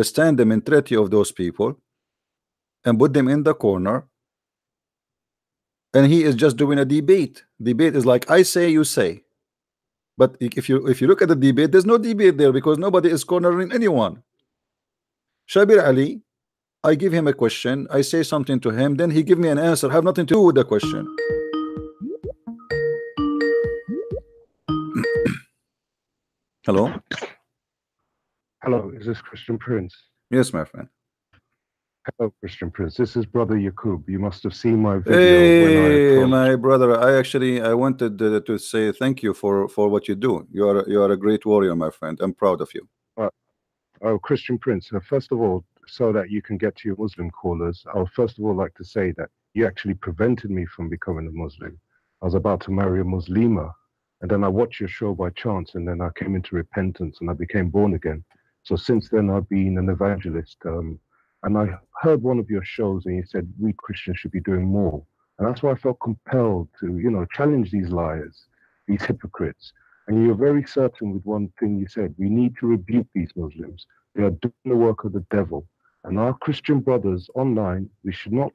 stand the mentality of those people and put them in the corner, and he is just doing a debate. Debate is like I say, you say. But if you look at the debate, there's no debate there because nobody is cornering anyone. Shabir Ali, I give him a question, I say something to him, then he give me an answer, have nothing to do with the question. Hello? Hello, is this Christian Prince? Yes, my friend. Hello, Christian Prince. This is Brother Yakub. You must have seen my video Hey, when I my brother. I wanted to say thank you for what you do. You are a great warrior, my friend. I'm proud of you. Oh, Christian Prince. First of all, so that you can get to your Muslim callers, I would first of all like to say that you actually prevented me from becoming a Muslim. I was about to marry a Muslima, and then I watched your show by chance, and then I came into repentance and I became born again. So since then, I've been an evangelist. And I heard one of your shows, and you said we Christians should be doing more. And that's why I felt compelled to, challenge these liars, these hypocrites. And you're very certain with one thing you said: we need to rebuke these Muslims. They are doing the work of the devil. And our Christian brothers online, we should not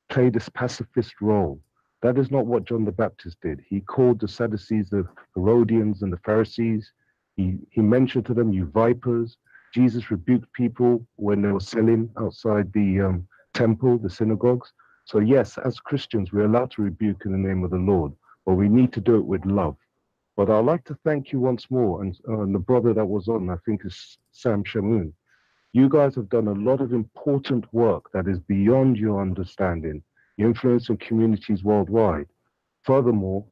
play this pacifist role. That is not what John the Baptist did. He called the Sadducees the Herodians and the Pharisees. He mentioned to them, you vipers. Jesus rebuked people when they were selling outside the temple, the synagogues. So yes, as Christians, we're allowed to rebuke in the name of the Lord, but we need to do it with love. But I'd like to thank you once more, and the brother that was on, I think is Sam Shamoon. You guys have done a lot of important work that is beyond your understanding. You influence in communities worldwide. Furthermore,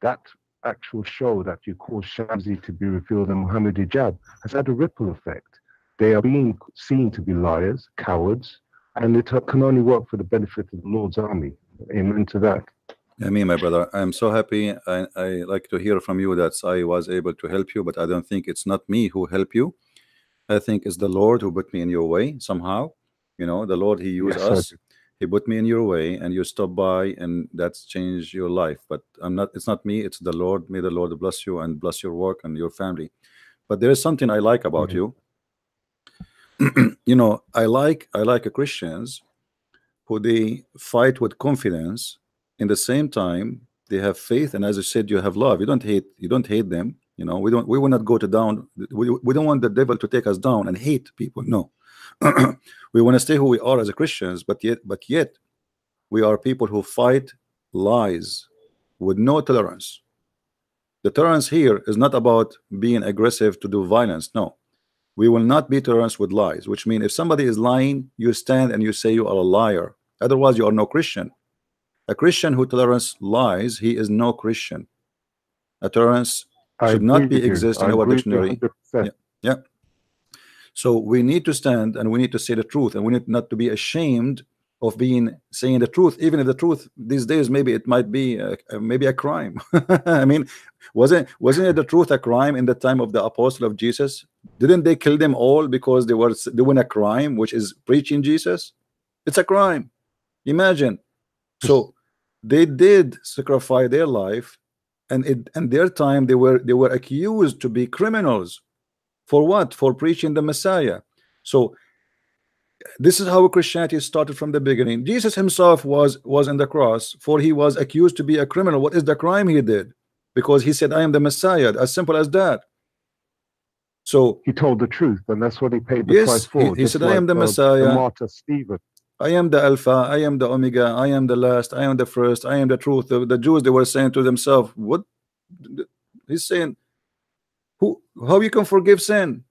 that actual show that you call Shamsi to be revealed and Muhammad Hijab has had a ripple effect. They are being seen to be liars, cowards, and it can only work for the benefit of the Lord's army. Amen to that. I mean, my brother, I'm so happy. I like to hear from you that I was able to help you, but I don't think it's not me who help you. I think it's the Lord who put me in your way somehow. The Lord, He used us. He put me in your way, and you stop by, and that's changed your life. But it's not me, it's the Lord. May the Lord bless you and bless your work and your family. But there is something I like about you. I like Christians who they fight with confidence. In the same time, they have faith, and as I said, you have love. You don't hate them. We will not go to down. We don't want the devil to take us down and hate people. No. We want to stay who we are as a Christians, but yet we are people who fight lies with no tolerance. The tolerance here is not about being aggressive to do violence. No, we will not be tolerant with lies, which means if somebody is lying, you stand and you say you are a liar. Otherwise, you are no Christian. A Christian who tolerates lies, he is no Christian. A tolerance should not be exist in our dictionary. Yeah. So we need to stand and we need to say the truth, and we need not to be ashamed of saying the truth, even if the truth these days maybe it might be maybe a crime. I mean, wasn't it the truth a crime in the time of the apostle of Jesus? Didn't they kill them all because they were doing a crime, which is preaching Jesus? It's a crime. Imagine. So they did sacrifice their life, and their time they were accused to be criminals. For what? For preaching the Messiah. So this is how Christianity started from the beginning. Jesus himself was in the cross, for he was accused to be a criminal. What is the crime he did? Because he said, I am the Messiah. As simple as that. So he told the truth, and that's what he paid the price for. He said, I am the Messiah. Martyr Stephen. I am the Alpha, I am the Omega, I am the last, I am the first, I am the truth. The Jews, they were saying to themselves, what? He's saying, how you can forgive sin?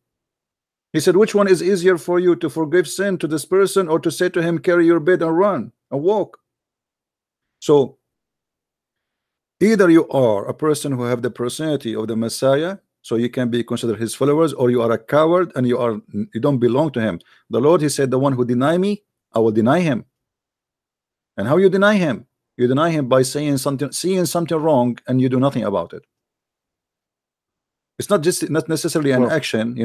He said, which one is easier for you, to forgive sin to this person, or to say to him, carry your bed and run and walk? So either you are a person who have the personality of the Messiah, so you can be considered his followers, or you are a coward and you don't belong to him. The Lord, he said, the one who deny me, I will deny him. And how you deny him? You deny him by seeing something wrong and you do nothing about it. It's not necessarily an action,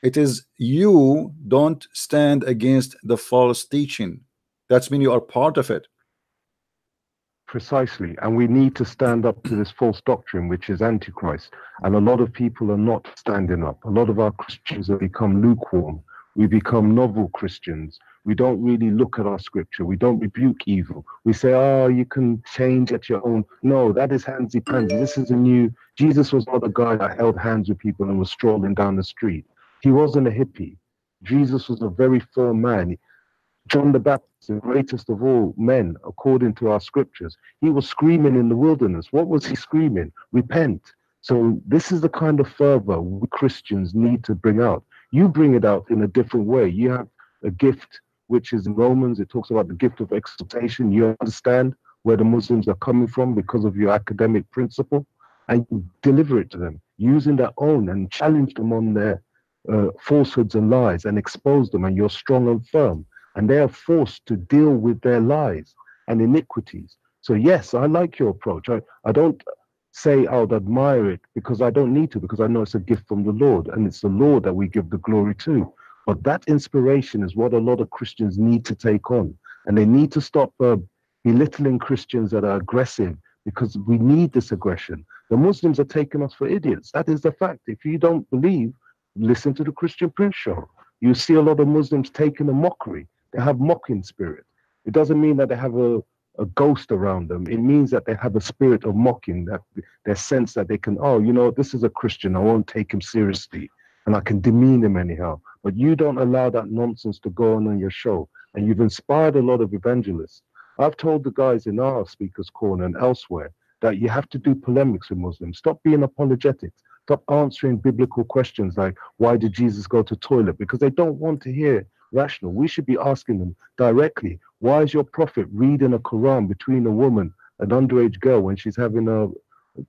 it is you don't stand against the false teaching. That's mean you are part of it. Precisely. And we need to stand up to this false doctrine, which is Antichrist. And a lot of people are not standing up. A lot of our Christians have become lukewarm. We become novel Christians. We don't really look at our scripture. We don't rebuke evil. We say, oh, you can change at your own. No, that is handsy-pansy. This is a new... Jesus was not a guy that held hands with people and was strolling down the street. He wasn't a hippie. Jesus was a very firm man. John the Baptist, the greatest of all men, according to our scriptures, he was screaming in the wilderness. What was he screaming? Repent. So this is the kind of fervor we Christians need to bring out. You bring it out in a different way. You have a gift, which is in Romans. It talks about the gift of exhortation. You understand where the Muslims are coming from because of your academic principle, and you deliver it to them using their own and challenge them on their falsehoods and lies and expose them, and you're strong and firm. And they are forced to deal with their lies and iniquities. So yes, I like your approach. I don't say I would admire it because I don't need to, because I know it's a gift from the Lord, and it's the Lord that we give the glory to. But that inspiration is what a lot of Christians need to take on. And they need to stop belittling Christians that are aggressive, because we need this aggression. The Muslims are taking us for idiots. That is the fact. If you don't believe, listen to the Christian Prince show. You see a lot of Muslims taking a mockery. They have mocking spirit. It doesn't mean that they have a ghost around them. It means that they have a spirit of mocking, that they sense that they can, oh, you know, this is a Christian, I won't take him seriously, and I can demean him anyhow. But you don't allow that nonsense to go on your show, and you've inspired a lot of evangelists. I've told the guys in our Speaker's Corner and elsewhere that you have to do polemics with Muslims. Stop being apologetics. Stop answering biblical questions like, why did Jesus go to toilet? Because they don't want to hear rational. We should be asking them directly, why is your prophet reading a Quran between a woman, an underage girl, when she's having a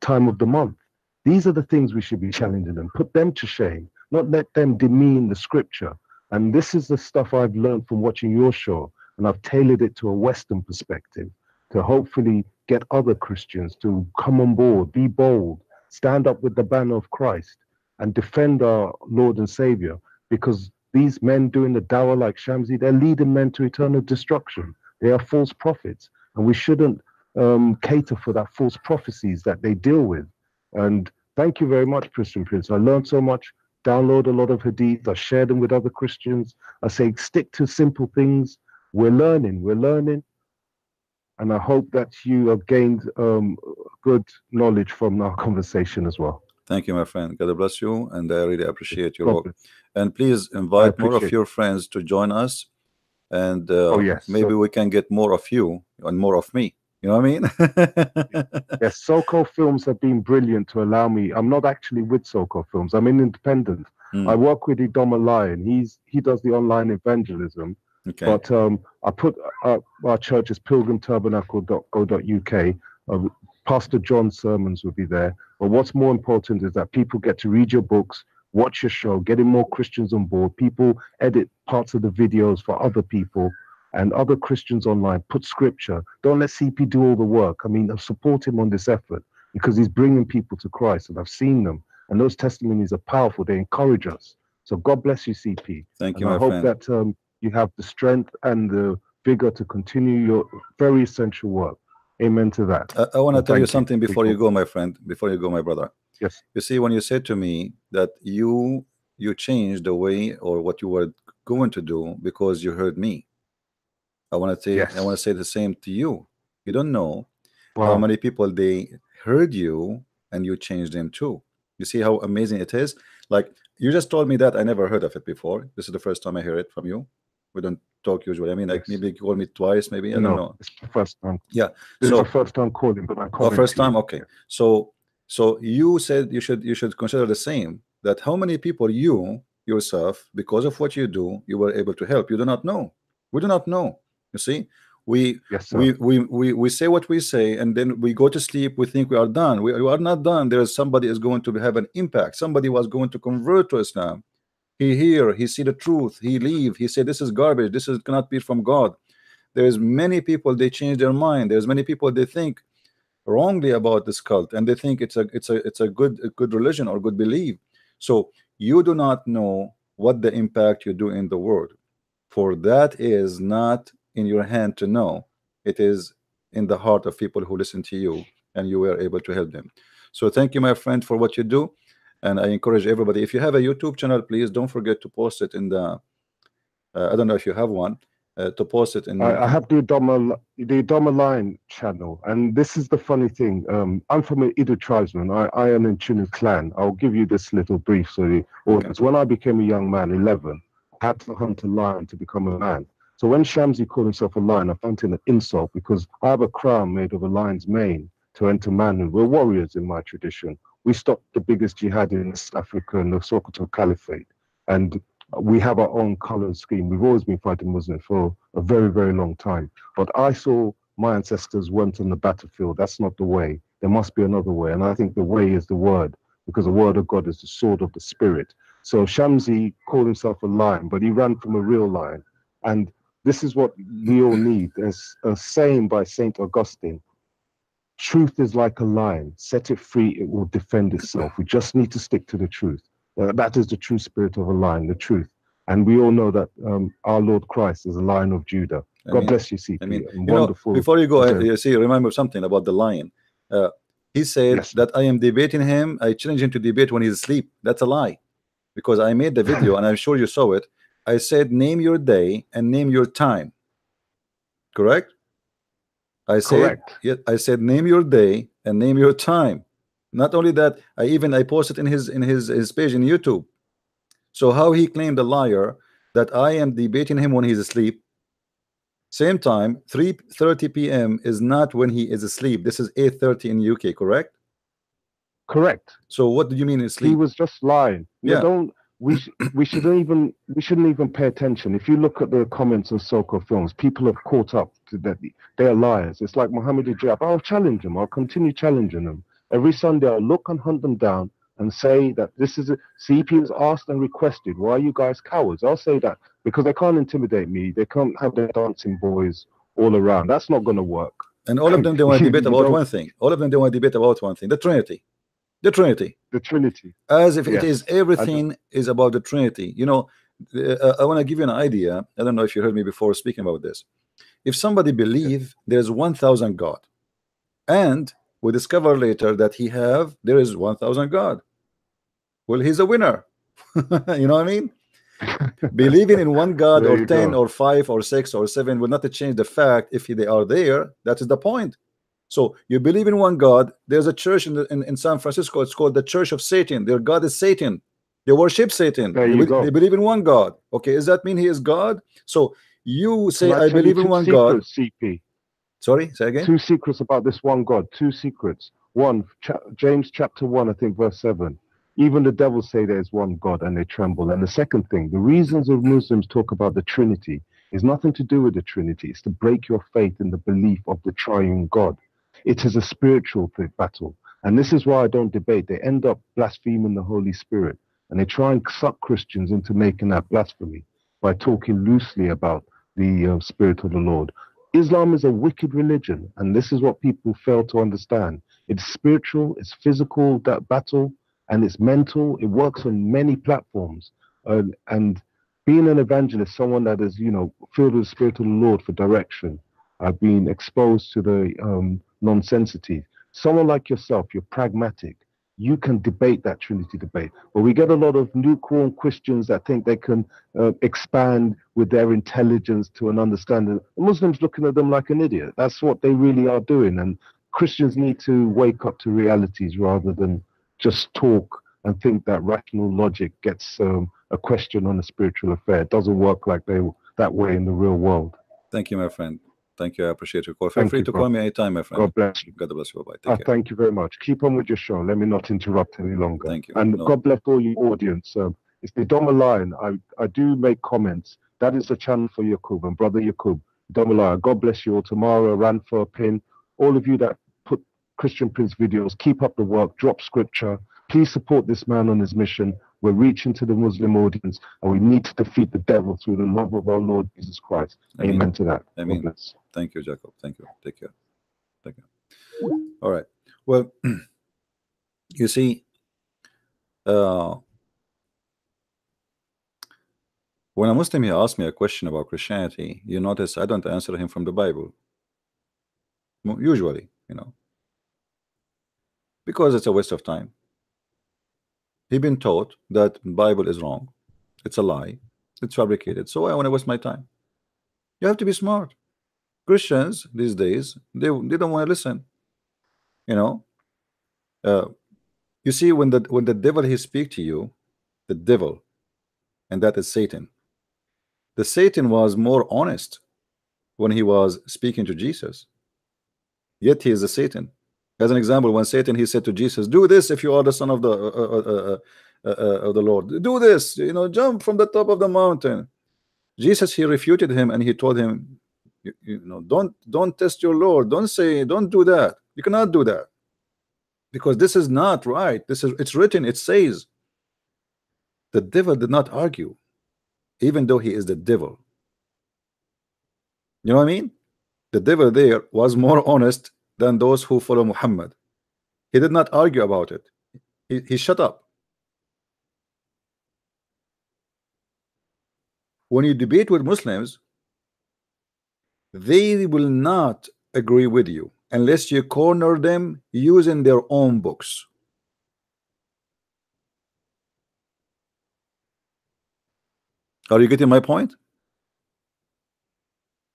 time of the month? These are the things we should be challenging them. Put them to shame, not let them demean the scripture. And this is the stuff I've learned from watching your show, and I've tailored it to a Western perspective to hopefully get other Christians to come on board, be bold, stand up with the banner of Christ and defend our Lord and Savior, because these men doing the dawah like Shamsi, they're leading men to eternal destruction. They are false prophets, and we shouldn't cater for that false prophecies that they deal with. And thank you very much, Christian Prince. I learned so much. Download a lot of hadith. I share them with other Christians. I say, stick to simple things. We're learning. And I hope that you have gained good knowledge from our conversation as well. Thank you, my friend. God bless you, and I really appreciate your work. And please invite more of your friends to join us, and maybe we can get more of you and more of me. You know what I mean? Yes, Soko Films have been brilliant to allow me. I'm not actually with Soko Films. I'm in independent. I work with Idoma Lion. He does the online evangelism. Okay. But I put our church is pilgrimtabernacle.co.uk. Pastor John's sermons will be there. But what's more important is that people get to read your books, watch your show, getting more Christians on board. People edit parts of the videos for other people, and other Christians online put scripture. Don't let CP do all the work. I mean, I support him on this effort because he's bringing people to Christ, and I've seen them. And those testimonies are powerful. They encourage us. So God bless you, CP. Thank you, and I hope that you have the strength and the vigor to continue your very essential work. Amen to that. I want to tell you something before you go, my friend, before you go, my brother. Yes. You see, when you said to me that you changed the way or what you were going to do because you heard me, I want to say the same to you. You don't know how many people they heard you and you changed them too. You see how amazing it is? Like, you just told me that I never heard of it before. This is the first time I hear it from you. We don't talk usually. I mean, like maybe you call me twice, maybe. I don't know. It's the first time. Yeah. This is the first time calling, but I call first time. Okay. So you said you should consider the same. That how many people you yourself, because of what you do, you were able to help. You do not know. We do not know. You see, we say what we say, and then we go to sleep. We think we are done. We are not done. There is somebody is going to have an impact. Somebody was going to convert to Islam. He see the truth, he leave, he said this is garbage, this cannot be from God. There's many people they change their mind. There's many people they think wrongly about this cult, and they think it's a good religion or good belief. So you do not know what the impact you do in the world, for that is not in your hand to know. It is in the heart of people who listen to you, and you were able to help them. So thank you, my friend, for what you do. And I encourage everybody, if you have a YouTube channel, please don't forget to post it in the I don't know if you have one to post it in. I have the Idoma Line channel, and this is the funny thing. I'm from an Idu tribesman. I am in Chinu clan. I'll give you this little brief so the audience. When I became a young man, 11, I had to hunt a lion to become a man. So when Shamsi called himself a lion, I found it an insult because I have a crown made of a lion's mane to enter manhood. We're warriors in my tradition. We stopped the biggest jihad in East Africa and the Sokoto Caliphate, and we have our own color scheme. We've always been fighting Muslims for a very, very long time. But I saw my ancestors went on the battlefield. That's not the way. There must be another way. And I think the way is the word, because the word of God is the sword of the spirit. So Shamsi called himself a lion, but he ran from a real lion. And this is what we all need. There's a saying by St. Augustine: truth is like a lion. Set it free, it will defend itself. We just need to stick to the truth. That is the true spirit of a lion, the truth. And we all know that our Lord Christ is a Lion of Judah. God bless you, CP. Wonderful. Before you go, you see, remember something about the lion. He said that I am debating him. I challenge him to debate when he's asleep. That's a lie, because I made the video and I'm sure you saw it. I said, name your day and name your time. Correct? I said, yeah, I said, name your day and name your time. Not only that, I posted in his page in YouTube. So how he claimed a liar that I am debating him when he's asleep. Same time, 3:30 p.m. is not when he is asleep. This is 8:30 in UK, correct? Correct. So what do you mean asleep? He was just lying. Yeah. We shouldn't even pay attention. If you look at the comments on Soko films, people have caught up to that they are liars. It's like Muhammad Hijab. I'll challenge them. I'll continue challenging them. Every Sunday I'll look and hunt them down and say that this is a CP was asked and requested. Why are you guys cowards? I'll say that because they can't intimidate me. They can't have their dancing boys all around. That's not going to work. And all of them, they want to debate about one thing. All of them, they want to debate about one thing: the Trinity. The Trinity. The Trinity. As if it is everything is about the Trinity. You know, I want to give you an idea. I don't know if you heard me before speaking about this. If somebody believes there's 1,000 God, and we discover later that there is 1,000 God, well, he's a winner. You know what I mean? Believing in one God or 10 or 5 or 6 or 7 will not change the fact if they are there. That is the point. So you believe in one God. There's a church in San Francisco. It's called the Church of Satan. Their God is Satan. They worship Satan. They believe in one God. Okay, does that mean he is God? So you say, I believe in one God. CP. Sorry, say again. 2 secrets about this one God. 2 secrets. One, James chapter 1, I think verse 7. Even the devils say there is one God and they tremble. And the second thing, the reasons of Muslims talk about the Trinity is nothing to do with the Trinity. It's to break your faith in the belief of the triune God. It is a spiritual battle. And this is why I don't debate. They end up blaspheming the Holy Spirit. And they try and suck Christians into making that blasphemy by talking loosely about the Spirit of the Lord. Islam is a wicked religion. And this is what people fail to understand. It's spiritual, it's physical, that battle, and it's mental. It works on many platforms. And being an evangelist, someone that is, filled with the Spirit of the Lord for direction, I've been exposed to the non-sensitive. Someone like yourself, you're pragmatic. You can debate that Trinity debate. But we get a lot of lukewarm Christians that think they can expand with their intelligence to an understanding. Muslims looking at them like an idiot. That's what they really are doing. And Christians need to wake up to realities rather than just talk and think that rational logic gets a question on a spiritual affair. It doesn't work like that way in the real world. Thank you, my friend. Thank you. I appreciate your call. Feel free to call me anytime, my friend. God bless you. God bless you. Bye. Take care. Thank you very much. Keep on with your show. Let me not interrupt any longer. Thank you. And God bless all your audience. It's the Idoma Line. I do make comments. That is the channel for Yakub and brother Yakub. Idoma Line. God bless you all. Tomorrow, Ranfur, Pin, all of you that put Christian Prince videos, keep up the work, drop scripture. Please support this man on his mission. We're reaching to the Muslim audience, and we need to defeat the devil through the love of our Lord Jesus Christ. Amen to that. Amen. Thank you, Jacob. Thank you. Take care. Thank you. All right. Well, you see, when a Muslim here asks me a question about Christianity, you notice I don't answer him from the Bible. Usually, because it's a waste of time. He's been taught that the Bible is wrong. It's a lie. It's fabricated. So I want to waste my time. You have to be smart. Christians these days, they don't want to listen. You know, uh, you see, when the devil he speak to you, the devil, and that is Satan. The Satan was more honest when he was speaking to Jesus. Yet he is a Satan. As an example, when Satan he said to Jesus, "Do this if you are the son of the Lord. Do this, jump from the top of the mountain." Jesus he refuted him and he told him, don't test your Lord. Don't do that. You cannot do that because this is not right. It's written. It says. The devil did not argue, even though he is the devil. You know what I mean? The devil there was more honest than those who follow Muhammad. He did not argue about it. He shut up. When you debate with Muslims, they will not agree with you unless you corner them using their own books. Are you getting my point?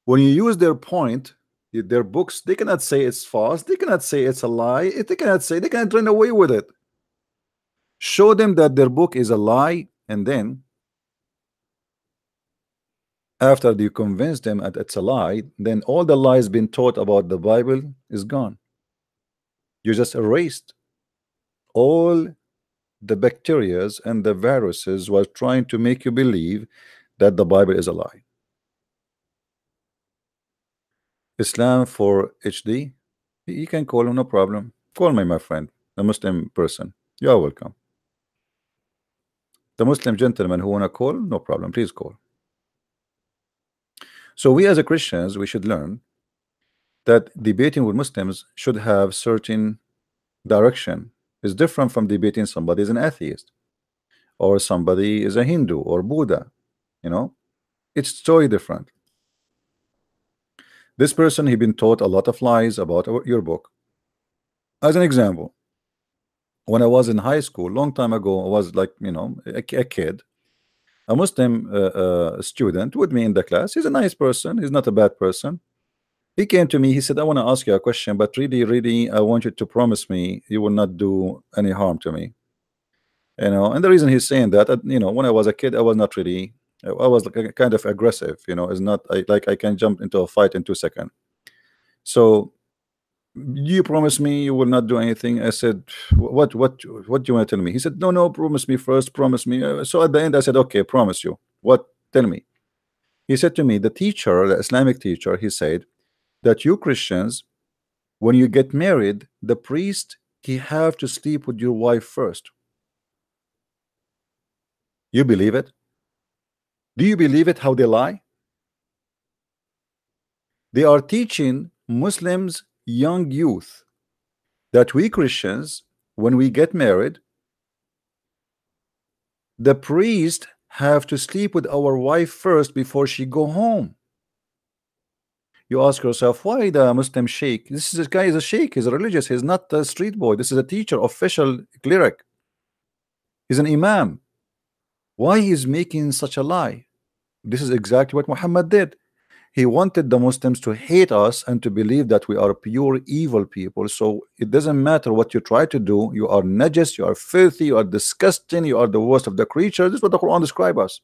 When you use their point, their books, they cannot say it's false. They cannot say it's a lie. They cannot run away with it. Show them that their book is a lie, and then after you convince them that it's a lie, then all the lies been taught about the Bible is gone. You just erased all the bacteria and the viruses was trying to make you believe that the Bible is a lie. Islam for HD, you can call him, no problem. Call me, my friend, a Muslim person. You are welcome. The Muslim gentleman who wanna call, no problem, please call. So we as a Christians, we should learn that debating with Muslims should have certain direction. Is different from debating somebody is an atheist or somebody is a Hindu or Buddha. It's totally different. This person he been taught a lot of lies about your book. As an example, when I was in high school long time ago, I was like a kid, a Muslim student with me in the class. He's a nice person, he's not a bad person. He came to me, he said, "I want to ask you a question, but really I want you to promise me you will not do any harm to me." And the reason he's saying that, when I was a kid, I was not really, I was like kind of aggressive. It's not like I can jump into a fight in 2 seconds. So, you promise me you will not do anything? I said, what do you want to tell me? He said, no, promise me first, promise me. So at the end I said, okay, promise you. What? Tell me. He said to me, the teacher, the Islamic teacher, he said that you Christians, when you get married, the priest, he have to sleep with your wife first. You believe it? Do you believe it how they lie? They are teaching Muslims, young youth, that we Christians, when we get married, the priest have to sleep with our wife first before she go home. You ask yourself, why the Muslim sheikh? This guy is a sheikh, he's a religious, he's not a street boy. This is a teacher, official cleric. He's an imam. Why he's making such a lie? This is exactly what Muhammad did. He wanted the Muslims to hate us and to believe that we are pure evil people. So it doesn't matter what you try to do. You are najis, you are filthy, you are disgusting, you are the worst of the creatures. This is what the Quran describes us.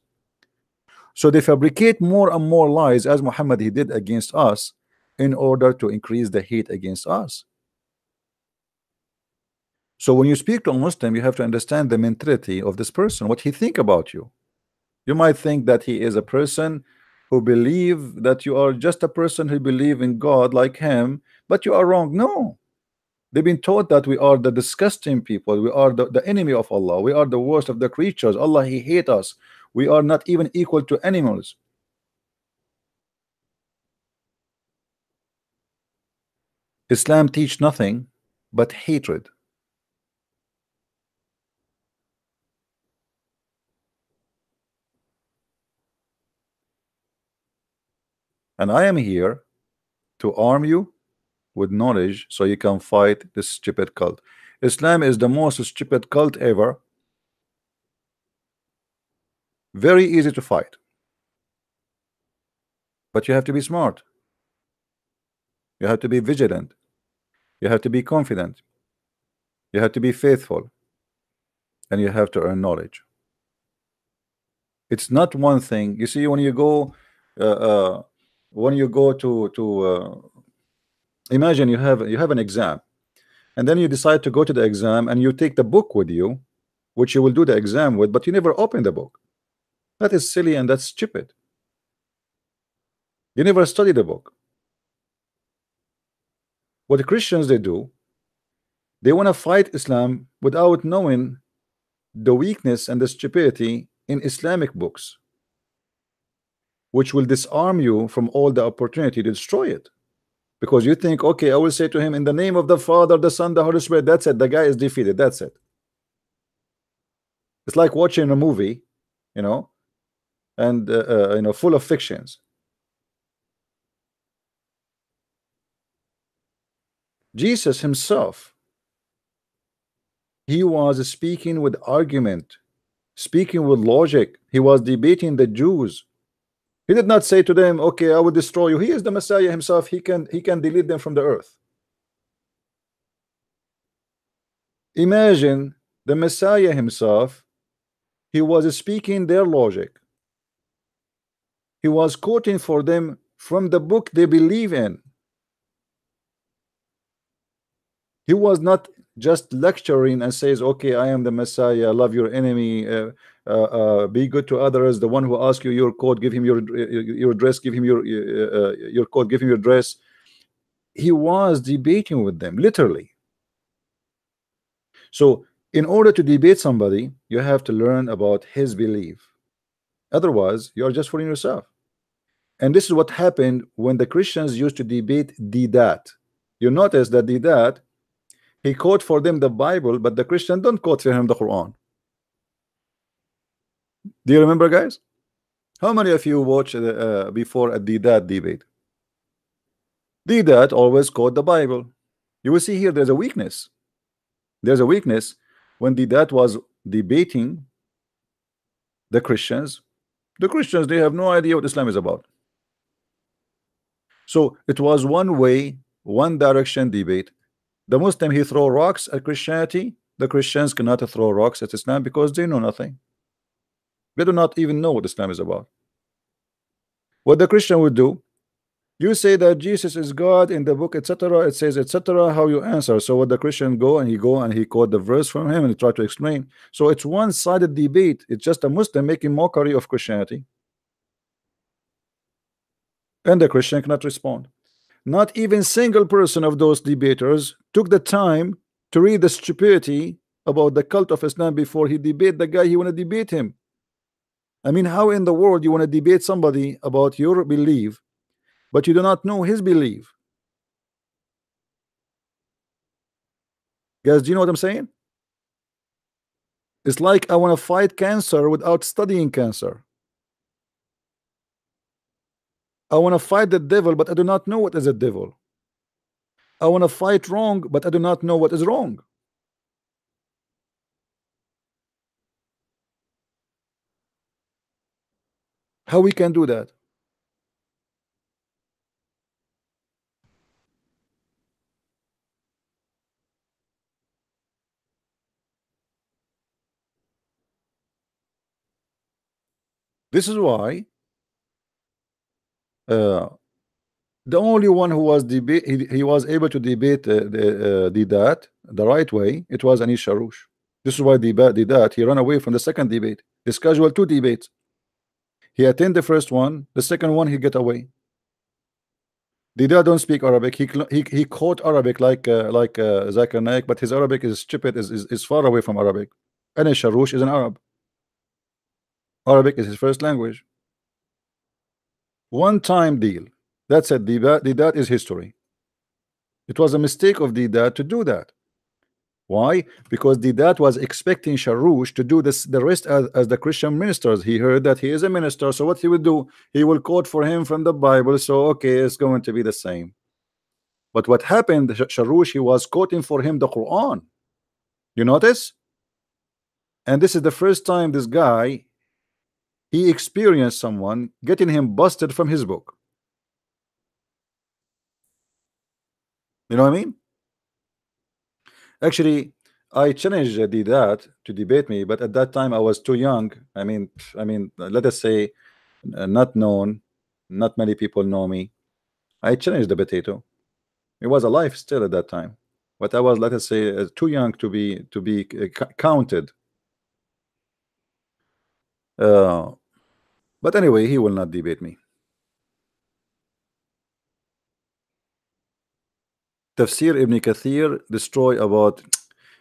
So they fabricate more and more lies, as Muhammad he did against us, in order to increase the hate against us. So when you speak to a Muslim, you have to understand the mentality of this person, what he think about you. You might think that he is a person who believe that you are just a person who believe in God like him, but you are wrong. No, they've been taught that we are the disgusting people, we are the enemy of Allah, we are the worst of the creatures. Allah he hate us, we are not even equal to animals. Islam teach nothing but hatred. And I am here to arm you with knowledge so you can fight this stupid cult. Islam is the most stupid cult ever. Very easy to fight. But you have to be smart. You have to be vigilant. You have to be confident. You have to be faithful. And you have to earn knowledge. It's not one thing. You see, when you go to imagine you have an exam, and then you decide to go to the exam and you take the book with you, which you will do the exam with, but you never open the book. That is silly and that's stupid. You never study the book. What the Christians they do, they want to fight Islam without knowing the weakness and the stupidity in Islamic books, which will disarm you from all the opportunity to destroy it. Because you think, okay, I will say to him, in the name of the Father, the Son, the Holy Spirit. That's it. The guy is defeated. That's it. It's like watching a movie, you know, and full of fictions. Jesus himself, he was speaking with argument, speaking with logic. He was debating the Jews. He did not say to them, okay, I will destroy you. He is the Messiah himself. He can delete them from the earth. Imagine the Messiah himself. He was speaking their logic. He was quoting for them from the book they believe in. He was not just lecturing and says, okay, I am the Messiah, love your enemy, be good to others. The one who asks you your coat, give him your dress, give him your coat, give him your dress. He was debating with them, literally. So in order to debate somebody, you have to learn about his belief. Otherwise, you are just fooling yourself. And this is what happened when the Christians used to debate Didat. You notice that Didat, he quote for them the Bible, but the Christian don't quote for him the Quran. Do you remember, guys? How many of you watched before a Didat debate? Didat always quote the Bible. You will see here there's a weakness. There's a weakness when Didat was debating the Christians. The Christians, they have no idea what Islam is about. So it was one way, one direction debate. The Muslim, he throw rocks at Christianity. The Christians cannot throw rocks at Islam because they know nothing. They do not even know what Islam is about. What the Christian would do, you say that Jesus is God in the book, etc. It says, etc. How you answer? So what the Christian go and he quote the verse from him and try to explain. So it's one-sided debate. It's just a Muslim making mockery of Christianity, and the Christian cannot respond. Not even single person of those debaters took the time to read the stupidity about the cult of Islam before he debate the guy he want to debate him. I mean, how in the world you want to debate somebody about your belief, but you do not know his belief? Guys, do you know what I'm saying? It's like I want to fight cancer without studying cancer. I want to fight the devil, but I do not know what is a devil. I want to fight wrong, but I do not know what is wrong. How we can do that? This is why the only one who was he was able to debate Didat the right way, it was Anish Sharoush. This is why Didat he ran away from the second debate. He scheduled 2 debates. He attended the first one, the second one he get away. Didat don't speak Arabic. He quote Arabic like Zakir Naik, but his Arabic is stupid, is far away from Arabic. Anish Sharoush is an Arab. Arabic is his first language. One-time deal. That's it. Didat is history. It was a mistake of Didat to do that. Why? Because Didat was expecting Sharoush to do this the rest as the Christian ministers. He heard that he is a minister, so what he would do, he will quote for him from the Bible. So okay, it's going to be the same. But what happened, Sharoush, he was quoting for him the Quran. You notice? And this is the first time this guy he experienced someone getting him busted from his book. You know what I mean? Actually, I challenged Didat to debate me, but at that time I was too young. Let us say, not known, not many people know me. I challenged the potato. He was alive still at that time, but I was, let us say, too young to be counted. But anyway, he will not debate me. Tafsir Ibn Kathir destroy about.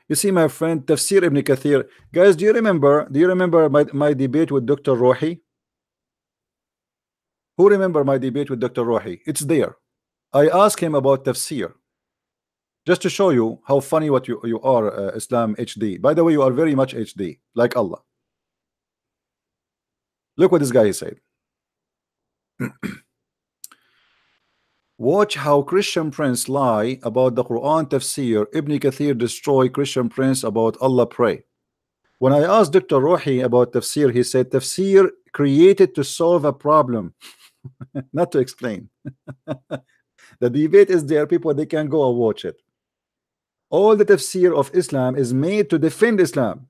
You see, my friend, Tafsir Ibn Kathir. Guys, do you remember? Do you remember my debate with Dr. Rohi? Who remember my debate with Dr. Rohi? It's there. I asked him about tafsir, just to show you how funny what you are, Islam HD. By the way, you are very much HD, like Allah. Look what this guy said. Watch how Christian Prince lie about the Quran tafsir. Ibn Kathir destroy Christian Prince about Allah pray. When I asked Dr. Rohi about tafsir, he said tafsir created to solve a problem, not to explain. The debate is there, people, they can go and watch it. All the tafsir of Islam is made to defend Islam.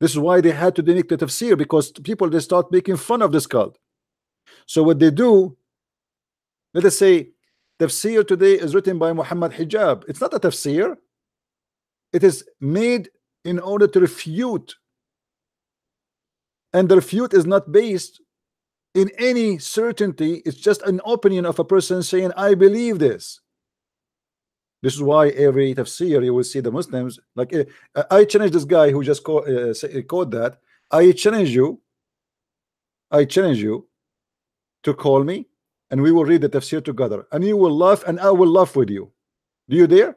This is why they had to make the tafsir, because people, they start making fun of this cult. So what they do, let us say tafsir today is written by Muhammad Hijab. It's not a tafsir. It is made in order to refute, and the refute is not based in any certainty. It's just an opinion of a person saying, I believe this. This is why every tafsir you will see the Muslims like, I challenge this guy who just called that. I challenge you to call me, and we will read the tafsir together, and you will laugh and I will laugh with you. Do you dare?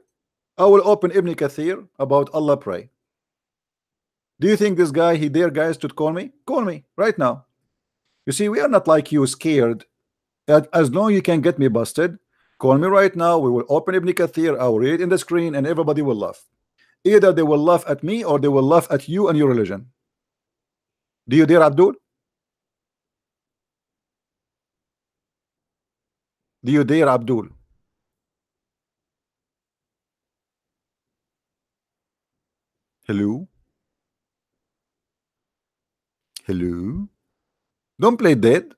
I will open Ibn Kathir about Allah pray. Do you think this guy, he dare, guys, to call me? Call me right now. You see, we are not like you, scared. As long as you can get me busted, call me right now. We will open Ibn Kathir. I will read it in the screen, and everybody will laugh. Either they will laugh at me or they will laugh at you and your religion. Do you dare, Abdul? Do you dare, Abdul? Hello? Hello? Don't play dead.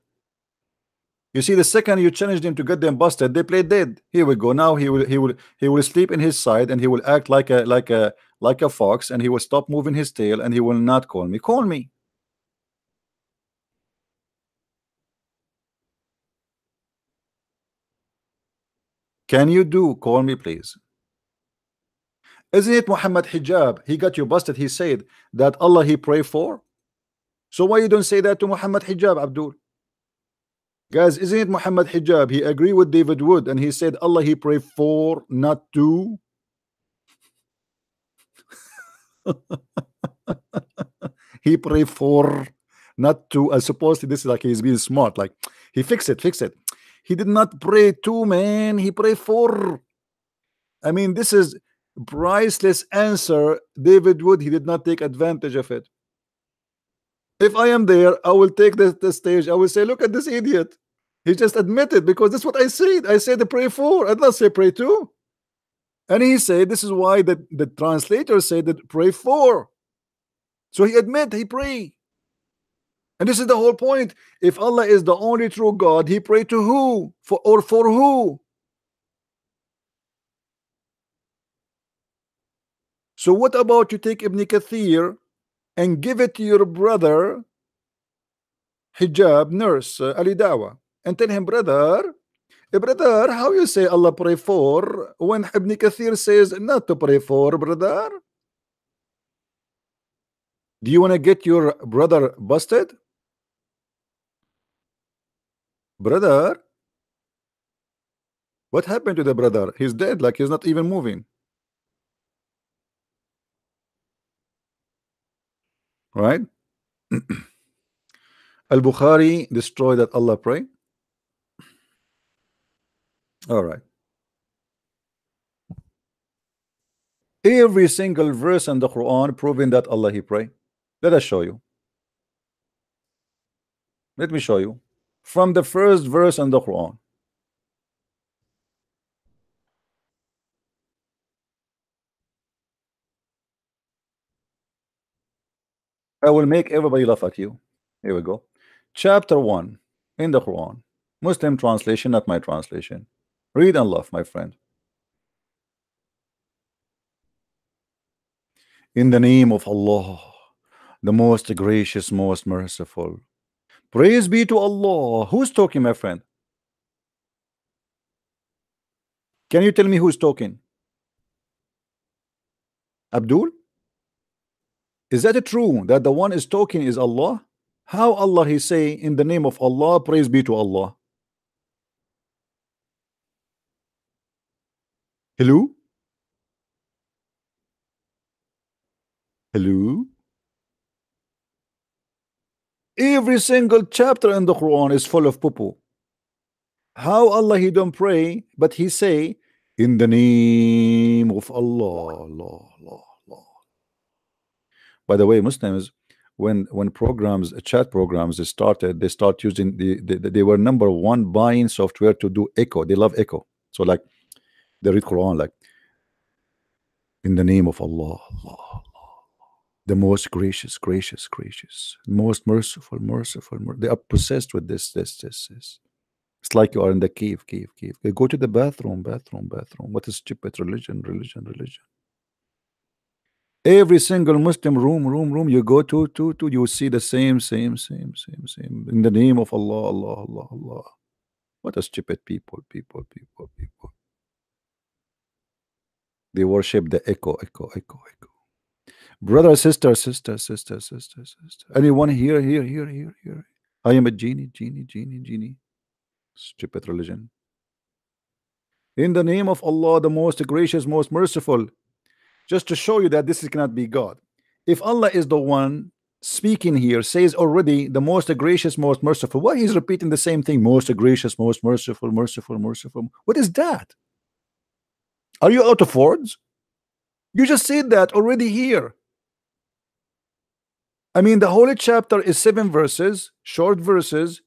You see, the second you challenge them to get them busted, they play dead. Here we go. Now he will sleep in his side, and he will act like a fox, and he will stop moving his tail, and he will not call me. Call me. Can you do? Call me, please. Isn't it Muhammad Hijab? He got you busted. He said that Allah he pray for. So why you don't say that to Muhammad Hijab, Abdul? Guys, isn't it Muhammad Hijab? He agreed with David Wood, and he said Allah he pray for, not to. He pray for, not to. I suppose this is like he's being smart. Like he fix it. He did not pray to, man. He pray for. I mean, this is priceless answer. David Wood, he did not take advantage of it. If I am there, I will take the stage. I will say, look at this idiot. He just admitted, because that's what I said. I said the pray for. I did not say pray to. And he said this is why the translator said that pray for. So he admit he pray. And this is the whole point. If Allah is the only true God, he pray to who? For who? So what about you take Ibn Kathir and give it to your brother Hijab nurse Ali Dawa, and tell him, brother, how you say Allah pray for when Ibn Kathir says not to pray for, brother? Do you want to get your brother busted? Brother, what happened to the brother? He's dead, like he's not even moving. Right? Al-Bukhari destroyed that Allah pray. All right. Every single verse in the Quran proving that Allah he pray. Let us show you. Let me show you. From the first verse in the Quran. I will make everybody laugh at you. Here we go. Chapter 1 in the Quran. Muslim translation, not my translation. Read and laugh, my friend. In the name of Allah, the most gracious, most merciful. Praise be to Allah. Who's talking, my friend? Can you tell me who's talking? Abdul? Is that true that the one is talking is Allah? How Allah he say in the name of Allah, praise be to Allah? Hello? Hello? Every single chapter in the Quran is full of poo-poo. How Allah he don't pray, but he say in the name of Allah, Allah, Allah, Allah. By the way, Muslims, when programs, chat programs started, they start using they were number one buying software to do echo. They love echo. So like they read Quran like in the name of Allah, Allah, Allah, the most gracious, gracious, gracious, most merciful, merciful. They are possessed with this. It's like you are in the cave. Go to the bathroom. What is stupid religion? Every single Muslim room you go to you see the same. In the name of Allah, Allah, Allah, Allah. What a stupid people. They worship the echo. Brother, sister. Anyone here? I am a genie. Stupid religion. In the name of Allah, the most gracious, most merciful. Just to show you that this cannot be God. If Allah is the one speaking here, says already the most gracious, most merciful, why he's repeating the same thing? Most gracious, most merciful. What is that? Are you out of words? You just said that already here. I mean, the holy chapter is 7 verses, short verses,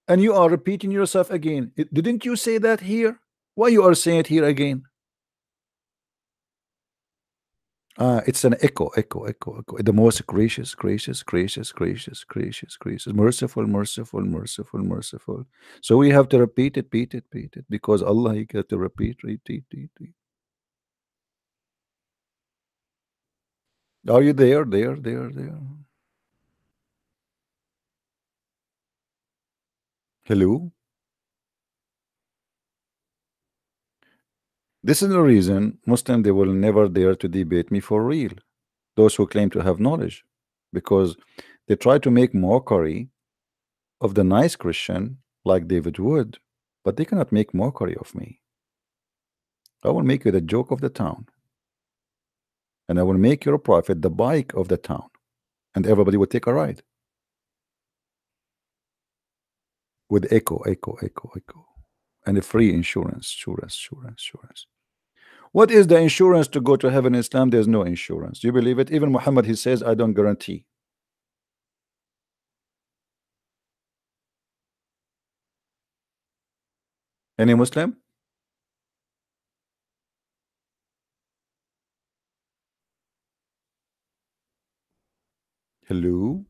and you are repeating yourself again. Didn't you say that here? Why you are saying it here again? It's an echo. The most gracious, merciful. So we have to repeat it, because Allah he got to repeat. Are you there? Hello? This is the reason Muslim, they will never dare to debate me for real. Those who claim to have knowledge, because they try to make mockery of the nice Christian like David Wood, but they cannot make mockery of me. I will make you the joke of the town, and I will make your prophet the bike of the town, and everybody will take a ride with echo, and a free insurance. What is the insurance to go to heaven in Islam? There's no insurance. Do you believe it? Even Muhammad, he says, I don't guarantee. Any Muslim? Hello?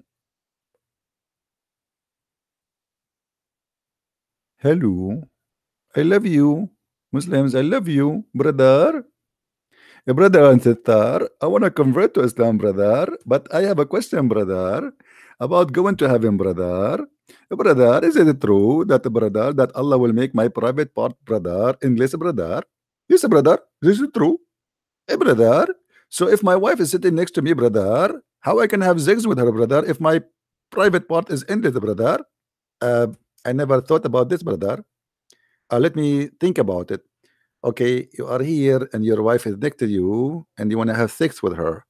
I love you. Muslims, I love you, brother. Brother and sister, I want to convert to Islam, brother, but I have a question, brother, about going to heaven, brother. Brother, is it true that, brother, that Allah will make my private part, brother, English, brother? Yes, brother, this is true. Hey, brother, so if my wife is sitting next to me, brother, how I can have sex with her, brother, if my private part is English, brother? I never thought about this, brother. Let me think about it. Okay, you are here and your wife is next to you and you want to have sex with her,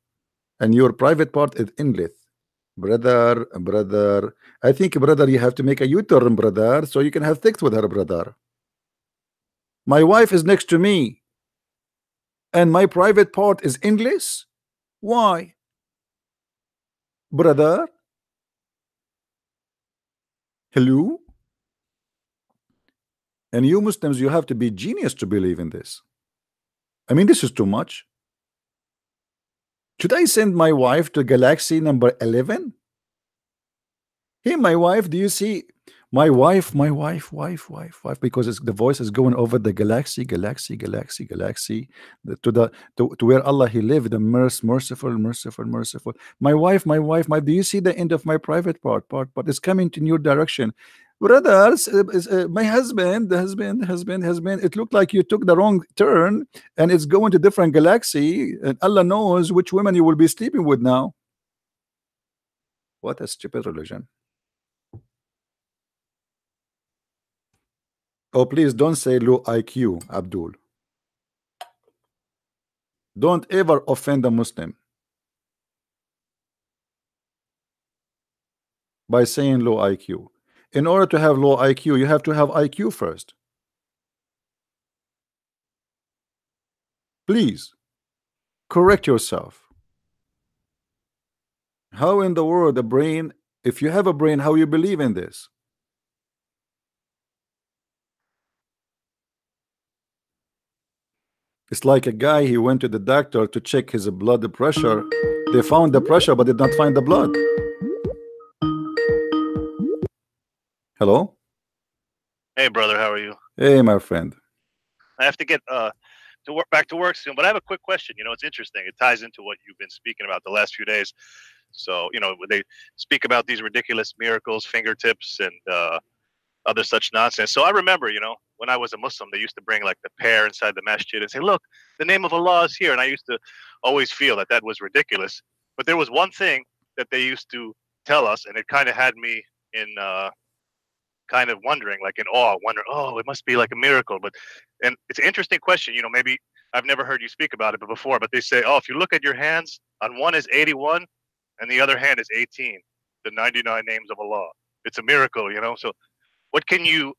and your private part is English, brother. I think, brother, you have to make a U-turn, brother, so you can have sex with her, brother. My wife is next to me and my private part is English. Why, brother? Hello? And you Muslims, you have to be genius to believe in this. I mean, this is too much. Should I send my wife to galaxy number 11? Hey, my wife, do you see my wife, because the voice is going over the galaxy, to where Allah He lived, the merciful. My wife, do you see the end of my private part is coming to your direction? Brothers, my husband, the husband, it looked like you took the wrong turn and it's going to different galaxy, and Allah knows which women you will be sleeping with now. What a stupid religion. Oh, please don't say low IQ, Abdul. Don't ever offend a Muslim by saying low IQ. In order to have low IQ, you have to have IQ first. Please correct yourself. How in the world a brain, if you have a brain, how you believe in this? It's like a guy, he went to the doctor to check his blood pressure. They found the pressure but did not find the blood. Hello? Hey brother, how are you? Hey my friend. I have to get back to work soon, but I have a quick question. You know, it's interesting. It ties into what you've been speaking about the last few days. So, you know, when they speak about these ridiculous miracles, fingertips, and other such nonsense. So I remember, you know, when I was a Muslim, they used to bring like the pear inside the masjid and say, look, the name of Allah is here. And I used to always feel that that was ridiculous. But there was one thing that they used to tell us, and it kind of had me in kind of wondering, like in awe, oh, it must be like a miracle. And it's an interesting question, you know, maybe I've never heard you speak about it before, but they say, oh, if you look at your hands, on one is 81 and the other hand is 18, the 99 names of Allah. It's a miracle, you know. So what can you,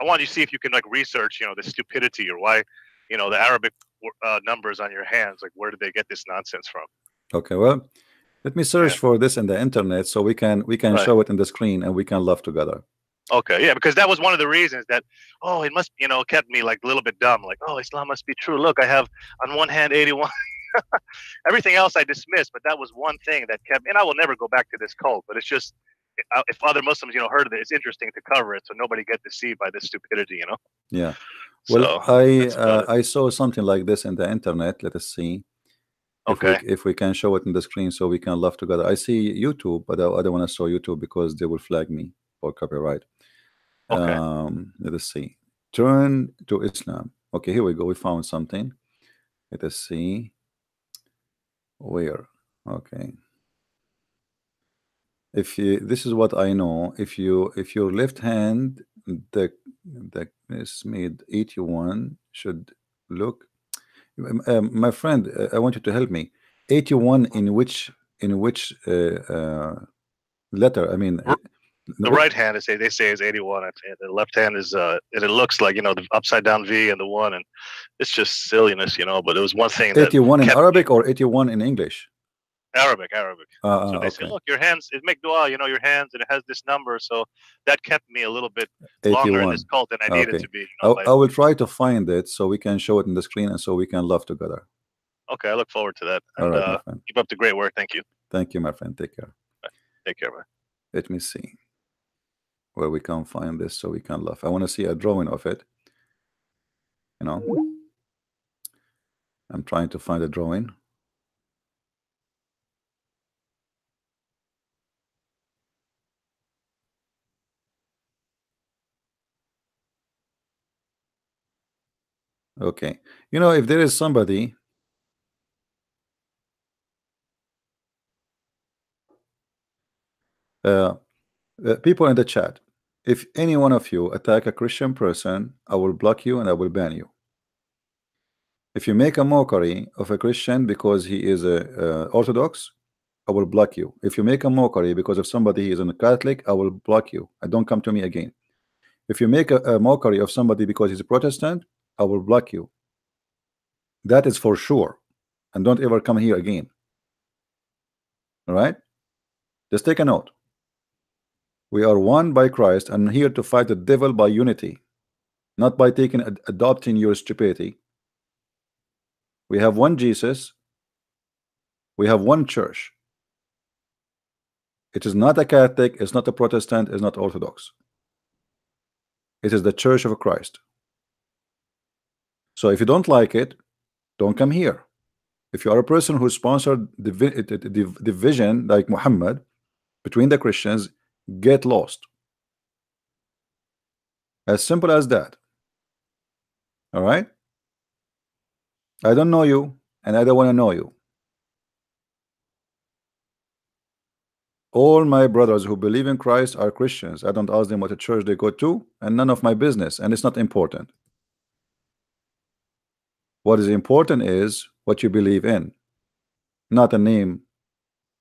I want you to see if you can like research, you know, the stupidity or why, you know, the Arabic numbers on your hands, like where did they get this nonsense from? Okay, well, let me search for this in the internet so we can show it in the screen and we can laugh together. Okay, yeah, because that was one of the reasons that, oh, it must, you know, kept me like a little bit dumb. Like, oh, Islam must be true. Look, I have on one hand 81. Everything else I dismissed, but that was one thing that kept, and I will never go back to this cult, but it's just, if other Muslims, you know, heard of it, it's interesting to cover it so nobody get deceived by this stupidity, you know? Yeah. Well, so, I saw something like this in the internet. Let us see. If we can show it in the screen so we can laugh together. I see YouTube, but I don't want to show YouTube because they will flag me for copyright. Let us see. Turn to Islam. Okay, here we go. We found something. Let us see. Where? Okay. If you, this is what I know. If your left hand, the is made 81 should look. My friend, I want you to help me. 81 in which letter? I mean, the right hand is, they say, is 81, and the left hand is and it looks like, you know, the upside down V and the 1, and it's just silliness, you know. But it was one thing. 81 in Arabic or 81 in English? Arabic. So they say, look, your hands, it make dua, you know, your hands, and it has this number. So that kept me a little bit 81. Longer in this cult than I needed to be. You know, I will try to find it so we can show it in the screen and so we can laugh together. Okay, I look forward to that. And, all right, my friend. Keep up the great work. Thank you. Thank you, my friend. Take care. Take care, man. Let me see where we can find this so we can laugh. I want to see a drawing of it. You know, I'm trying to find a drawing. Okay, you know, if there is somebody people in the chat, if any one of you attack a Christian person, I will block you and I will ban you. If you make a mockery of a Christian because he is a Orthodox, I will block you. If you make a mockery because of somebody is a Catholic, I will block you and don't come to me again. If you make a mockery of somebody because he's a Protestant, I will block you. That is for sure. And don't ever come here again. All right? Just take a note. We are one by Christ and here to fight the devil by unity, not by adopting your stupidity. We have one Jesus. We have one church. It is not a Catholic, it's not a Protestant, it's not Orthodox. It is the Church of Christ. So if you don't like it, don't come here. If you are a person who sponsored division like Muhammad between the Christians, get lost. As simple as that. All right? I don't know you, and I don't want to know you. All my brothers who believe in Christ are Christians. I don't ask them what church they go to, and none of my business, and it's not important. What is important is what you believe in, not a name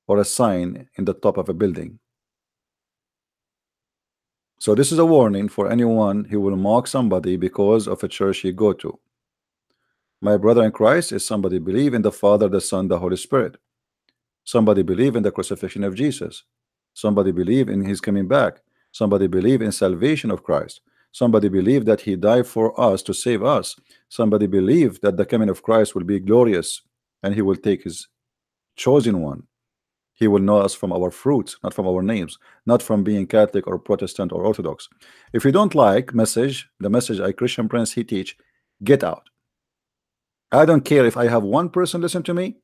or a sign in the top of a building. So this is a warning for anyone who will mock somebody because of a church you go to. My brother in Christ is somebody believe in the Father, the Son, the Holy Spirit. Somebody believe in the crucifixion of Jesus. Somebody believe in his coming back. Somebody believe in salvation of Christ. Somebody believe that he died for us to save us. Somebody believe that the coming of Christ will be glorious and he will take his chosen one. He will know us from our fruits, not from our names, not from being Catholic or Protestant or Orthodox. If you don't like the message I Christian Prince he teach, get out. I don't care if I have one person listen to me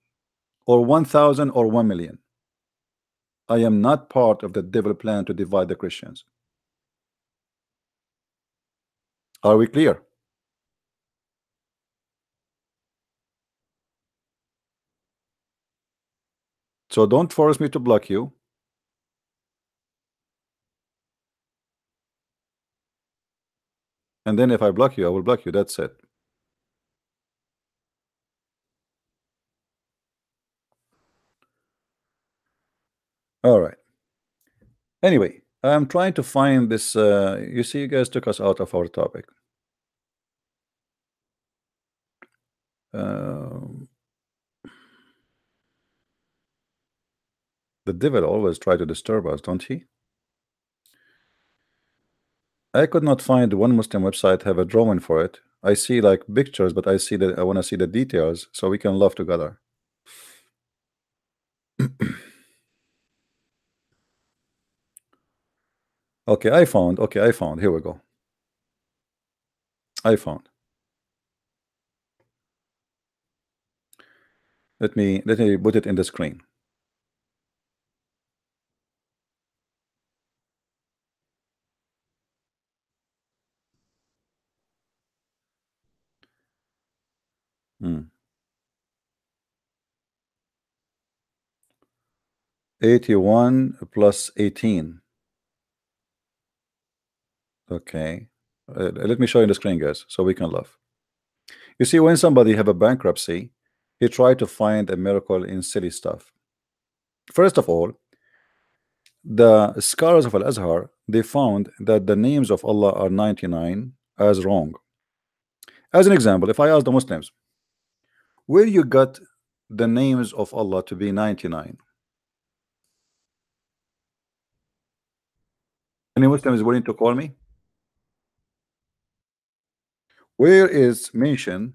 or 1,000 or 1 million. I am not part of the devil plan to divide the Christians. Are we clear? So don't force me to block you. And then if I block you, I will block you. That's it. All right. Anyway, I'm trying to find this. You see, you guys took us out of our topic. The devil always try to disturb us, don't he? I could not find one Muslim website have a drawing for it. I see like pictures, but I see that I want to see the details so we can laugh together. Okay, I found. Okay, I found. Here we go. I found. Let me put it in the screen. Hmm. 81 plus 18. Okay. Let me show you the screen, guys, so we can laugh. You see, when somebody have a bankruptcy, he try to find a miracle in silly stuff. First of all, the scholars of Al-Azhar, they found that the names of Allah are 99 as wrong. As an example, if I ask the Muslims, where you got the names of Allah to be 99? Any Muslim is willing to call me? Where is mentioned?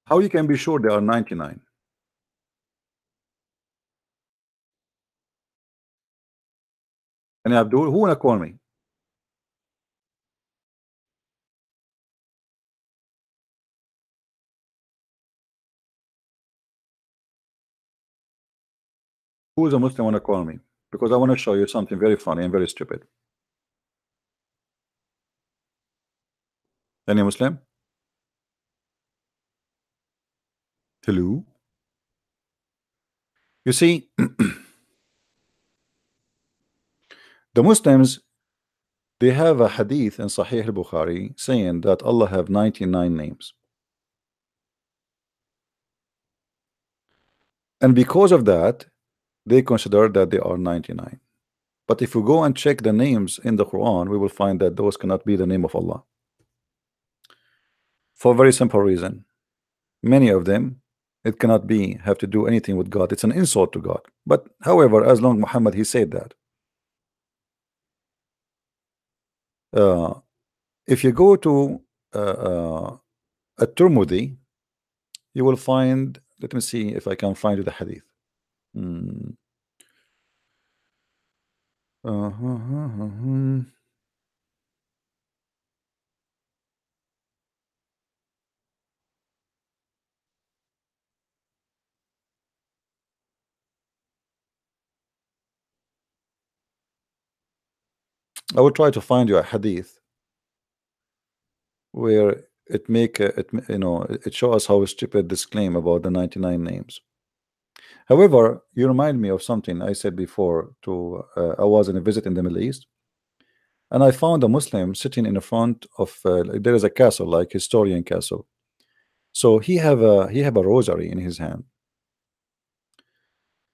How you can be sure there are 99? And Abdul, who wanna call me? Who is a Muslim wanna call me? Because I want to show you something very funny and very stupid. Any Muslim? Hello? You see, the Muslims, they have a hadith in Sahih al-Bukhari saying that Allah have 99 names. And because of that, they consider that they are 99. But if we go and check the names in the Quran, we will find that those cannot be the name of Allah. For a very simple reason. Many of them, it cannot be have to do anything with God. It's an insult to God. But however, as long Muhammad he said that. If you go to At-Tirmidhi, you will find, let me see if I can find you the hadith. I will try to find you a hadith where it make it, you know, it show us how stupid this claim about the 99 names. However, you remind me of something I said before. I was in a visit in the Middle East, and I found a Muslim sitting in the front of there is a castle, like historian castle. So he have a rosary in his hand,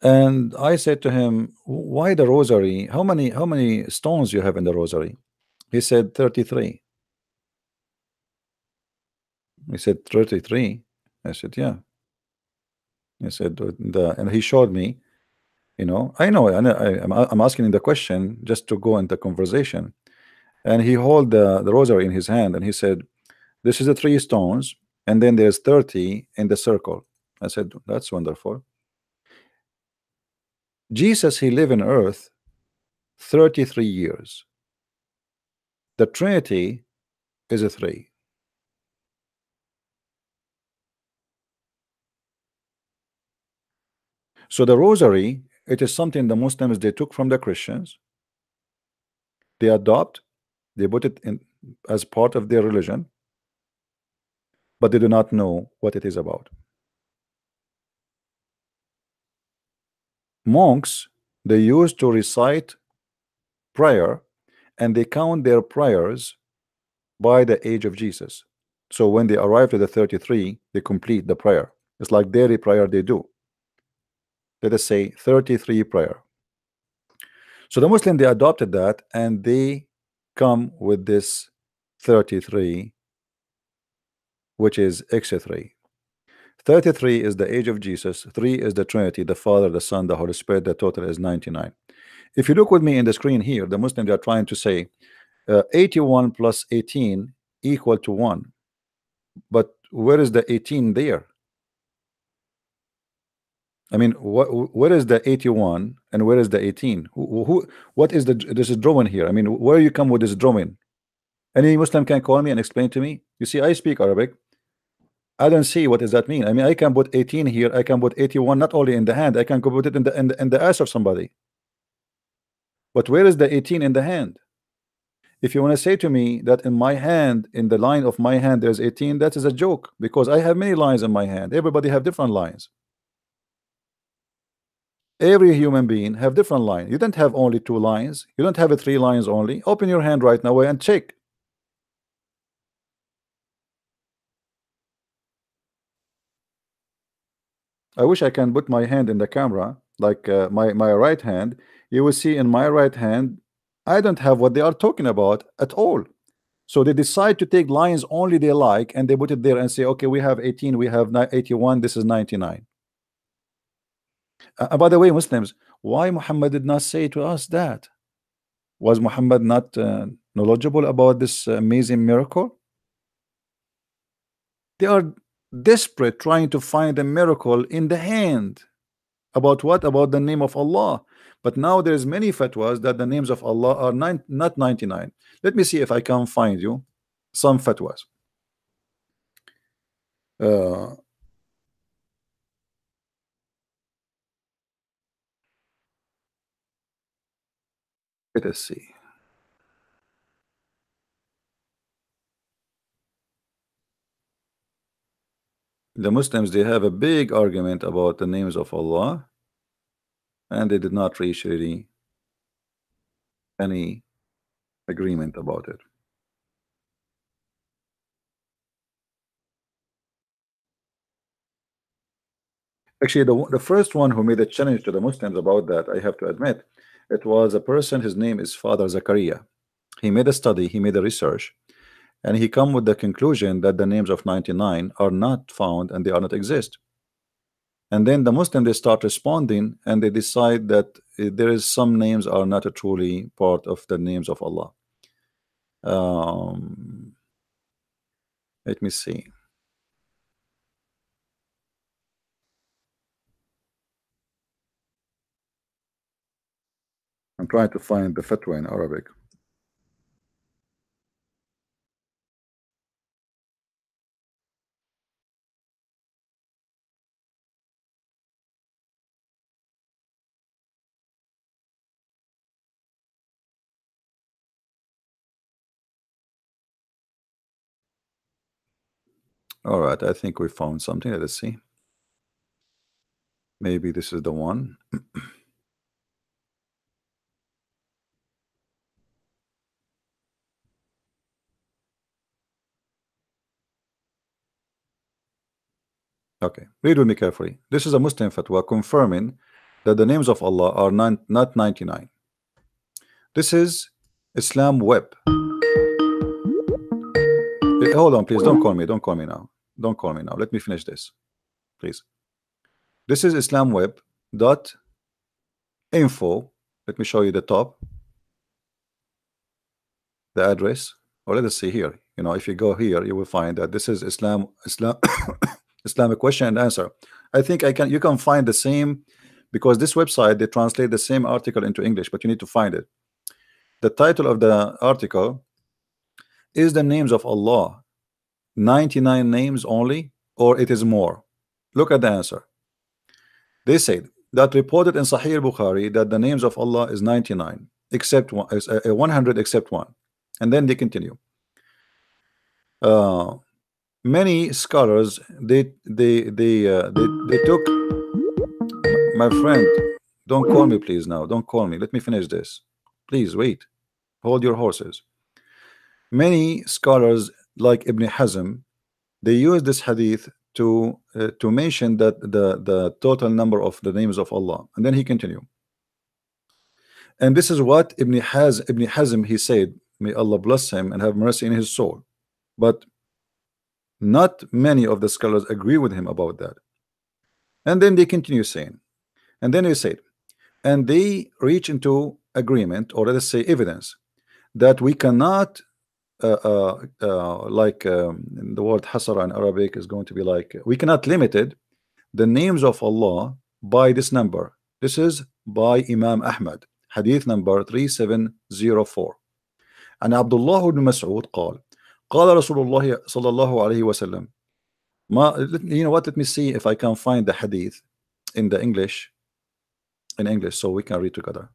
and I said to him, "Why the rosary? How many stones you have in the rosary?" He said 33. He said 33. I said, "Yeah." He said, and he showed me. You know, I know, and I'm asking the question just to go into conversation. And he held the rosary in his hand, and he said, "This is the 3 stones, and then there's 30 in the circle." I said, "That's wonderful." Jesus, he lived on earth 33 years. The Trinity is a 3. So the rosary, it is something the Muslims they took from the Christians. They adopt, they put it in as part of their religion, but they do not know what it is about. Monks, they used to recite prayer, and they count their prayers by the age of Jesus. So when they arrive to the 33, they complete the prayer. It's like daily prayer they do. Let us say 33 prayer. So the Muslim, they adopted that, and they come with this 33, which is extra 3. 33 is the age of Jesus. 3 is the Trinity, the Father, the Son, the Holy Spirit. The total is 99. If you look with me in the screen here, the Muslims are trying to say 81 plus 18 equal to 1. But where is the 18 there? I mean, where is the 81 and where is the 18? What is this is drawing here? I mean, where you come with this drawing? Any Muslim can call me and explain to me. You see, I speak Arabic. I don't see what does that mean. I mean, I can put 18 here. I can put 81 not only in the hand. I can go put it in the ass of somebody. But where is the 18 in the hand? If you want to say to me that in my hand, in the line of my hand, there's 18, that is a joke, because I have many lines in my hand. Everybody have different lines. Every human being have different lines. You don't have only 2 lines. You don't have 3 lines only. Open your hand right now and check. I wish I can put my hand in the camera, like my right hand. You will see in my right hand, I don't have what they are talking about at all. So they decide to take lines only they like, and they put it there and say, okay, we have 18, we have 81, this is 99. By the way, Muslims, why Muhammad did not say to us that? Was Muhammad not knowledgeable about this amazing miracle? They are desperate trying to find a miracle in the hand. About what? About the name of Allah. But now there's many fatwas that the names of Allah are not 99. Let me see if I can find you some fatwas. Let us see. The Muslims, they have a big argument about the names of Allah, and they did not reach really any agreement about it. Actually, the first one who made a challenge to the Muslims about that, I have to admit, it was a person, his name is Father Zakaria. He made a study, he made a research, and he come with the conclusion that the names of 99 are not found and they are not exist. And then the Muslim, they start responding, and they decide that there is some names are not truly part of the names of Allah. Let me see. I'm trying to find the fatwa in Arabic. All right, I think we found something. Let's see. Maybe this is the one. Okay, read with me carefully. This is a Muslim fatwa confirming that the names of Allah are not 99. This is Islam Web. Hold on, please. Don't call me. Don't call me now. Don't call me now. Let me finish this, please. This is islamweb.info. Let me show you the top, the address, or let us see here. You know, if you go here, you will find that this is Islam Islamic question and answer. I think you can find the same, because this website, they translate the same article into English, but you need to find it. The title of the article is the names of Allah 99 names only, or it is more? Look at the answer. They said that reported in Sahih Bukhari that the names of Allah is 99 except one, 100 except one. And then they continue. Many scholars they took. My friend, don't call me, please. Now don't call me. Let me finish this, please. Wait, hold your horses. Many scholars like Ibn Hazm, they use this hadith to mention that the total number of the names of Allah. And then he continue, and this is what Ibn Hazm he said, may Allah bless him and have mercy in his soul, but not many of the scholars agree with him about that. And then they continue saying, and then they said, and they reach into agreement, or let us say evidence, that we cannot the word hasara in Arabic is going to be like, we cannot limit it, the names of Allah by this number. This is by Imam Ahmad, hadith number 3704. And Abdullah ibn Mas'ud قال رسول الله صلى الله عليه وسلم. You know what, let me see if I can find the hadith in the English, so we can read together.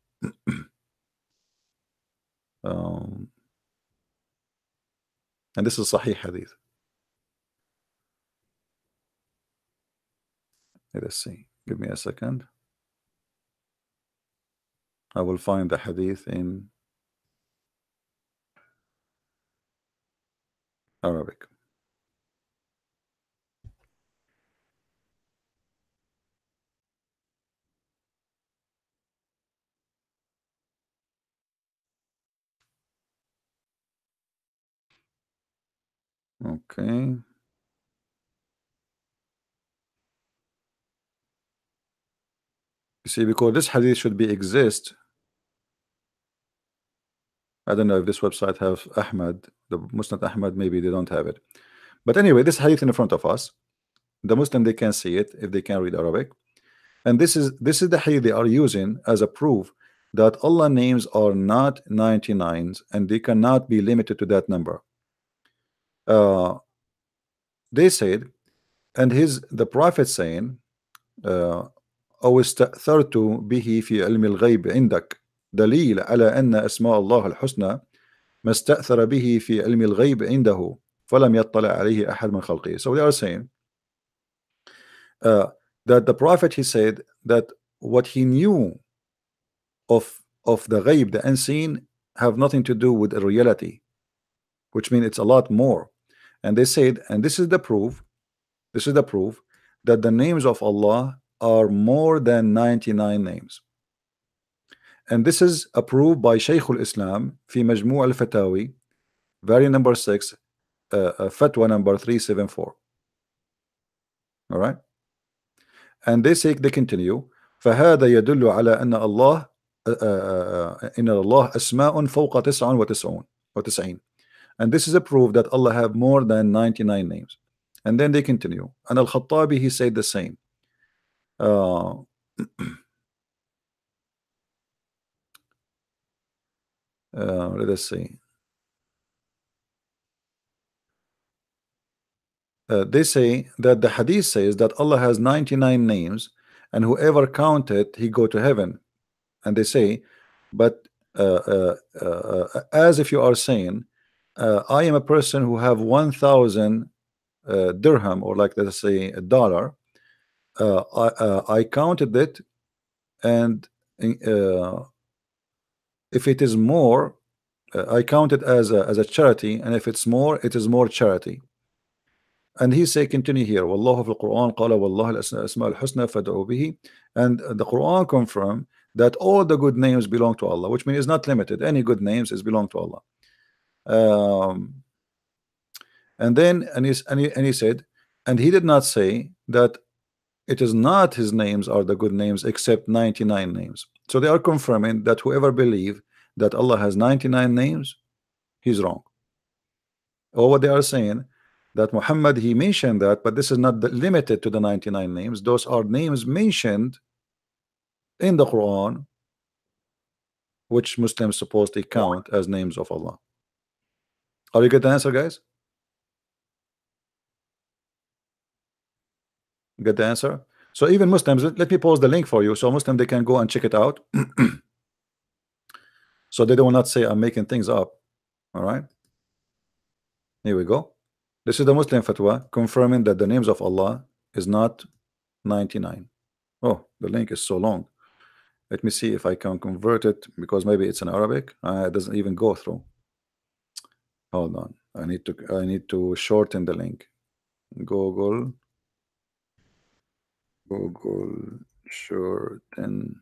And this is Sahih hadith. Let us see, give me a second. I will find the hadith in Arabic. Okay. You see, because this hadith should be exist. I don't know if this website have Ahmad, the Musnad Ahmad, maybe they don't have it. But anyway, this hadith in front of us, the Muslim, they can see it if they can read Arabic. And this is the hadith they are using as a proof that Allah names are not 99s and they cannot be limited to that number. They said, and the Prophet saying, أو استأثرت به في علم الغيب عندك دليل على أن أسماء الله الحسنى ما استأثر به في علم الغيب عنده فلم يطلع عليه أحد من خلقه. So they are saying that the Prophet, he said that what he knew of the ghaib, the unseen, have nothing to do with the reality, which means it's a lot more. And they said, and this is the proof that the names of Allah are more than 99 names. And this is approved by Shaykh al-Islam في مجموع الفتاوي, volume number 6, fatwa number 374. All right. And they continue, فهذا يدل على أن الله إن الله أسماء فوق 99. And this is a proof that Allah have more than 99 names. And then they continue, and Al-Khattabi, he said the same. Let us see. They say that the hadith says that Allah has 99 names, and whoever count it, he go to heaven. And they say, but as if you are saying, I am a person who have 1,000 dirham, or like let's say a dollar. I counted it, and if it is more, I count it as a charity, and if it's more, it is more charity. And he say, continue here, Wallahu fil Quran qala wallahi al-asma al-husna fad'u bihi. And the Quran confirm that all the good names belong to Allah, which means it's not limited. Any good names is belong to Allah. And then he said, and he did not say that it is not his names are the good names except 99 names. So they are confirming that whoever believe that Allah has 99 names, he's wrong. Or what they are saying, that Muhammad, he mentioned that, but this is not limited to the 99 names. Those are names mentioned in the Quran, which Muslims supposedly count as names of Allah. Are you get the answer, guys? Get the answer? So even Muslims, let me post the link for you, so Muslim they can go and check it out. So they do not say I'm making things up. All right, here we go. This is the Muslim fatwa confirming that the names of Allah is not 99. Oh, the link is so long. Let me see if I can convert it, because maybe it's in Arabic. It doesn't even go through. Hold on, I need to shorten the link. Google shorten.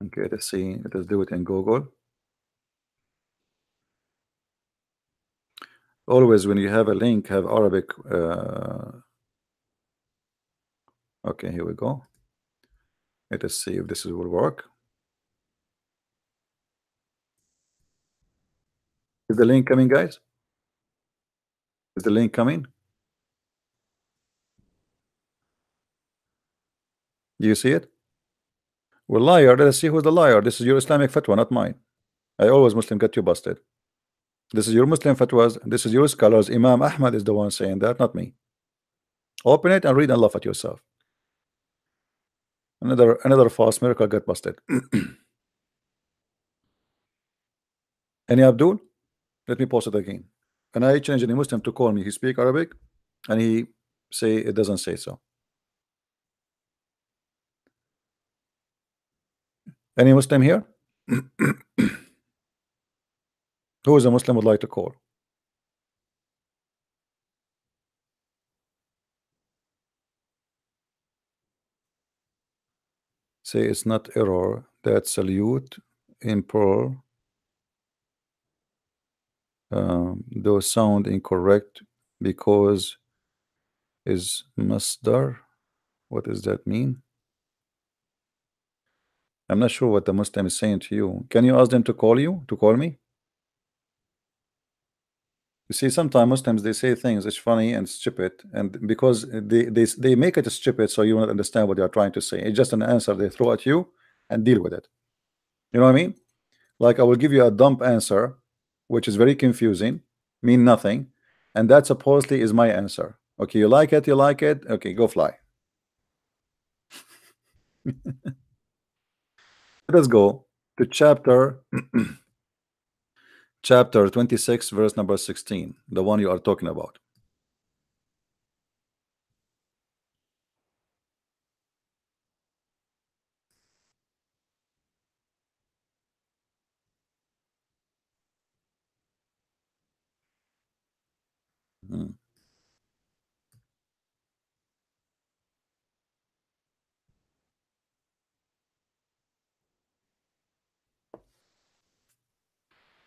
Okay, let's see. Let us do it in Google. Always when you have a link, have Arabic. Okay, here we go. Let us see if this will work. Is the link coming, guys? Is the link coming? Do you see it? Well, liar. Let us see who's the liar. This is your Islamic fatwa, not mine. I always Muslim get you busted. This is your Muslim fatwas. This is your scholars. Imam Ahmad is the one saying that, not me. Open it and read and laugh at yourself. Another false miracle got busted. Any Abdul? Let me post it again. And I change any Muslim to call me. He speak Arabic, and he say it doesn't say so. Any Muslim here? Who is a Muslim would like to call? Say it's not error that salute in plural though sound incorrect because is masdar. What does that mean? I'm not sure what the Muslim is saying to you. Can you ask them to call you, to call me? You see, sometimes Muslims they say things it's funny and stupid, and because they make it stupid, so you will not understand what they are trying to say. It's just an answer they throw at you and deal with it. You know what I mean? Like I will give you a dumb answer, which is very confusing, mean nothing, and that supposedly is my answer. Okay, you like it, you like it. Okay, go fly. Let's go to chapter. Chapter 26, verse number 16, the one you are talking about.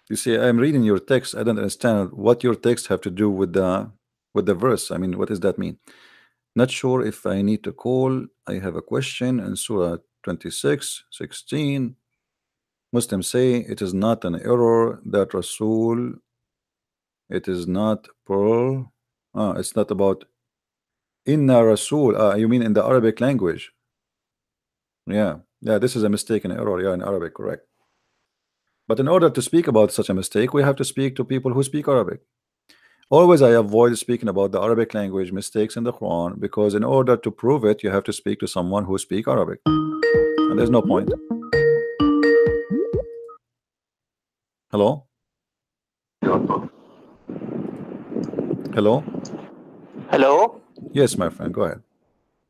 You see, I'm reading your text. I don't understand what your text have to do with the verse. I mean, what does that mean? Not sure if I need to call. I have a question in Surah 26:16. Muslims say it is not an error that Rasul. It is not plural. It's not about Inna Rasul. You mean in the Arabic language? Yeah, yeah. This is a mistake and error. Yeah, in Arabic, correct. But in order to speak about such a mistake, we have to speak to people who speak Arabic. Always I avoid speaking about the Arabic language mistakes in the Quran, because in order to prove it, you have to speak to someone who speak Arabic, and there's no point. Hello? Hello? Hello. Yes, my friend, go ahead.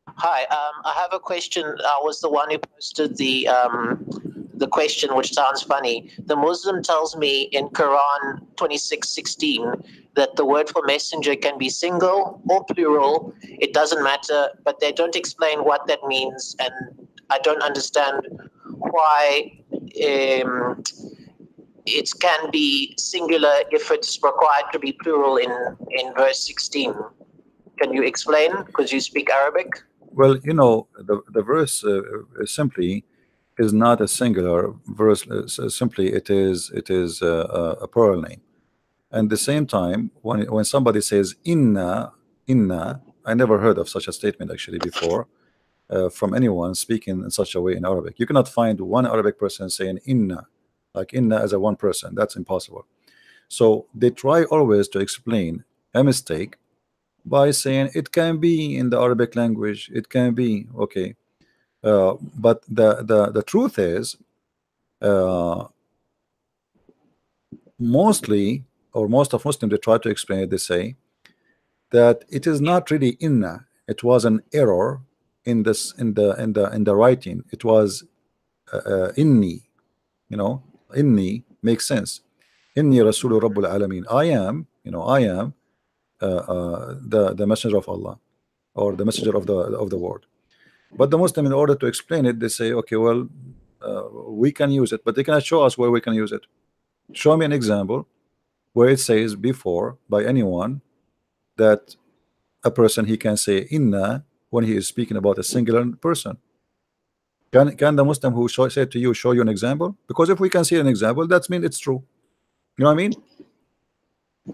Hi. I have a question. I was the one who posted the question, which sounds funny. The Muslim tells me in Quran 26:16 that the word for messenger can be single or plural. It doesn't matter, but they don't explain what that means, and I don't understand why it can be singular if it's required to be plural in verse 16. Can you explain? Because you speak Arabic. Well, you know, the verse simply is not a singular verse. Simply, it is a plural name. And at the same time, when somebody says inna, I never heard of such a statement actually before from anyone speaking in such a way in Arabic. You cannot find one Arabic person saying inna, like inna as a one person. That's impossible. So they try always to explain a mistake by saying it can be in the Arabic language. It can be okay, but the truth is, mostly, or most of Muslims, they try to explain it. They say that it is not really inna. It was an error in this in the writing. It was inni. You know, inni makes sense. Inni Rasul Rabbul Alameen. I am, you know, I am the messenger of Allah, or the messenger of the word. But the Muslim, in order to explain it, they say, okay, well, we can use it, but they cannot show us where we can use it. Show me an example where it says before by anyone that a person, he can say inna when he is speaking about a singular person. Can the Muslim who said to you show you an example? Because if we can see an example, that means it's true. You know what I mean?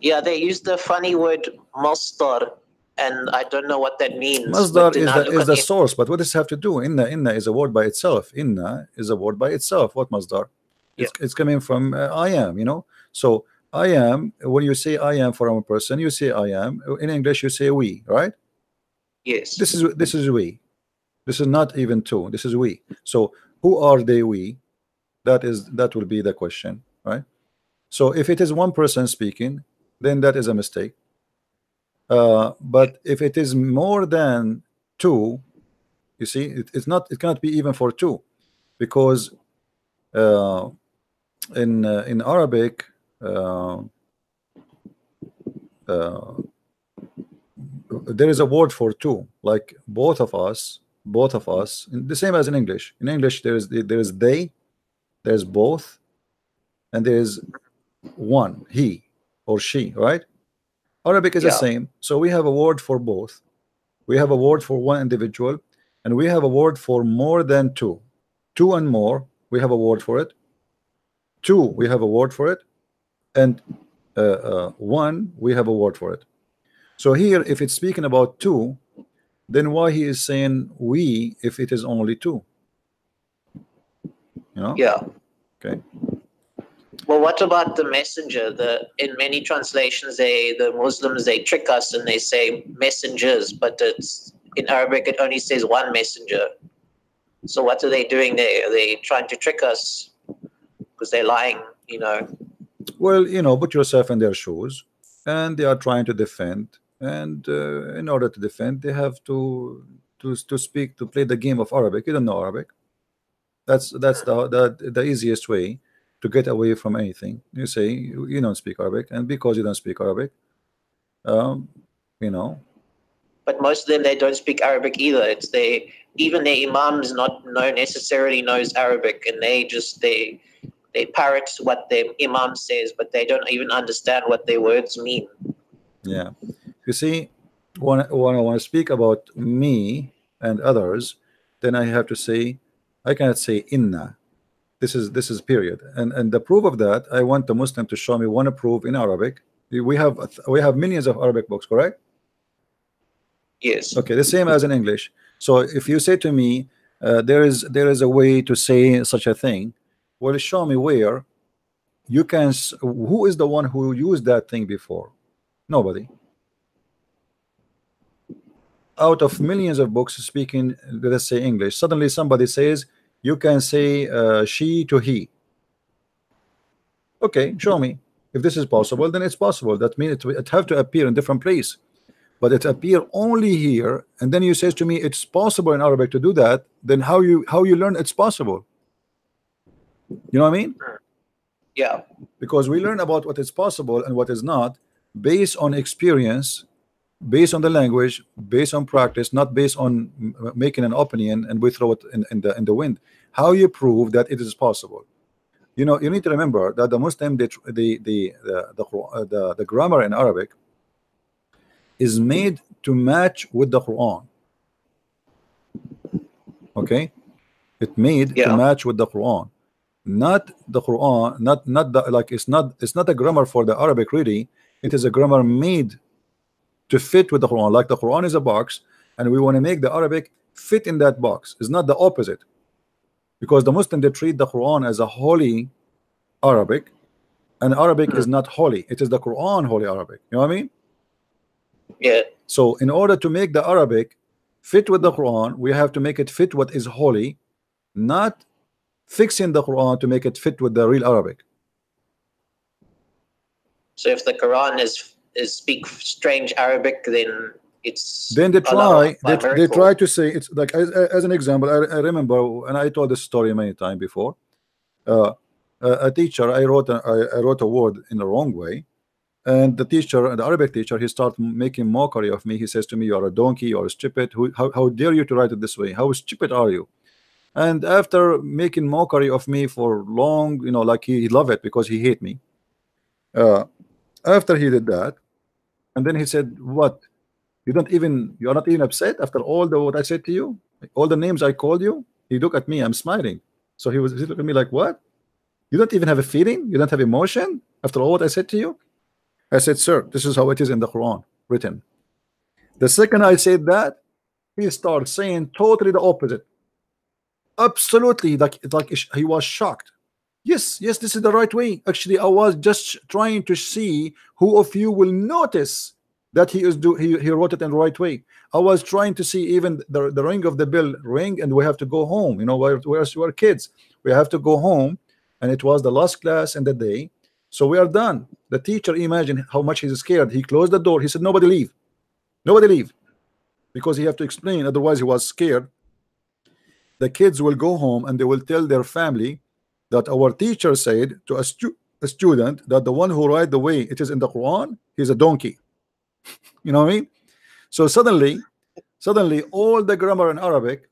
Yeah, they use the funny word masdar, and I don't know what that means. Masdar is the source, but what does it have to do? Inna is a word by itself. Inna is a word by itself. What masdar? It's coming from I am, you know. So I am, when you say I am for a person, you say I am. In English, you say we, right? Yes. This is we. This is not even two. This is we. So who are they we? That will be the question, right? So if it is one person speaking, then that is a mistake. But if it is more than two, you see, it's not. It cannot be even for two, because in Arabic, there is a word for two, like both of us, the same as in English. In English, there is they, there's both, and there is one, he or she, right? Arabic is the same. So we have a word for both. We have a word for one individual, and we have a word for more than two. Two and more, we have a word for it. Two, we have a word for it, and one, we have a word for it. So here, if it's speaking about two, then why he is saying we if it is only two? You know? Yeah. Okay. Well, what about the messenger? In many translations, the Muslims, they trick us and they say messengers, but it's in Arabic it only says one messenger. So what are they doing there? Are they trying to trick us because they're lying? You know. Well, you know, put yourself in their shoes, and they are trying to defend. And in order to defend, they have to speak, to play the game of Arabic. You don't know Arabic. That's the easiest way to get away from anything. You say you don't speak Arabic, and because you don't speak Arabic, you know. But most of them, they don't speak Arabic either. Even their imams necessarily knows Arabic, and they parrot what their imam says, but they don't even understand what their words mean. Yeah. You see, when I want to speak about me and others, then I have to say, I cannot say inna. This is period. And the proof of that, I want the Muslim to show me one proof in Arabic. We have millions of Arabic books, correct? Yes. Okay, the same as in English. So if you say to me, there is a way to say such a thing, well, show me where you can. Who is the one who used that thing before? Nobody. Out of millions of books speaking, let's say English, suddenly somebody says you can say she to he. Okay, show me. If this is possible, then it's possible. That means it have to appear in different place, but it appear only here. And then you says to me it's possible in Arabic to do that. Then how you learn it's possible? You know what I mean? Yeah. Because we learn about what is possible and what is not based on experience, based on the language, based on practice, not based on making an opinion and we throw it in the wind. How you prove that it is possible? You know, you need to remember that the Muslim, the grammar in Arabic is made to match with the Quran. Okay, it made to match with the Quran, not the Quran, not the, like it's not a grammar for the Arabic really. It is a grammar made to fit with the Quran. Like the Quran is a box, and we want to make the Arabic fit in that box. It's not the opposite, because the Muslim, they treat the Quran as a holy Arabic, and Arabic is not holy. It is the Quran holy Arabic. You know what I mean? Yeah. So in order to make the Arabic fit with the Quran, we have to make it fit what is holy, not fixing the Quran to make it fit with the real Arabic. So if the Quran is speak strange Arabic, then it's then they try to say it's like as an example. I remember, and I told this story many times before. A teacher, I wrote a word in the wrong way, and the Arabic teacher, he started making mockery of me. He says to me, "You are a donkey, you are stupid. How dare you to write it this way? How stupid are you?" And after making mockery of me for long, you know, like he loved it because he hate me. After he did that, and then he said, "What? You are not even upset after all what I said to you, all the names I called you?" He looked at me. I'm smiling. So he looked at me like, "What? You don't even have a feeling? You don't have emotion after all what I said to you?" I said, "Sir, this is how it is in the Quran written." The second I said that, he started saying totally the opposite. Absolutely, like he was shocked. Yes, this is the right way. Actually, I was just trying to see who of you will notice that he wrote it in the right way. I was trying to see even the ring of the bell ring, and we have to go home. You know, we're kids. We have to go home, and it was the last class in the day, so we are done. The teacher, imagine how much he's scared. He closed the door. He said, "Nobody leave, nobody leave," because he have to explain. Otherwise, he was scared. The kids will go home and they will tell their family that our teacher said to a student that the one who write the way it is in the Quran, he's a donkey. You know what I mean? So suddenly all the grammar in Arabic,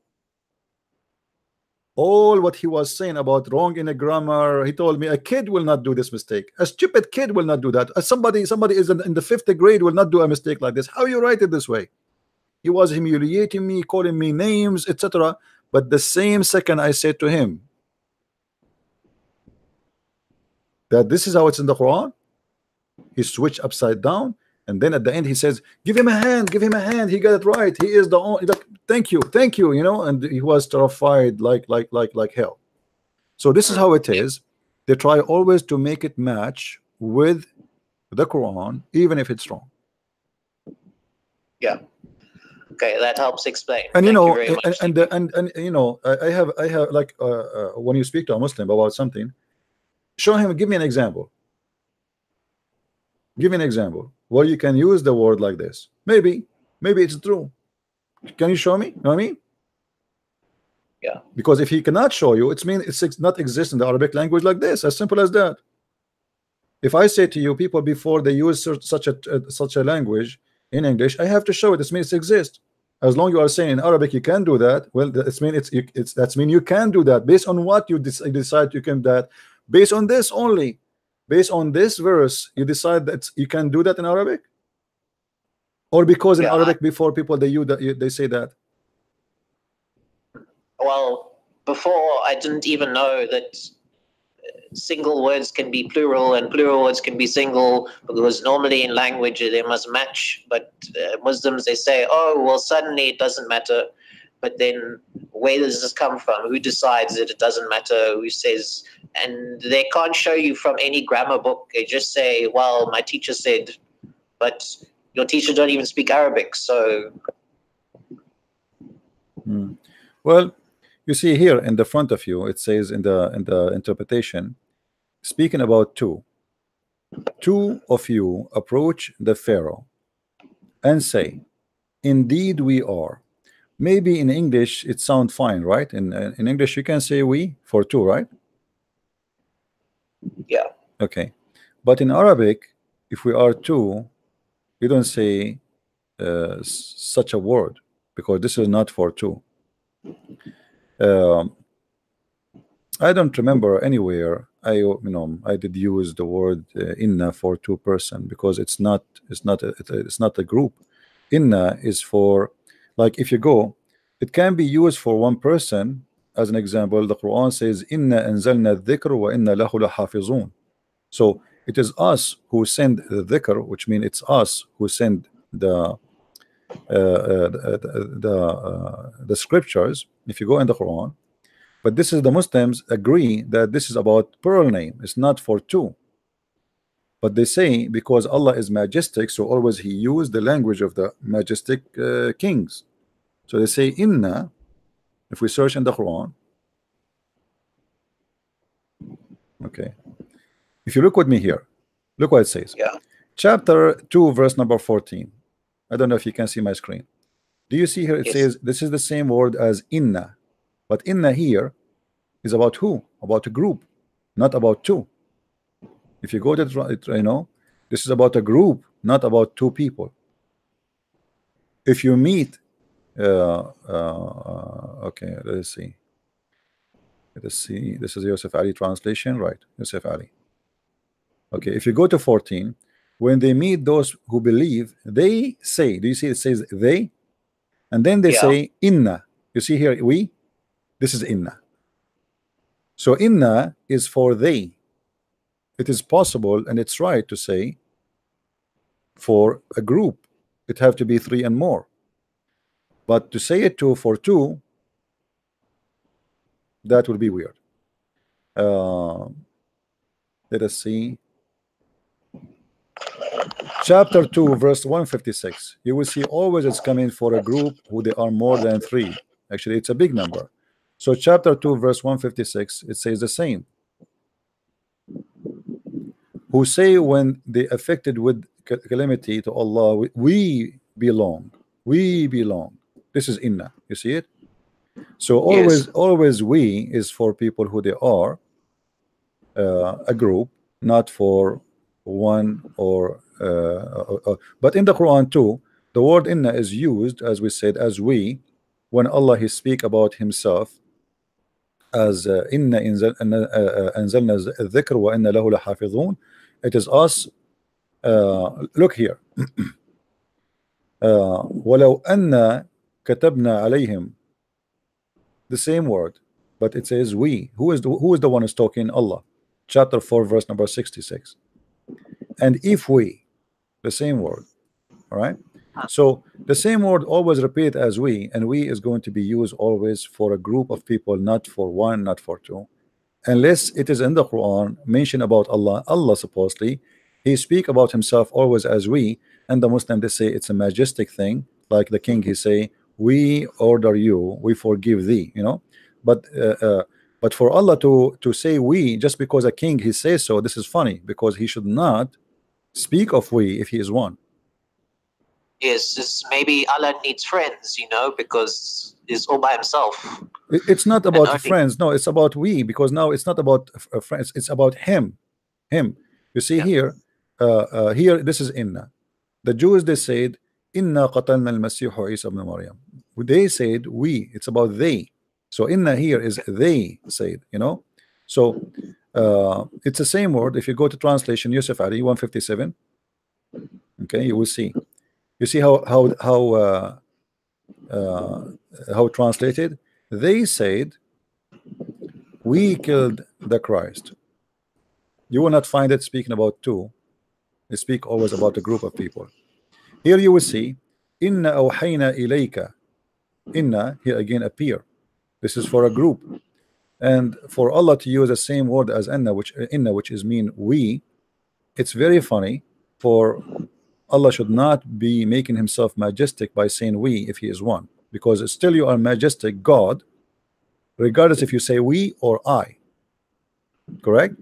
all what he was saying about wrong in a grammar, he told me a kid will not do this mistake. A stupid kid will not do that. Somebody is in the 5th grade will not do a mistake like this. How you write it this way? He was humiliating me, calling me names, etc. But the same second I said to him that this is how it's in the Quran, he switched upside down, and then at the end he says, "Give him a hand, give him a hand. He got it right. He is the only." Like, thank you, you know. And he was terrified like hell. So this is how it is. They try always to make it match with the Quran, even if it's wrong. Yeah. Okay, that helps explain. And you Thank know, you very much. and you know, I have like when you speak to a Muslim about something, show him, give me an example. Give me an example where you can use the word like this. Maybe it's true. Can you show me? You know what I mean? Yeah. Because if he cannot show you, it means it's not exist in the Arabic language like this. As simple as that. If I say to you, people before they use such a language in English, I have to show it. This means it exists. As long as you are saying in Arabic you can do that, well, that's mean that's mean you can do that. Based on what you decide you can do that. Based on this only. Based on this verse, you decide that you can do that in Arabic, or because in Arabic before people they say that. Well, before I didn't even know that single words can be plural and plural words can be single, because normally in language they must match. But Muslims, they say, oh, well, suddenly it doesn't matter. But then where does this come from? Who decides that it doesn't matter? Who says? And they can't show you from any grammar book. They just say, well, my teacher said, but your teacher don't even speak Arabic. So. Well, you see here in the front of you, it says in the interpretation, speaking about two of you approach the Pharaoh and say, indeed we are. Maybe in English it sounds fine, right? In English you can say we for two, right? Yeah. Okay. But in Arabic, if we are two, you don't say such a word, because this is not for two. I don't remember anywhere I did use the word inna for two person, because it's not a group. Inna is for, like, if you go, it can be used for one person. As an example, the Quran says inna anzalna dhikr wa inna lahu lahafizun. So it is us who send the dhikr, which means it's us who send the scriptures, if you go in the Quran. But this is, the Muslims agree that this is about plural name, it's not for two. But they say because Allah is majestic, so always he used the language of the majestic kings. So they say inna. If we search in the Quran, okay, if you look with me here, look what it says. Yeah. Chapter 2 verse number 14. I don't know if you can see my screen. Do you see here it Yes. says this is the same word as inna, but inna here is about who? About a group, not about two. If you go to this is about a group, not about two people. If you meet okay, let's see, this is Yusuf Ali translation, right? Yusuf Ali. Okay, if you go to 14, when they meet those who believe, they say, do you see it says they? And then they say inna. You see here we? This is inna. So inna is for they. It is possible and it's right to say for a group it have to be three and more. But to say it for two, that would be weird. Let us see. Chapter 2 verse 156. You will see always it's coming for a group who they are more than three. Actually it's a big number. So chapter 2 verse 156, it says the same. Who say when they affected with calamity to Allah, we belong. We belong. This is inna. You see it? So always we is for people who they are a group, not for one or but in the Quran too, the word inna is used, as we said, as we, when Allah he speak about himself as inna anzalna dhikr wa inna lahu lahafizun. It is us. Look here. ولو أن كتبنا عليهم, the same word, but it says we. Who is the one who's talking? Allah. Chapter 4 verse number 66. And if we, the same word. All right, so the same word always repeat as we, and we is going to be used always for a group of people, not for one, not for two, unless it is in the Quran mentioned about Allah. Allah supposedly he speak about himself always as we, and the Muslim they say it's a majestic thing, like the king he say we order you, we forgive thee, but for Allah to say we just because a king he says so, this is funny, because he should not speak of we if he is one. Yes, maybe Allah needs friends, because he's all by himself. It's not about friends. No, it's about we, because now it's not about friends. It's about him. You see here, here this is inna. The Jews they said inna qatalna al-Masih Isa ibn Maryam. They said we. It's about they. So inna here is they said. So it's the same word. If you go to translation Yusuf Ali 157, okay, you will see. You see how translated? They said we killed the Christ. You will not find it speaking about two. They speak always about a group of people. Here you will see inna awhayna ilayka. Inna here again appear. This is for a group. And for Allah to use the same word as inna, which is mean we, it's very funny. For Allah should not be making himself majestic by saying we if he is one, because still you are majestic God, regardless if you say we or I. Correct?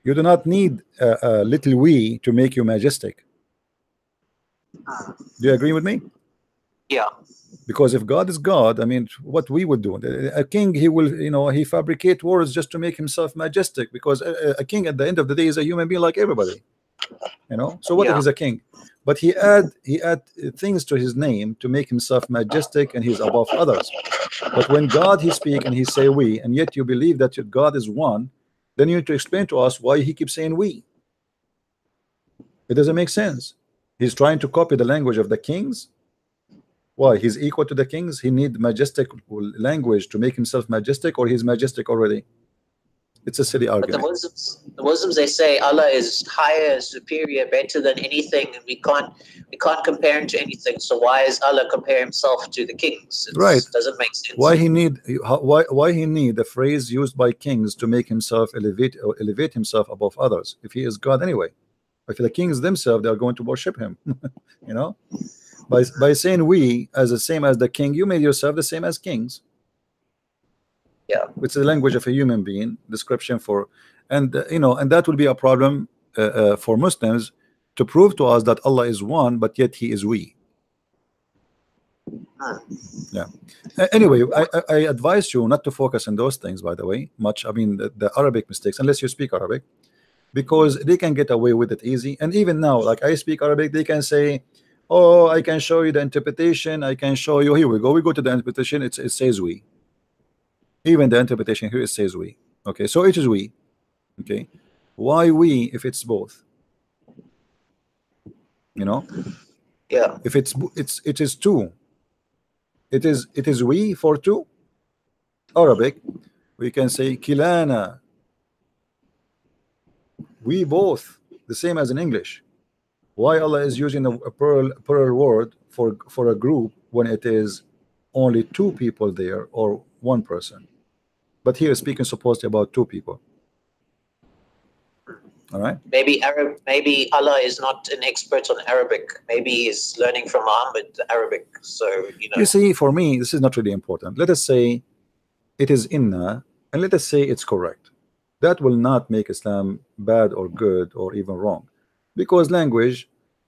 You do not need a little we to make you majestic. Do you agree with me? Yeah. Because if God is God, I mean, what we would do? A king, he will, he fabricate words just to make himself majestic. Because a king, at the end of the day, is a human being like everybody. So what if he's a king? But he add things to his name to make himself majestic, and he's above others. But when God he speak and he say we, and yet you believe that your God is one, then you need to explain to us why he keeps saying we. It doesn't make sense. He's trying to copy the language of the kings. Why? He's equal to the kings. He need majestic language to make himself majestic, or he's majestic already. It's a silly argument. But the Muslims, they say Allah is higher, superior, better than anything, and we can't compare him to anything. So why is Allah compare himself to the kings? Right? Doesn't make sense. Why he need the phrase used by kings to make himself elevate himself above others if he is God anyway? If the kings themselves, they are going to worship him. By saying we as the same as the king, you made yourself the same as kings. Yeah, it's the language of a human being description for, and that will be a problem for Muslims to prove to us that Allah is one, but yet he is we. Yeah. Anyway, I advise you not to focus on those things, by the way, much. I mean the Arabic mistakes, unless you speak Arabic, because they can get away with it easy. And even now, like I speak Arabic, they can say, oh, I can show you the interpretation, I can show you, here we go to the interpretation, it says we. Even the interpretation here, it says we. Okay, so it is we. Okay, why we if it's both? Yeah. If it is two, it is we for two. Arabic, we can say kilana. We both, the same as in English. Why Allah is using a plural word for a group when it is only two people there or one person? But here speaking supposedly about two people. All right. Maybe Allah is not an expert on Arabic. Maybe he's learning from Muhammad Arabic. So you see, for me, this is not really important. Let us say it is inna, and let us say it's correct. That will not make Islam bad or good or even wrong, because language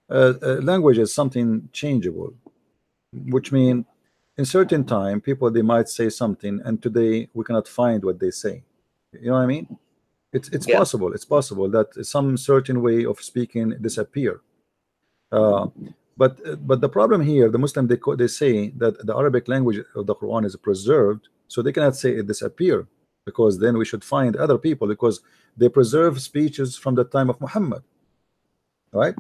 is something changeable, which means in certain time people they might say something, and today we cannot find what they say. You know what I mean? It's possible. It's possible that some certain way of speaking disappear. But the problem here, the Muslim they say that the Arabic language of the Quran is preserved, so they cannot say it disappear, because then we should find other people, because they preserve speeches from the time of Muhammad, right?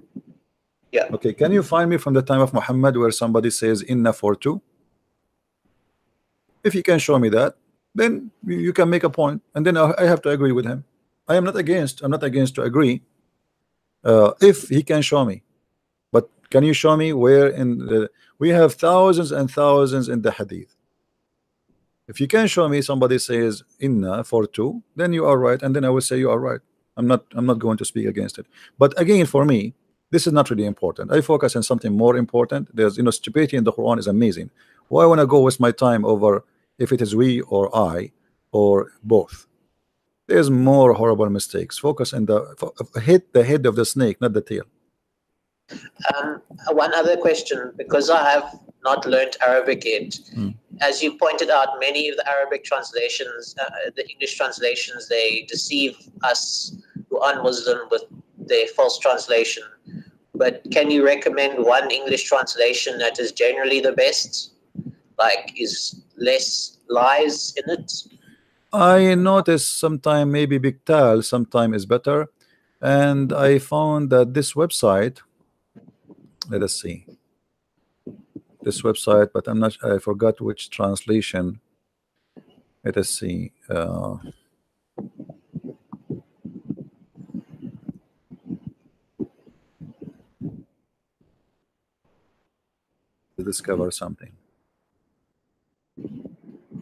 Yeah. Okay, can you find me from the time of Muhammad where somebody says inna for two? If you can show me that, then you can make a point, and then I have to agree with him. I'm not against to agree if he can show me. But can you show me where we have thousands and thousands in the hadith? If you can show me somebody says inna for two, then you are right, and then I will say you are right. I'm not going to speak against it. But again, for me, this is not really important. I focus on something more important. There's stupidity in the Quran is amazing. Why want to go waste my time over if it is we or I or both? There's more horrible mistakes. Focus on hit the head of the snake, not the tail. One other question, because I have not learned Arabic yet. As you pointed out, many of the Arabic translations, the English translations, they deceive us who aren't Muslim with their false translation. But can you recommend one English translation that is generally the best? Like, is less lies in it? I noticed sometime maybe Bigtal sometime is better, and I found that this website, let us see this website, but I forgot which translation. Let us see. to discover something.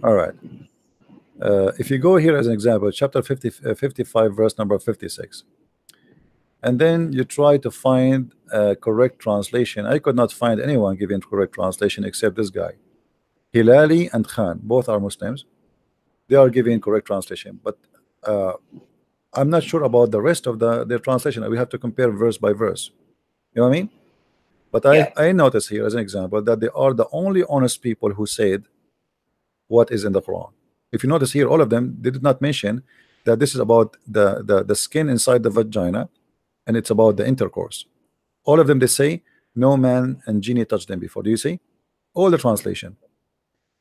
All right. If you go here as an example, chapter 55, verse number 56, and then you try to find a correct translation, I could not find anyone giving correct translation except this guy. Hilali and Khan, both are Muslims. They are giving correct translation, but I'm not sure about the rest of their translation. We have to compare verse by verse. You know what I mean? But I notice here as an example that they are the only honest people who said what is in the Quran. If you notice here, all of them, they did not mention that this is about the skin inside the vagina, and it's about the intercourse. All of them, they say no man and genie touched them before. Do you see? All the translation.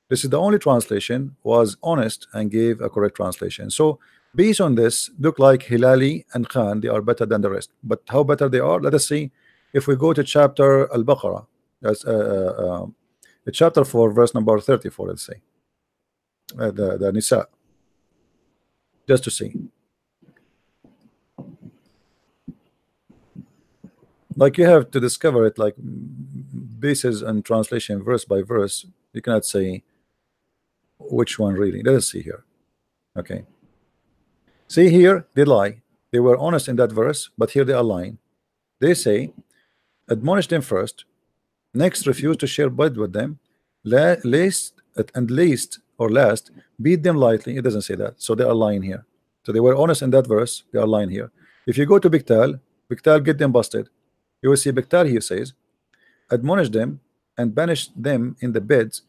This is the only translation was honest and gave a correct translation. So based on this, look like Hilali and Khan, they are better than the rest. But how better they are? Let us see. If we go to chapter Al-Baqarah, that's chapter 4, verse number 34, let's say. The Nisa, just to see. Like you have to discover it like basis and translation verse by verse. You cannot say which one really. Let us see here. Okay. See here, they lie. They were honest in that verse, but here they are lying. They say, admonish them first, next refuse to share bed with them, last beat them lightly. It doesn't say that, so they are lying here. So they were honest in that verse, they are lying here. If you go to Biktal get them busted. You will see Biktal here says, admonish them and banish them in the beds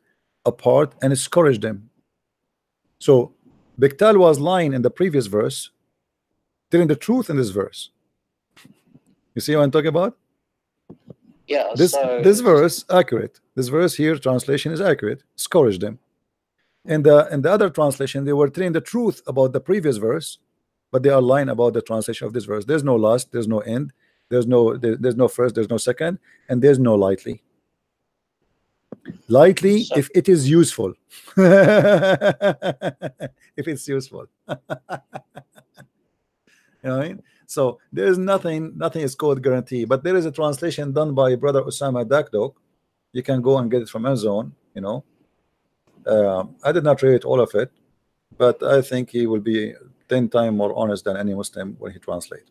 apart and scourge them. So Biktal was lying in the previous verse, telling the truth in this verse. You see what I'm talking about? Yeah. This verse accurate. This verse here translation is accurate. Scourge them. In the other translation, they were telling the truth about the previous verse, but they are lying about the translation of this verse. There's no last, there's no end, there's no first, there's no second, and there's no lightly. Lightly, if it is useful. If it's useful. You know what I mean? So there is nothing is called guarantee, but there is a translation done by brother Osama Dakdok. You can go and get it from Amazon, you know. I did not read all of it, but I think he will be 10 times more honest than any Muslim when he translates.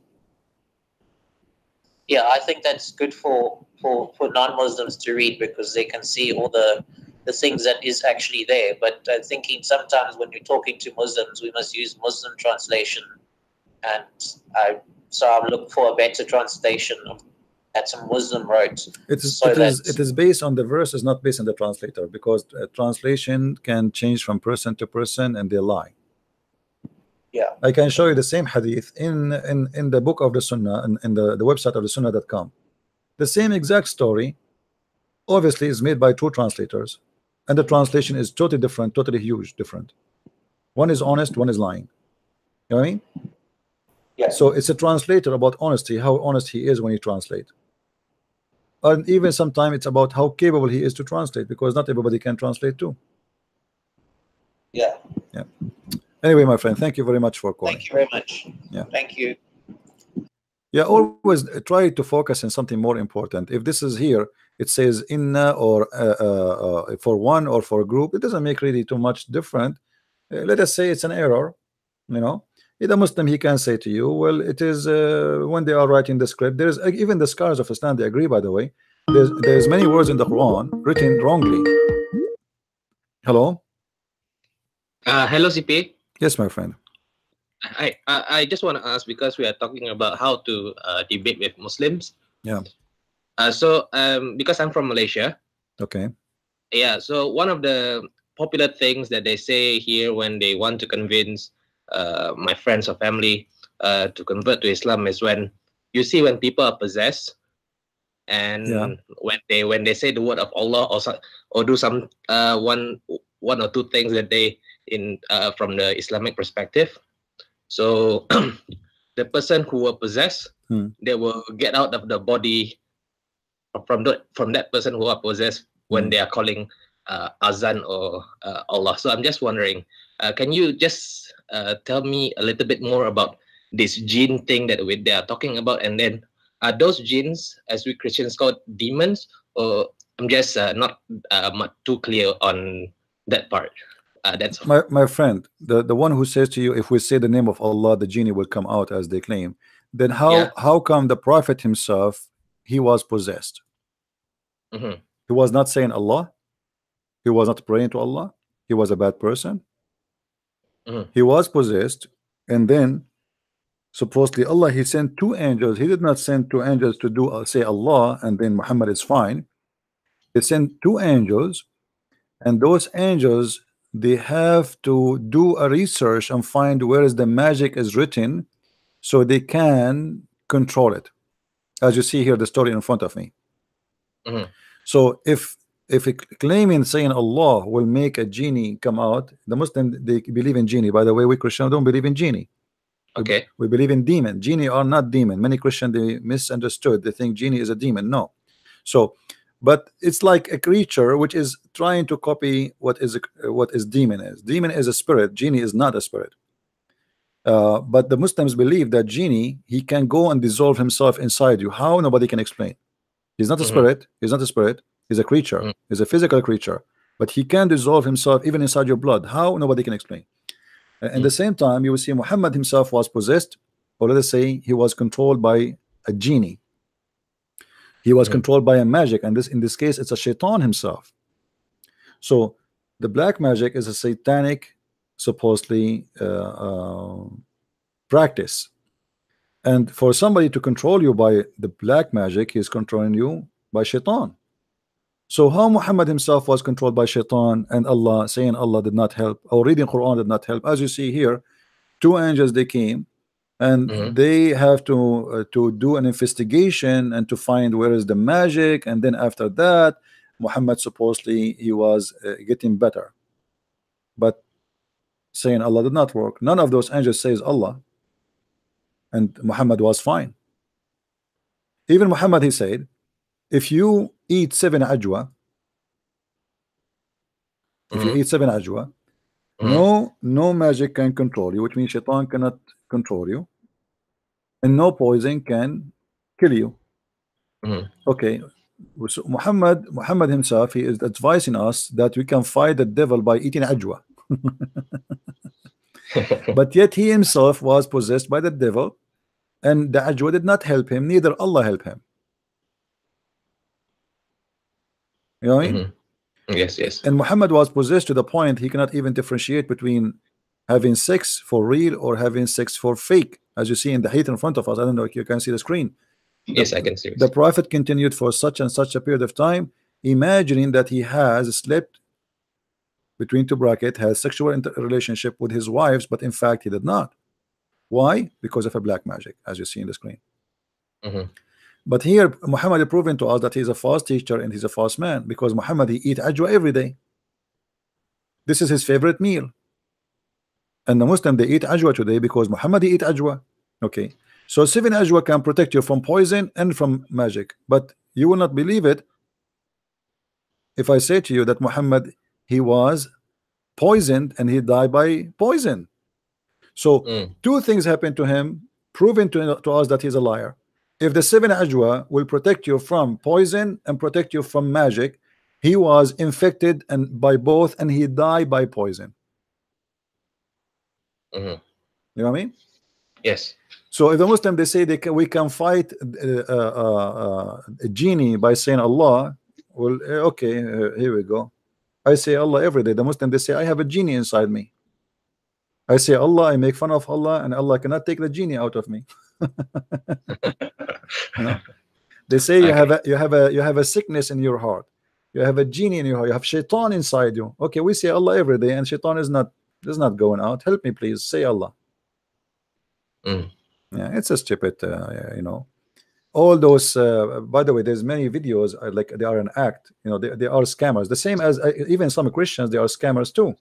Yeah, I think that's good for non-Muslims to read because they can see all the things that is actually there. But thinking sometimes when you're talking to Muslims, we must use Muslim translation, and so I look for a better translation that some Muslim wrote. It is based on the verse, is not based on the translator, because translation can change from person to person and they lie. Yeah, I can show you the same hadith in the book of the Sunnah, in the website of the Sunnah.com. The same exact story obviously is made by two translators, and the translation is totally different, totally huge different. One is honest, one is lying. You know what I mean? yeah. So it's a translator about honesty, how honest he is when he translates. And even sometimes it's about how capable he is to translate, because not everybody can translate too. Yeah. Yeah. Anyway, my friend, thank you very much for calling. Thank you very much. Yeah. Thank you. Yeah, always try to focus on something more important. If this is here, it says inna or for one or for a group, it doesn't make really too much different. Let us say it's an error, you know. The Muslim, he can say to you, well, it is when they are writing the script, there's even the scholars of Islam, they agree, by the way, there's many words in the Quran written wrongly. Hello? Hello, CP. Yes, my friend. I just want to ask, because we are talking about how to debate with Muslims. Yeah. So because I'm from Malaysia. Okay. Yeah. So one of the popular things that they say here when they want to convince my friends or family to convert to Islam is when people are possessed, and when they say the word of Allah or do some one or two things that they from the Islamic perspective. So the person who were possessed, they will get out of the body from that person who are possessed when they are calling azan or Allah. So I'm just wondering, can you just tell me a little bit more about this jinn thing that they are talking about, and then are those jinns, as we Christians call, demons, or I'm just not too clear on that part. That's all. My friend, the one who says to you, if we say the name of Allah, the genie will come out as they claim, then how come the Prophet himself, he was possessed? He was not saying Allah, he was not praying to Allah, he was a bad person, he was possessed, and then supposedly Allah, he sent two angels. He did not send two angels to do say Allah and then Muhammad is fine. He sent two angels, and those angels, they have to do a research and find where is the magic is written so they can control it, as you see here the story in front of me. So if claiming saying Allah will make a genie come out, the Muslim, they believe in genie. By the way, we Christians don't believe in genie. Okay, we believe in demon. Genie are not demon. Many Christians, they misunderstood, they think genie is a demon. No. So but it's like a creature which is trying to copy what is demon is. Demon is a spirit, genie is not a spirit. But the Muslims believe that genie, he can go and dissolve himself inside you. How? Nobody can explain. He's not a spirit, he's not a spirit, he's a creature, he's a physical creature, but he can dissolve himself even inside your blood. How? Nobody can explain. At the same time, you will see Muhammad himself was possessed, or let us say he was controlled by a genie. He was controlled by a magic, and in this case it's a shaitan himself. So the black magic is a satanic supposedly practice, and for somebody to control you by the black magic, he is controlling you by shaitan. So how Muhammad himself was controlled by shaitan, and Allah saying Allah did not help, or reading Quran did not help? As you see here, two angels, they came and they have to do an investigation and to find where is the magic, and then after that Muhammad supposedly he was getting better, but saying Allah did not work. None of those angels says Allah, and Muhammad was fine. Even Muhammad, he said, if you eat 7 ajwa, if you eat 7 ajwa, no magic can control you, which means shaitan cannot control you, and no poison can kill you. Okay, so Muhammad himself, he is advising us that we can fight the devil by eating ajwa. But yet he himself was possessed by the devil, and the ajwa did not help him, neither Allah helped him. You know what I mean? Yes. And Muhammad was possessed to the point he cannot even differentiate between having sex for real or having sex for fake, as you see in the hadith in front of us. I don't know if you can see the screen. Yes, I can see it. The Prophet continued for such and such a period of time, imagining that he has slept between two brackets, has sexual relationship with his wives, but in fact he did not. Why? Because of a black magic, as you see in the screen. But here Muhammad is proving to us that he's a false teacher and he's a false man, because Muhammad, he eat ajwa every day. This is his favorite meal. And the Muslim, they eat ajwa today because Muhammad, he eat ajwa. Okay, so 7 ajwa can protect you from poison and from magic, but you will not believe it if I say to you that Muhammad, he was poisoned and he died by poison. So two things happened to him, proving to us that he's a liar. If the 7 ajwa will protect you from poison and protect you from magic, he was infected and by both, and he died by poison. You know what I mean? Yes. So if the Muslim, they say we can fight a genie by saying Allah, well, okay, here we go. I say Allah every day. The Muslim, they say I have a genie inside me. I say Allah, I make fun of Allah, and Allah cannot take the genie out of me. You know? They say you have a sickness in your heart, you have a genie in your heart, you have shaitan inside you. Okay, we say Allah every day, and shaitan is not going out. Help me, please. Say Allah. Yeah, it's a stupid, you know. All those. By the way, there's many videos like they are an act. You know, they are scammers. The same as even some Christians, they are scammers too.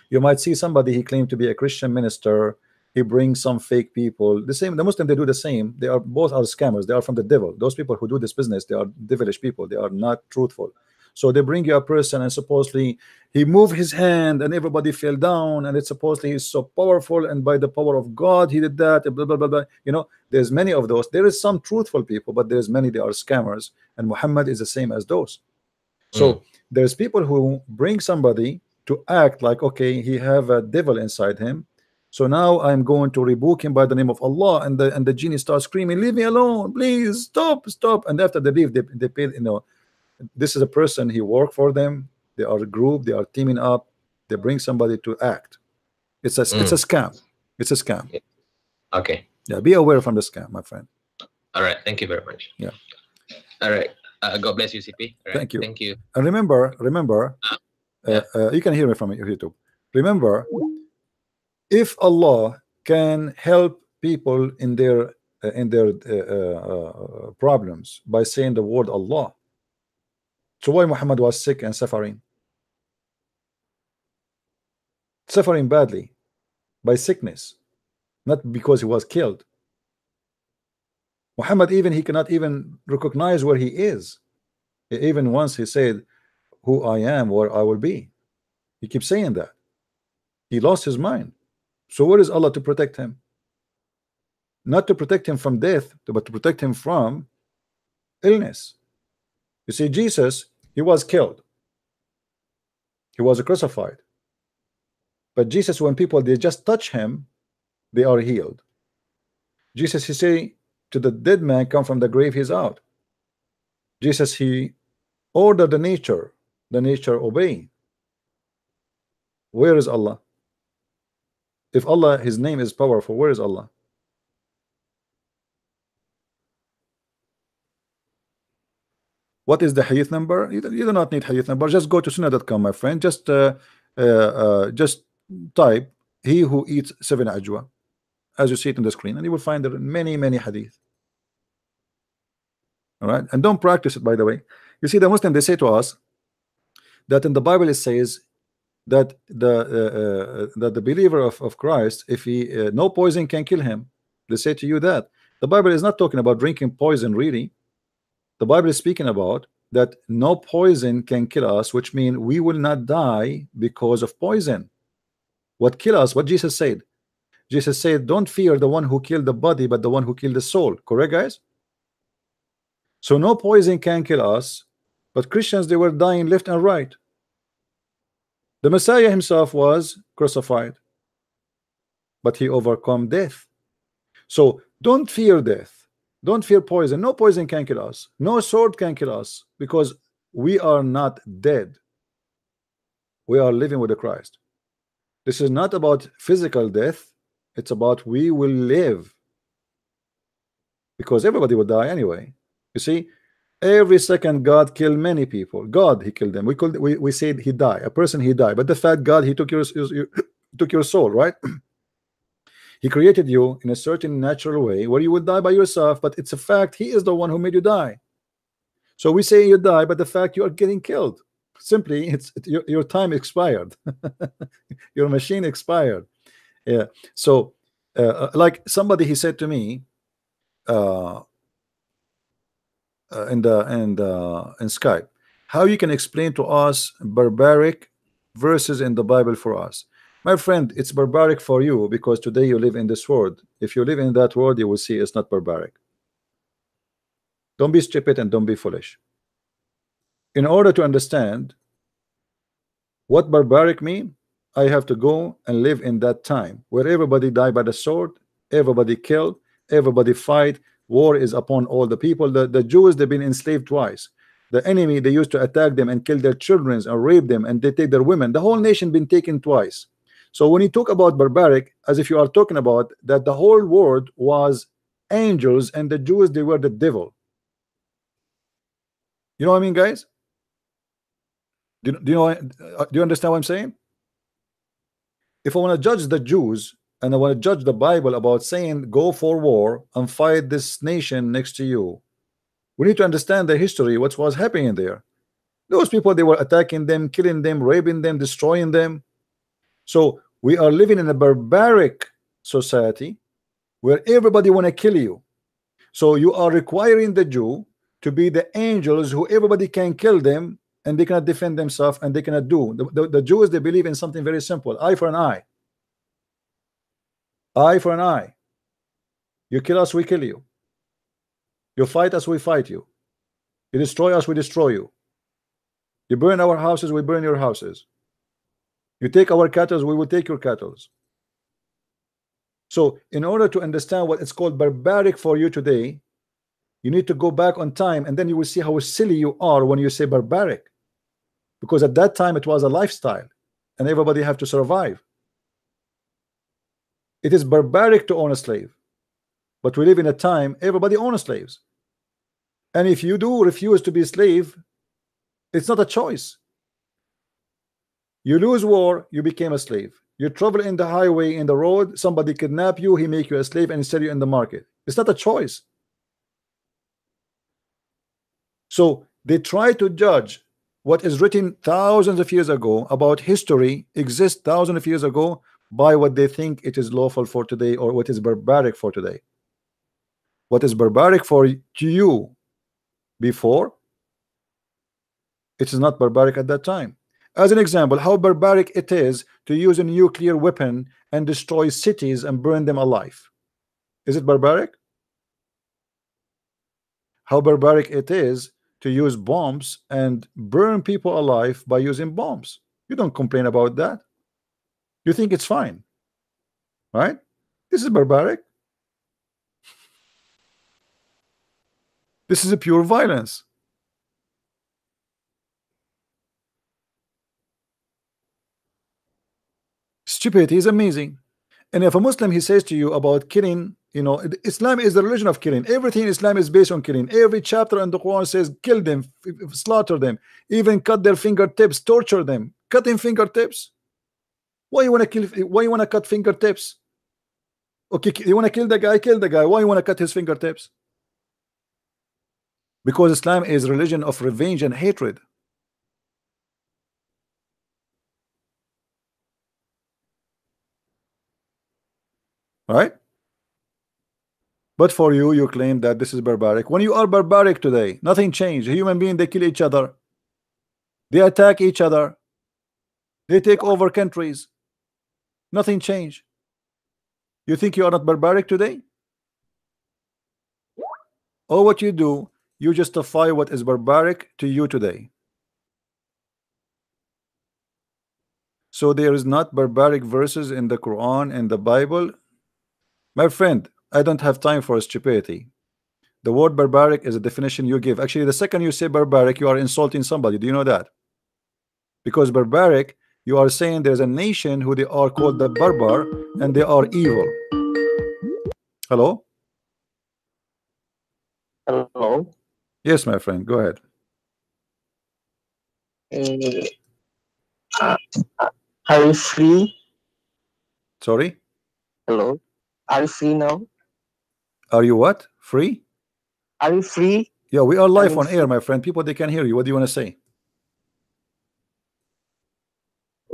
You might see somebody, he claimed to be a Christian minister. He brings some fake people. The same, the Muslim, they do the same. They are both are scammers. They are from the devil. Those people who do this business, they are devilish people. They are not truthful. So they bring you a person and supposedly he moved his hand and everybody fell down, and it's supposedly he's so powerful, and by the power of God he did that, and blah blah blah blah. You know, there's many of those. There is some truthful people, but there's many they are scammers, and Muhammad is the same as those. So there's people who bring somebody to act like, okay, he have a devil inside him, so now I'm going to rebuke him by the name of Allah, and the genie starts screaming, leave me alone, please, stop. And after they leave, they pay, you know, this is a person, he work for them, they are a group, they are teaming up, they bring somebody to act. It's a scam. It's a scam. Okay. Yeah, be aware from the scam, my friend. All right, thank you very much. Yeah. All right. God bless you, CP. Right. Thank you. Thank you. And remember, you can hear me from YouTube. Remember, if Allah can help people in their problems by saying the word Allah, so why Muhammad was sick and suffering badly by sickness, not because he was killed? Muhammad, even he cannot even recognize where he is. Even once he said, who I am, where I will be. He keeps saying that. He lost his mind. So where is Allah to protect him? Not to protect him from death, but to protect him from illness. You see, Jesus, he was killed. He was crucified. But Jesus, when people, they just touch him, they are healed. Jesus, he say to the dead man, come from the grave, he's out. Jesus, he ordered the nature obey. Where is Allah? If Allah, his name is powerful, where is Allah? What is the hadith number? You do not need hadith number. Just go to sunnah.com, my friend. Just type he who eats 7 ajwa, as you see it on the screen, and you will find there are many hadith. All right, and don't practice it, by the way. You see, the Muslim, they say to us that in the Bible it says that the believer of Christ, if he no poison can kill him. They say to you that the Bible is not talking about drinking poison, really. The Bible is speaking about that no poison can kill us, which means we will not die because of poison. What kill us? What Jesus said? Jesus said, don't fear the one who killed the body, but the one who killed the soul. Correct, guys? So no poison can kill us, but Christians, they were dying left and right. The Messiah himself was crucified, but he overcome death. So don't fear death. Don't fear poison. No poison can kill us. No sword can kill us, because we are not dead. We are living with the Christ. This is not about physical death. It's about we will live, because everybody will die anyway. You see, every second God killed many people. God, he killed them. We said he died. A person, he died. But the fact, God, he took your soul, right? He created you in a certain natural way where you will die by yourself, but it's a fact he is the one who made you die. So we say you die, but the fact you are getting killed. Simply, your time expired. Your machine expired. Yeah. So like somebody, he said to me in Skype, how you can explain to us barbaric verses in the Bible for us? My friend, it's barbaric for you because today you live in this world. If you live in that world, you will see it's not barbaric. Don't be stupid and don't be foolish. In order to understand what barbaric mean, I have to go and live in that time where everybody died by the sword, everybody killed, everybody fight, war is upon all the people. The Jews, they've been enslaved twice. The enemy, they used to attack them and kill their children and rape them, and they take their women. The whole nation been taken twice. So when you talk about barbaric, as if you are talking about that the whole world was angels and the Jews, they were the devil. You know what I mean, guys? Do you understand what I'm saying? If I want to judge the Jews and I want to judge the Bible about saying go for war and fight this nation next to you, we need to understand the history, what was happening there. Those people, they were attacking them, killing them, raping them, destroying them. So we are living in a barbaric society where everybody want to kill you. So you are requiring the Jew to be the angels who everybody can kill them and they cannot defend themselves, and they cannot do. The Jews, they believe in something very simple: eye for an eye. Eye for an eye. You kill us, we kill you. You fight us, we fight you. You destroy us, we destroy you. You burn our houses, we burn your houses. You take our cattle, we will take your cattle. So in order to understand what it's called barbaric for you today, you need to go back on time, and then you will see how silly you are when you say barbaric, because at that time it was a lifestyle and everybody have to survive. It is barbaric to own a slave, but we live in a time everybody owns slaves, and if you do refuse to be a slave, it's not a choice. You lose war, you became a slave. You travel in the highway, in the road, somebody kidnap you, he make you a slave and sell you in the market. It's not a choice. So they try to judge what is written thousands of years ago about history, exists thousands of years ago, by what they think it is lawful for today, or what is barbaric for today. What is barbaric for you before, it is not barbaric at that time. As an example, how barbaric it is to use a nuclear weapon and destroy cities and burn them alive. Is it barbaric? How barbaric it is to use bombs and burn people alive by using bombs. You don't complain about that. You think it's fine, right? This is barbaric. This is a pure violence. Stupidity is amazing. And if a Muslim, he says to you about killing, you know, Islam is the religion of killing. Everything in Islam is based on killing. Every chapter in the Quran says kill them, slaughter them, even cut their fingertips, torture them. Cutting fingertips. Why you want to kill? Why you want to cut fingertips? Okay, you want to kill the guy, kill the guy. Why you want to cut his fingertips? Because Islam is religion of revenge and hatred. Right? But for you, you claim that this is barbaric. When you are barbaric today, nothing changed. Human beings, they kill each other. They attack each other. They take over countries. Nothing changed. You think you are not barbaric today? Or what you do, you justify what is barbaric to you today. So there is not barbaric verses in the Quran and the Bible. My friend, I don't have time for stupidity. The word barbaric is a definition you give. Actually, the second you say barbaric, you are insulting somebody. Do you know that? Because barbaric, you are saying there's a nation who they are called the barbar, and they are evil. Hello? Hello. Yes, my friend, go ahead. Are you free? Sorry? Hello. Are you free now? Are you what? Free? Are you free? Yeah, we are live I'm on air, free. my friend. People, they can hear you. What do you want to say?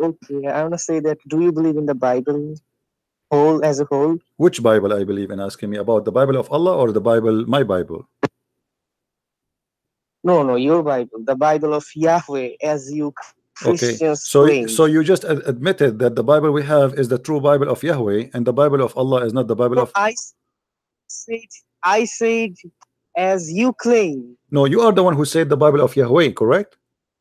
Okay, I want to say that do you believe in the Bible whole as a whole? Which Bible I believe in? Asking me about the Bible of Allah or the Bible, my Bible? No, your Bible, the Bible of Yahweh, as you Okay, Christians so claim. you just admitted that the Bible we have is the true Bible of Yahweh, and the Bible of Allah is not the Bible No, of. I said as you claim. No, you are the one who said the Bible of Yahweh, correct?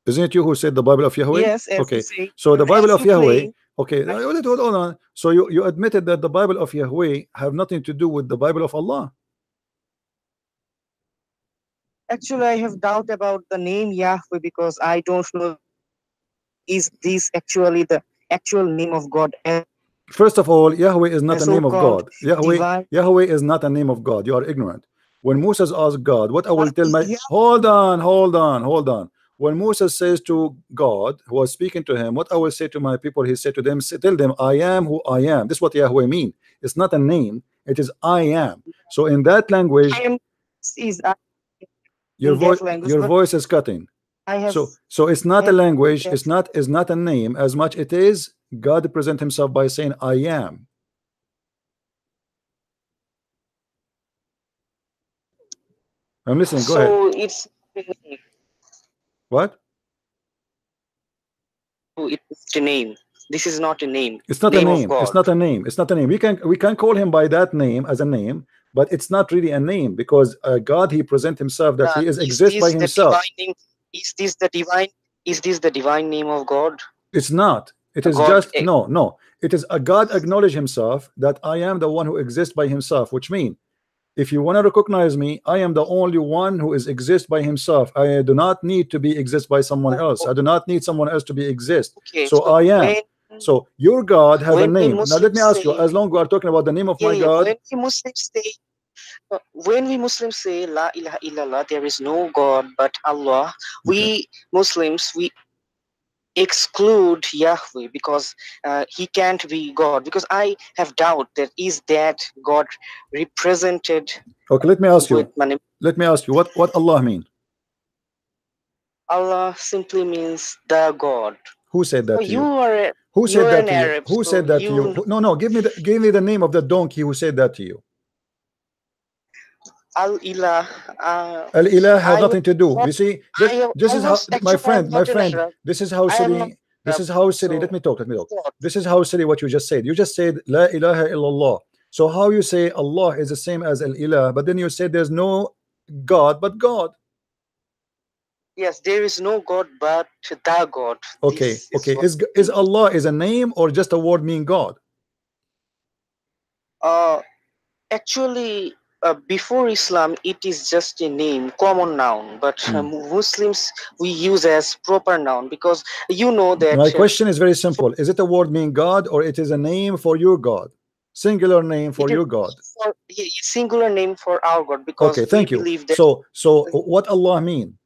Isn't it you who said the Bible of Yahweh? Yes, as Okay, you say. so the But Bible as of you Yahweh. claim, Okay, hold on. So you admitted that the Bible of Yahweh have nothing to do with the Bible of Allah. actually, I have doubt about the name Yahweh because I don't know is this actually the actual name of God. First of all, Yahweh is not The a name of so-called God. divine. Yahweh is not a name of God. You are ignorant. When Moses asked God, what I will tell my. Yeah. Hold on. When Moses says to God, who was speaking to him, what I will say to my people, he said to them, tell them, I am who I am. This is what Yahweh means. It's not a name, it is I am. So in that language, I am is your in that language, but voice is cutting. I have So it's not a have language, that- it's not a name as much it is God present himself by saying I am. I'm listening, go ahead. so it's What? it's a name. This is not a name. It's not Name a of name. God. It's not a name. It's not a name. We can call him by that name as a name, but it's not really a name, because God, he present himself that he exists by himself. Name? Is this the divine? Is this the divine name of God? It's not. It is God, just no. It is a God acknowledge himself that I am the one who exists by himself, which means if you want to recognize me, I am the only one who is exist by himself. I do not need to be exist by someone else. I do not need someone else to be exist. Okay, so I am. So your God has a name. Now let me ask you, as long as we are talking about the name of my God. When we Muslims say La ilaha illallah, there is no God but Allah, we Muslims, we exclude Yahweh because he can't be God, because I have doubt that is that God represented. Okay, let me ask you what Allah mean. Allah simply means the God. Who said that to you? Who said that to you? Who said that to you? No, give me the name of the donkey who said that to you. Al-Ilah. Al-Ilah has nothing to do. You see, this is how, my friend, this is how silly. This is how silly. Let me talk. This is how silly what you just said. You just said La ilaha illallah. So how you say Allah is the same as Al-Ilah, but then you said there's no God but God. Yes, there is no God but the God. Okay, is Allah is a name or just a word mean God? Actually, before Islam, it is just a name, common noun. But Muslims we use as proper noun, because you know that. My question is very simple: is it a word mean God, or it is a name for your God, singular name for your God? Singular name for our God, because okay, thank you. That so what Allah mean?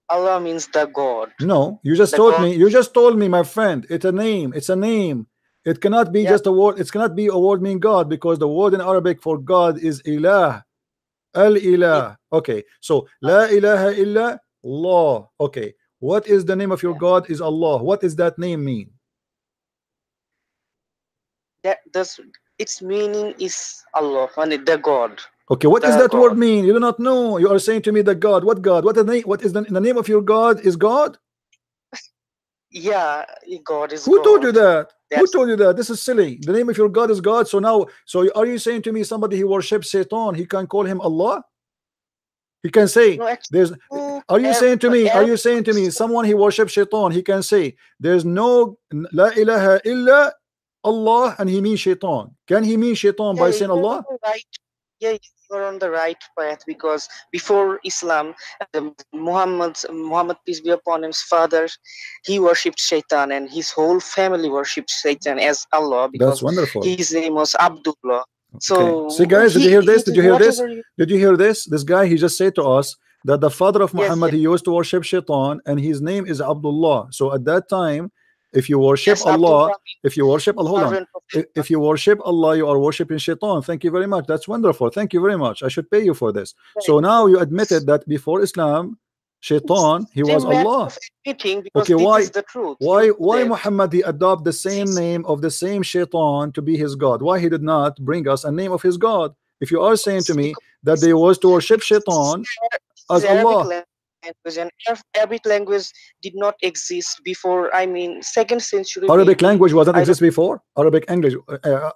Allah means the God. No, you just told me. You just told me, my friend. It's a name. It's a name. It cannot be just a word. It cannot be a word mean God, because the word in Arabic for God is ilah, al-ilah. Okay, so la ilaha illa Allah. Okay, what is the name of your God? Is Allah. What does that name mean? Its meaning is Allah, and the God. Okay, what does that word mean? You do not know. You are saying to me the God. What God? What is the name of your God? Is God? Yeah, God is. Who told you that? Who told you that? This is silly. The name of your God is God. So now, are you saying to me somebody who worships Satan, he can call him Allah? He can say there's. Are you saying to me? Are you saying to me someone who worships Satan, he can say there's no La ilaha illa Allah, and he means Shaitan? Can he mean Shaitan by saying Allah? Right. Yeah, you're on the right path, because before Islam, Muhammad, peace be upon his father, he worshipped Shaitan, and his whole family worshipped Satan as Allah, because that's wonderful. His name was Abdullah. So, see, guys, did you hear this? Did you hear this? Did you hear this? This guy, he just said to us that the father of Muhammad, he used to worship Shaitan, and his name is Abdullah. So at that time, if you worship Allah, if you worship Allah, hold on. If you worship Allah, you are worshiping Shaitan. Thank you very much. That's wonderful. Thank you very much. I should pay you for this. So now you admitted that before Islam, Shaitan, he was Allah. Okay, why Muhammad he adopt the same name of the same Shaitan to be his God? Why he did not bring us a name of his God? If you are saying to me that they was to worship Shaitan as Allah. And Arabic language did not exist before, 2nd century. Arabic language was not exist before? Arabic English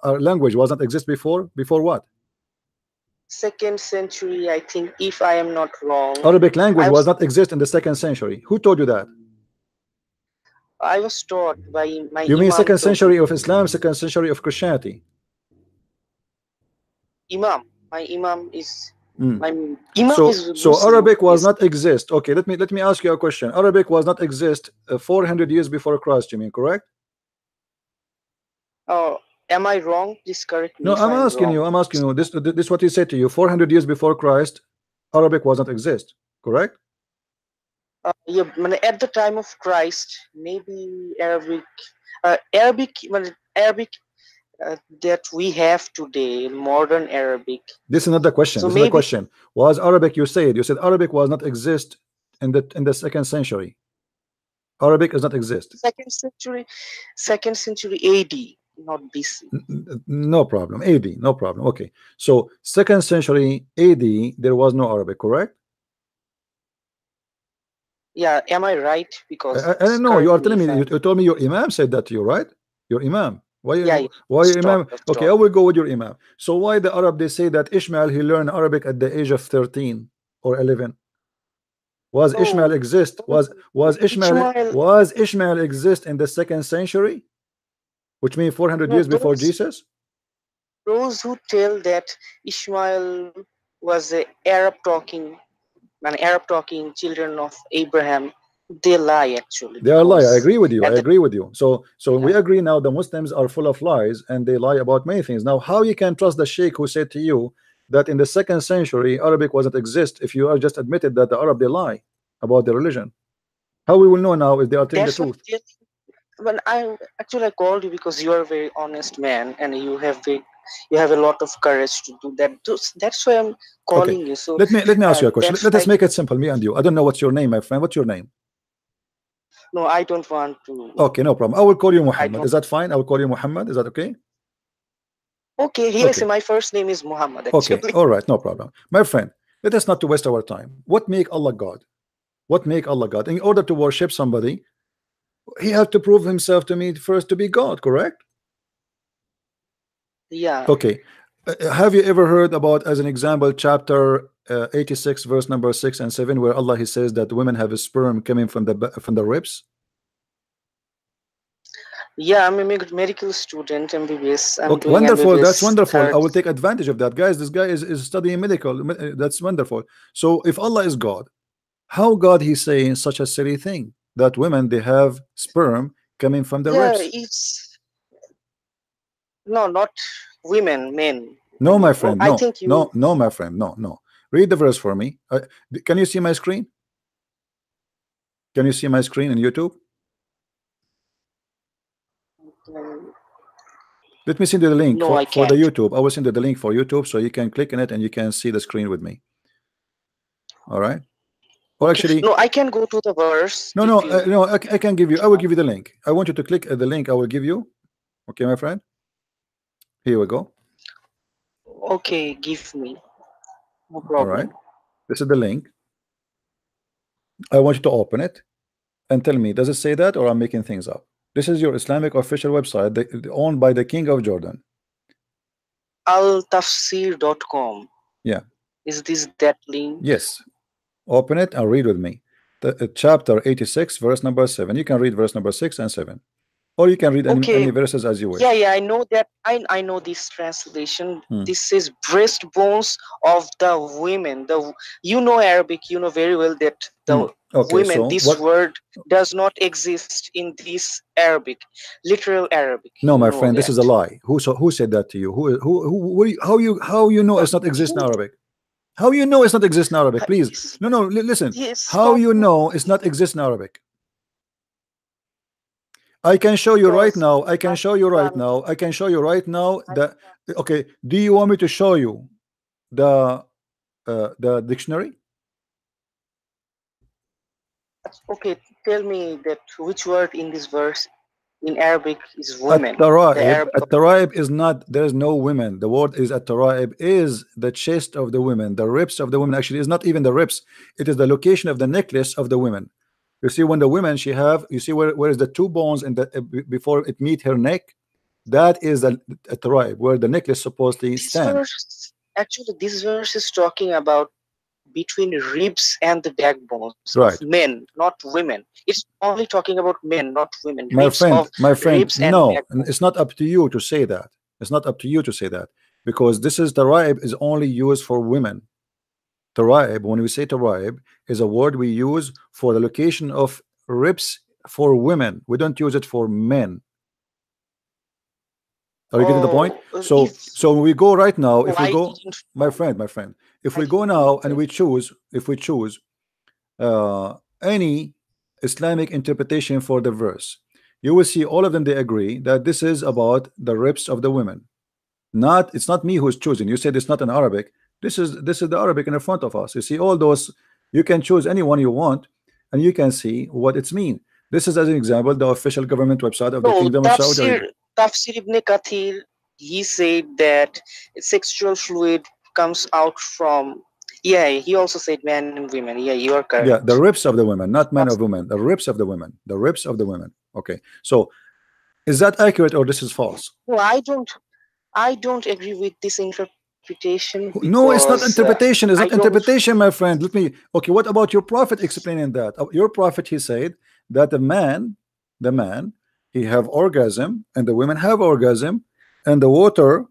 language was not exist before? Before what? 2nd century, I think, if I am not wrong. Arabic language was not exist in the 2nd century. Who told you that? I was taught by my You mean 2nd century of Islam, 2nd century of Christianity? Imam. My Imam is... So Arabic was not exist. Okay, let me ask you a question. Arabic was not exist 400 years before Christ, you mean, correct? Oh, am I wrong? Please correct me. No, I'm asking you. This what he said to you. 400 years before Christ, Arabic was not exist, correct? Yeah, at the time of Christ, maybe Arabic that we have today, modern Arabic. This is not the question. This is the question. Was Arabic, you said Arabic was not exist in the 2nd century. Arabic does not exist. 2nd century AD, not BC. No problem. AD, no problem. Okay. So 2nd century AD, there was no Arabic, correct? Yeah, am I right? Because I don't know. You are telling me. currently, You told me your imam said that to you, right? Your imam. Why? yeah, Why your stop, imam? Okay, I stop. will go with your imam. So why the Arab they say that Ishmael he learned Arabic at the age of 13 or 11? Was Ishmael Oh, exist? Ishmael. Was Ishmael exist in the 2nd century, which means 400 No, years before Jesus? those who tell that Ishmael was an Arab talking children of Abraham, they lie actually They are lie. I because agree with you. I at the agree with you. So we yeah, agree now. The Muslims are full of lies and they lie about many things. Now, how you can trust the sheikh who said to you that in the 2nd century Arabic wasn't exist if you are just admitted that the Arab they lie about the religion? How we will know now if they are telling the that's what truth? when I called you because you are a very honest man and you have a lot of courage to do that. That's why I'm Okay. calling you. So Let me ask you a question. that's Let us why make it simple, me and you. I don't know what's your name, my friend. What's your name? no, I don't want to. Okay, no problem. I will call you I Muhammad. don't. Is that fine? I will call you Muhammad. Is that okay? Okay, yes, Okay. my first name is Muhammad Okay. actually. All right. No problem. My friend, let us not to waste our time. What make Allah God? What make Allah God? In order to worship somebody, he had to prove himself to me first to be God, correct? Yeah. Okay. Have you ever heard about, as an example, chapter 86, verse number 6 and 7, where Allah he says that women have a sperm coming from the ribs? Yeah, I'm a medical student, MBBS. I'm Okay, doing wonderful. That's MBBS wonderful. third. I will take advantage of that, guys. This guy is studying medical. That's wonderful. So if Allah is God, how God he's saying such a silly thing that women they have sperm coming from the Yeah, ribs? it's no, not women, men. No, my Oh, friend. I No, think you. no, no, my friend. No, no. Read the verse for me. Can you see my screen? Can you see my screen in YouTube? Let me send you the link No, I for the can't. YouTube. I will send you the link for YouTube so you can click on it and you can see the screen with me. All right. Or Okay. actually, No, I can go to the verse no, if no, you. no. I can give you. I will give you the link. I want you to click the link. I will give you. Okay, my friend. Here we go. Okay, give me. No All right. problem. This is the link. I want you to open it and tell me, does it say that or I'm making things up? This is your Islamic official website owned by the King of Jordan. Altafsir.com. Yeah. Is this that link? Yes. Open it and read with me. Chapter 86, verse number 7. You can read verse number 6 and 7. Or you can read Okay. any verses as you wish. Yeah, I know that. I know this translation. Hmm. This says breastbones of the women. You know Arabic. You know very well that the Okay, women. so This what? word does not exist in this Arabic, literal Arabic. No, You my know friend, this that. is a lie. Who said that to you? How you know it's not exist in Arabic? How you know it's not exist in Arabic? Please, no, listen. Yes, How stop. you know it's not exist in Arabic? I can show you right now. I can show you right now. I can show you right now that. Okay, do you want me to show you the dictionary? Okay, tell me that which word in this verse in Arabic is women. At-taraib. At-taraib is not. There is no women. The word is at-taraib is the chest of the women, the ribs of the women. Actually, it's not even the ribs. It is the location of the necklace of the women. You see, when the women she have, you see where is the two bones in the before it meet her neck. That is a tribe where the necklace supposedly stands. Actually, this verse is talking about between ribs and the backbones Right. of men, not women. It's only talking about men, not women. My friend, ribs no, and it's not up to you to say that. It's not up to you to say that because this is taraib is only used for women. Taraib, when we say taraib, is a word we use for the location of ribs for women. We don't use it for men. Are you getting the point? So we go right now. If we go, my friend, if we go now and we choose, any Islamic interpretation for the verse, you will see all of them. They agree that this is about the ribs of the women. It's not me who's choosing. You said it's not in Arabic. This is the Arabic in the front of us. You see all those. You can choose anyone you want, and you can see what it's mean. This is, as an example, the official government website of the Kingdom of Saudi Arabia. Tafsir ibn Kathir, he said that sexual fluid comes out from Yeah, he also said men and women. Yeah, you are correct. Yeah, the ribs of the women, not men of women. The ribs of the women. The ribs of the women. Okay. So is that accurate or this is false? No, I don't agree with this interpretation. No, it's not because, interpretation. It's I not don't- interpretation, my friend. Let me. Okay, what about your prophet explaining that? Your prophet, he said that the man, he have orgasm, and the women have orgasm, and the water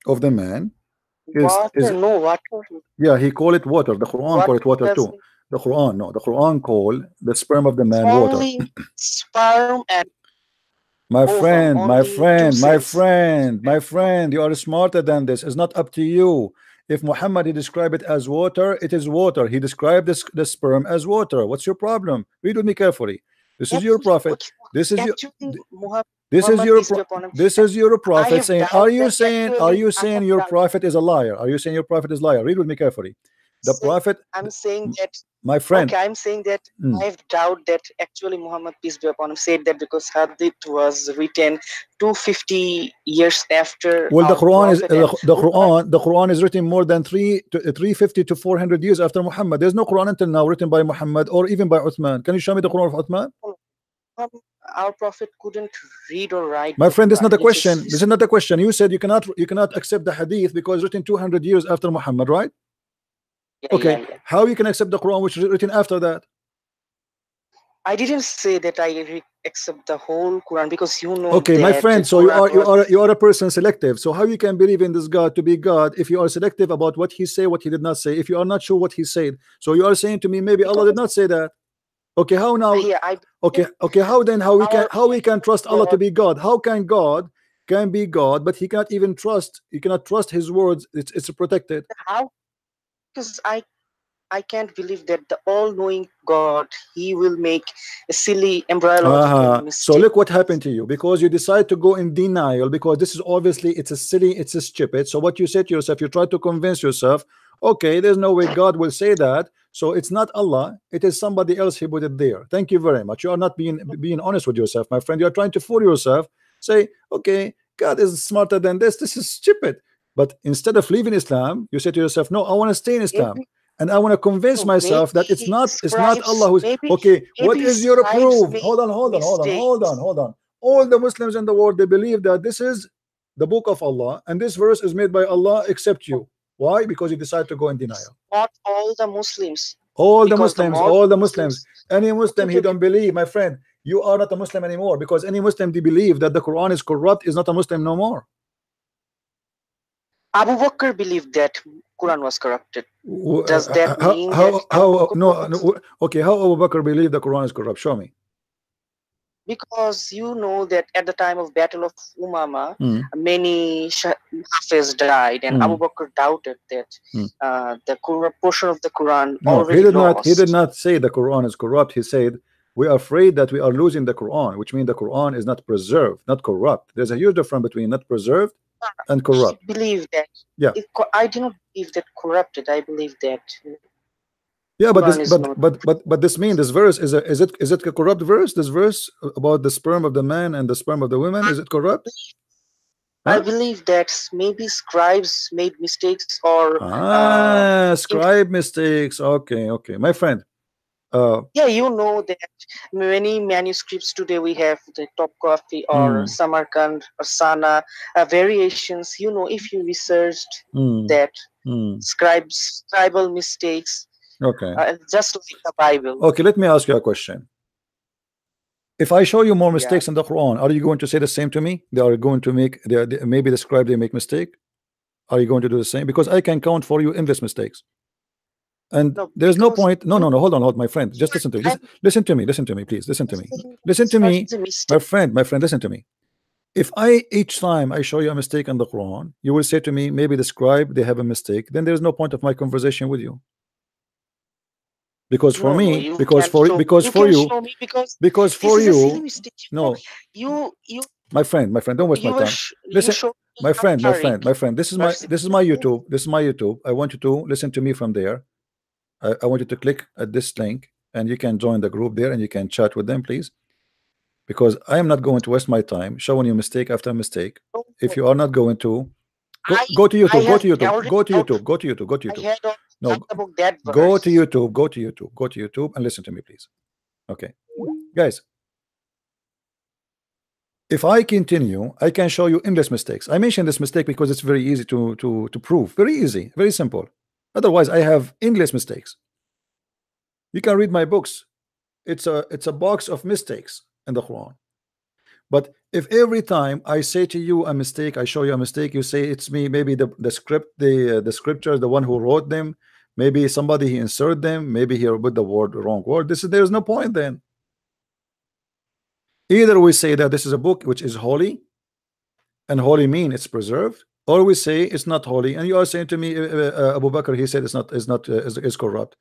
of the man Water, no water. yeah, he call it water. The Quran call it water too. doesn't- The Quran, no, the Quran call the sperm of the man water. Only sperm and My ovum, friend, my only two friend, my cells. friend, my friend, you are smarter than this. It's not up to you. If Muhammad he described it as water, it is water. He described the sperm as water. What's your problem? Read with me carefully. This is your prophet. This is your this is your this is your prophet saying. Are you saying your prophet is a liar? Are you saying your prophet is a liar? Read with me carefully. The prophet. I'm saying that. My friend. Okay, I'm saying that I have doubt that actually Muhammad, peace be upon him, said that because Hadith was written 250 years after. Well, the Quran is the Quran is written more than 350 to 400 years after Muhammad. There's no Quran until now written by Muhammad or even by Uthman. Can you show me the Quran of Uthman? Our prophet couldn't read or write. My friend, this is not a question. This is not a question. You said you cannot accept the Hadith because it's written 200 years after Muhammad, right? Yeah, okay. Yeah. How you can accept the Quran which is written after that? I didn't say that I accept the whole Quran because you know. Okay, my friend. So you are a person selective. So how you can believe in this God to be God if you are selective about what he say, what he did not say? If you are not sure what he said, so you are saying to me maybe Allah did not say that. Okay, how now? Okay. How we can trust Allah to be God? How can God can be God, but he cannot even trust? You cannot trust his words. It's protected. How? Because I can't believe that the all-knowing God, he will make a silly embryological mistake. So look what happened to you because you decide to go in denial because this is obviously it's a stupid. So what you say to yourself, you try to convince yourself, okay, there's no way God will say that. So it's not Allah, it is somebody else he put it there. Thank you very much. You are not being honest with yourself, my friend. You are trying to fool yourself. Say, okay, God is smarter than this. This is stupid. But instead of leaving Islam, you say to yourself, no, I want to stay in Islam. And I want to convince myself that it's not Allah who's okay. What is your proof? Hold on. All the Muslims in the world, they believe that this is the book of Allah and this verse is made by Allah except you. Why? Because you decide to go in denial. Not all the Muslims. All the Muslims. Any Muslim he don't believe, my friend, you are not a Muslim anymore because any Muslim they believe that the Quran is corrupt is not a Muslim no more. Abu Bakr believed that Quran was corrupted. Does that mean okay, how Abu Bakr believed the Quran is corrupt? Show me. Because you know that at the time of Battle of Umama, many Hafiz died, and Abu Bakr doubted that the corrupt portion of the Quran already lost. He did not say the Quran is corrupt. He said we are afraid that we are losing the Quran, which means the Quran is not preserved, not corrupt. There's a huge difference between not preserved and corrupt. I believe that. Yeah. I do not believe that corrupted. I believe that. Yeah, but this means this verse is it a corrupt verse? This verse about the sperm of the man and the sperm of the women, is it corrupt? I believe that maybe scribes made mistakes or scribe mistakes. Okay, my friend. Yeah, you know that many manuscripts today we have the Topkapi or Samarkand or Sana variations. You know, if you researched that scribal mistakes. Okay. Just like the Bible. Okay, let me ask you a question. If I show you more mistakes in the Quran, are you going to say the same to me? They are going to make maybe the scribe they make mistake. Are you going to do the same? Because I can count for you endless mistakes. And there's no point. No, hold on, my friend. Just listen to me. Listen to me, please. Listen to me, my friend. Listen to me. If each time I show you a mistake in the Quran, you will say to me, maybe the scribe they have a mistake. Then there's no point of my conversation with you. Because for me, because for you, no, my friend, don't waste my time. Listen, my friend, this is my YouTube. I want you to listen to me from there. I want you to click at this link and you can join the group there and you can chat with them, please. Because I am not going to waste my time showing you mistake after mistake. If you are not going to go to YouTube, No, Talk about that go to verse. YouTube. Go to YouTube. Go to YouTube and listen to me, please. Okay, guys. If I continue, I can show you endless mistakes. I mentioned this mistake because it's very easy to prove. Very easy, very simple. Otherwise, I have endless mistakes. You can read my books. It's a box of mistakes in the Quran. But if every time I say to you a mistake, I show you a mistake, you say it's me, maybe the script, the scriptures, the one who wrote them, maybe somebody he inserted them, maybe he put the wrong word. There's no point then. Either we say that this is a book which is holy, and holy mean it's preserved, or we say it's not holy, and you are saying to me, Abu Bakr, he said is corrupt.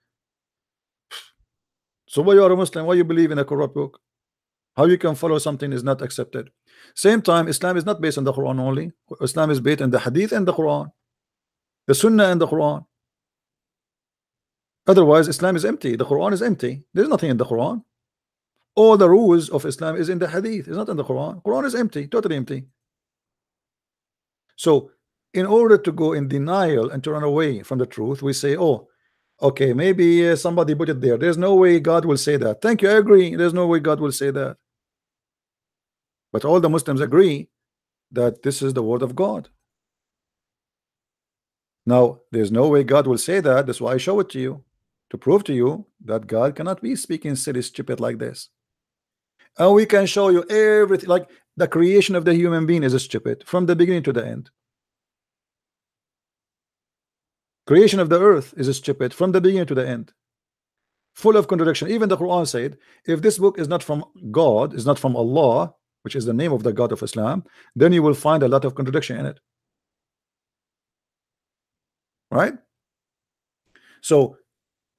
So why you are a Muslim? Why you believe in a corrupt book? How you can follow something is not accepted? Same time, Islam is not based on the Quran only. Islam is based on the Hadith and the Quran, the Sunnah and the Quran. Otherwise, Islam is empty. The Quran is empty. There's nothing in the Quran. All the rules of Islam is in the Hadith. It's not in the Quran. Quran is empty, totally empty. So, in order to go in denial and to run away from the truth, we say, oh, okay, maybe somebody put it there. There's no way God will say that. Thank you, I agree. There's no way God will say that. But all the Muslims agree that this is the word of God. Now, there's no way God will say that. That's why I show it to you, to prove to you that God cannot be speaking silly, stupid like this. And we can show you everything, like the creation of the human being is stupid from the beginning to the end. Creation of the earth is stupid from the beginning to the end, full of contradiction. Even the Quran said, if this book is not from God, is not from Allah, which is the name of the God of Islam, then you will find a lot of contradiction in it. Right? So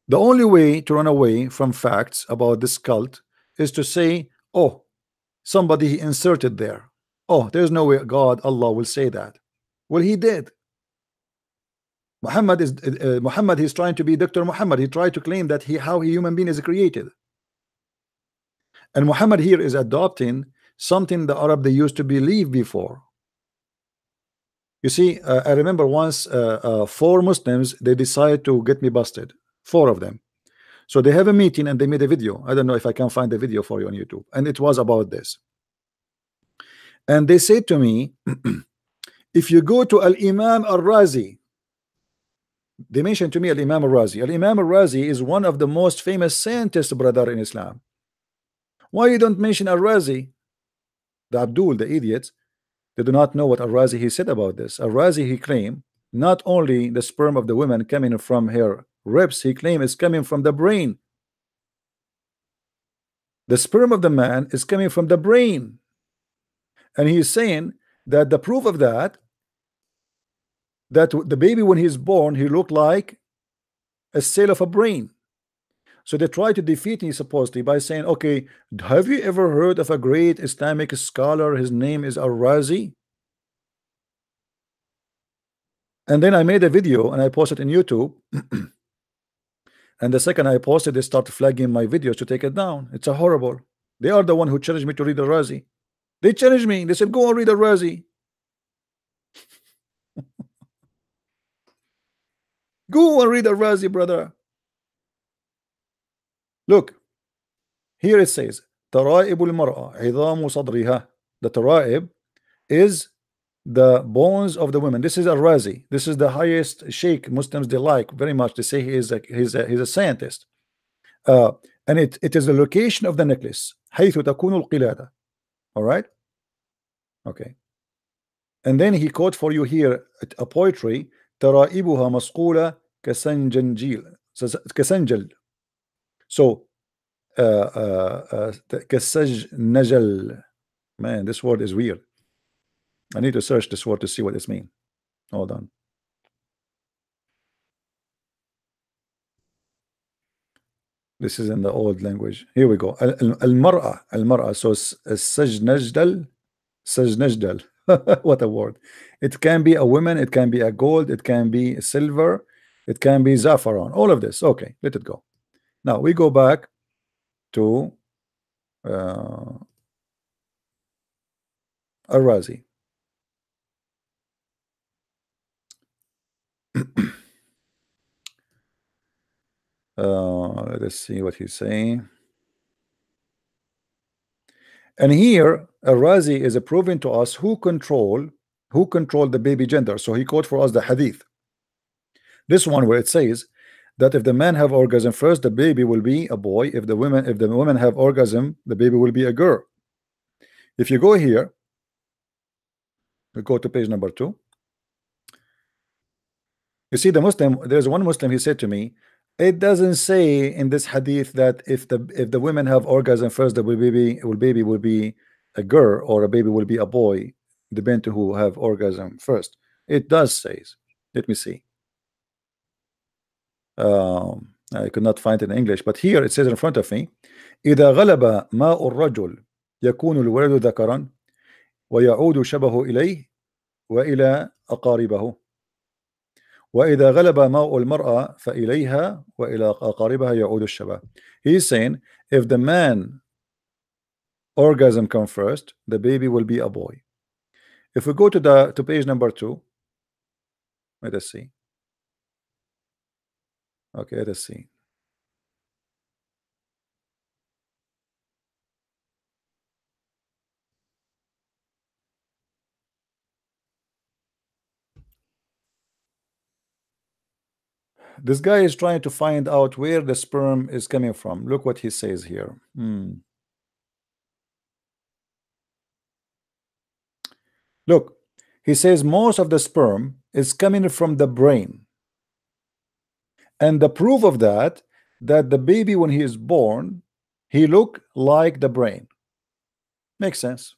the only way to run away from facts about this cult is to say, oh, somebody inserted there. Oh, there's no way God, Allah will say that. Well, he did. Muhammad is Muhammad. He's trying to be Dr. Muhammad. He tried to claim that how a human being is created. And Muhammad here is adopting something the Arab they used to believe before. You see, I remember once 4 Muslims, they decided to get me busted. 4 of them. So they have a meeting and they made a video. I don't know if I can find the video for you on YouTube. And it was about this. And they said to me, if you go to Al-Imam Al-Razi, they mentioned to me Al-Imam Al-Razi. Al-Imam Al-Razi is one of the most famous scientists, brother, in Islam. Why you don't mention Al-Razi? The Abdul, the idiots, they do not know what Al-Razi he said about this. Al-Razi he claimed not only the sperm of the woman coming from her ribs, he claimed it's coming from the brain. The sperm of the man is coming from the brain. And he is saying that the proof of that the baby when he's born, he looked like a cell of a brain. So they try to defeat me supposedly by saying, okay, have you ever heard of a great Islamic scholar? His name is Al-Razi. And then I made a video and I posted in YouTube. And the second I posted, they start flagging my videos to take it down. It's a horrible. They are the one who challenged me to read Al-Razi. They challenged me. They said, go and read Al-Razi. Go and read Al-Razi, brother. Look, here it says, ترائب المرأة عظام صدرها. The taraib is the bones of the women. This is Al-Razi. This is the highest sheikh Muslims they like very much. They say he's a scientist. And it is the location of the necklace. حيث تكون القلادة. All right. Okay. And then he quote for you here a poetry. ترائبها مسقولة كسنجل. So كسجنجل. Man, this word is weird. I need to search this word to see what it means. Hold on. This is in the old language. Here we go. Al-mar'a. So sajnajdal. What a word. It can be a woman, it can be a gold, it can be silver, it can be saffron. All of this. Okay, let it go. Now we go back to Al-Razi. Let's see what he's saying. And here Al-Razi is proving to us who control the baby gender. So he quote for us the hadith, this one, where it says that if the man have orgasm first, the baby will be a boy. If the women have orgasm, the baby will be a girl. If you go here, we go to page number 2. You see the Muslim, there's one Muslim, he said to me, it doesn't say in this hadith that if the women have orgasm first, the baby will be a girl or a baby will be a boy, depending on who have orgasm first. It does say. Let me see. I could not find it in English, but here it says in front of me, إذا غلب ماء الرجل يكون الولد ذكرا ويعود شبهه إليه وإلى أقاربه وإذا غلب ماء المرأة فإليها وإلى أقاربها يعود الشبه. He's saying if the man orgasm come first, the baby will be a boy. If we go to page number 2, let us see. Okay, let us see. This guy is trying to find out where the sperm is coming from. Look what he says here. Look, he says most of the sperm is coming from the brain. And the proof of that the baby, when he is born, he look like the brain. Makes sense.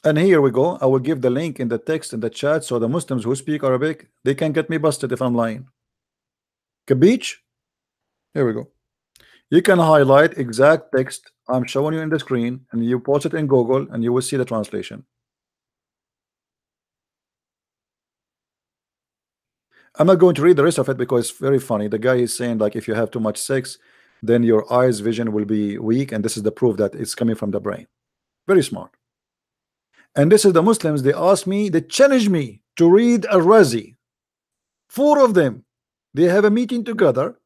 And here we go. I will give the link in the text in the chat so the Muslims who speak Arabic, they can get me busted if I'm lying. Kabich? Here we go. You can highlight exact text I'm showing you in the screen and you post it in Google and you will see the translation. I'm not going to read the rest of it because it's very funny. The guy is saying like if you have too much sex, then your eyes vision will be weak, and this is the proof that it's coming from the brain. Very smart. And this is the Muslims, they asked me, they challenged me to read Al-Razi. 4 of them, they have a meeting together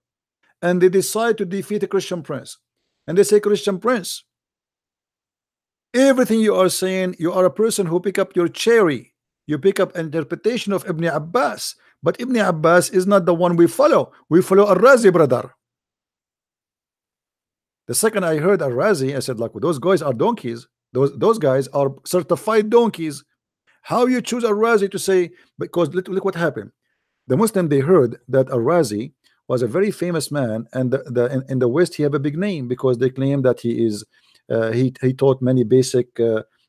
and they decide to defeat a Christian prince. And they say, Christian prince, everything you are saying, you are a person who pick up your cherry. You pick up an interpretation of Ibn Abbas. But Ibn Abbas is not the one we follow. We follow Al-Razi, brother. The second I heard Al-Razi, I said, like, well, those guys are donkeys. Those guys are certified donkeys. How you choose Al-Razi to say, because look what happened. The Muslim, they heard that Al-Razi was a very famous man, and in the West he have a big name because they claim that he is he taught many basic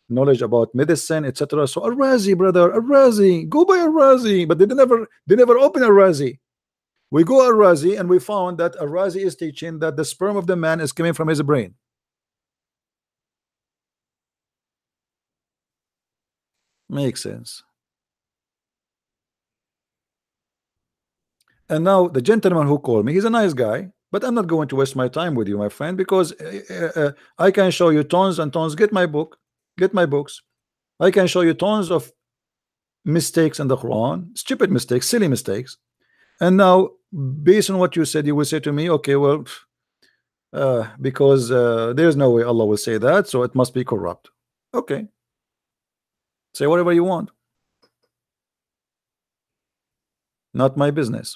knowledge about medicine, etc. So Al-Razi, brother, Al-Razi, go by Al-Razi. But they never open Al-Razi. We go Al-Razi and we found that Al-Razi is teaching that the sperm of the man is coming from his brain. Makes sense. And now the gentleman who called me, he's a nice guy, but I'm not going to waste my time with you, my friend, because I can show you tons and tons. Get my book, get my books. I can show you tons of mistakes in the Quran, stupid mistakes, silly mistakes. And now, based on what you said, you will say to me, okay, well, because there's no way Allah will say that, so it must be corrupt. Okay. Say whatever you want. Not my business.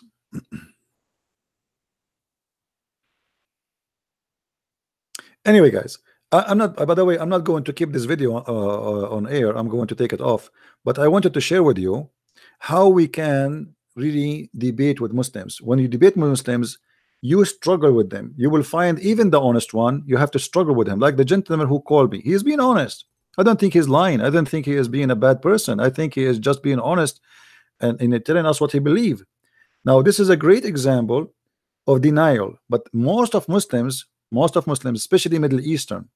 Anyway, guys, I'm not, by the way, I'm not going to keep this video on air. I'm going to take it off. But I wanted to share with you how we can really debate with Muslims. When you debate with Muslims, you struggle with them. You will find even the honest one, you have to struggle with him. Like the gentleman who called me, he's being honest. I don't think he's lying. I don't think he is being a bad person. I think he is just being honest and telling us what he believes. Now, this is a great example of denial. But most of Muslims, especially Middle Eastern,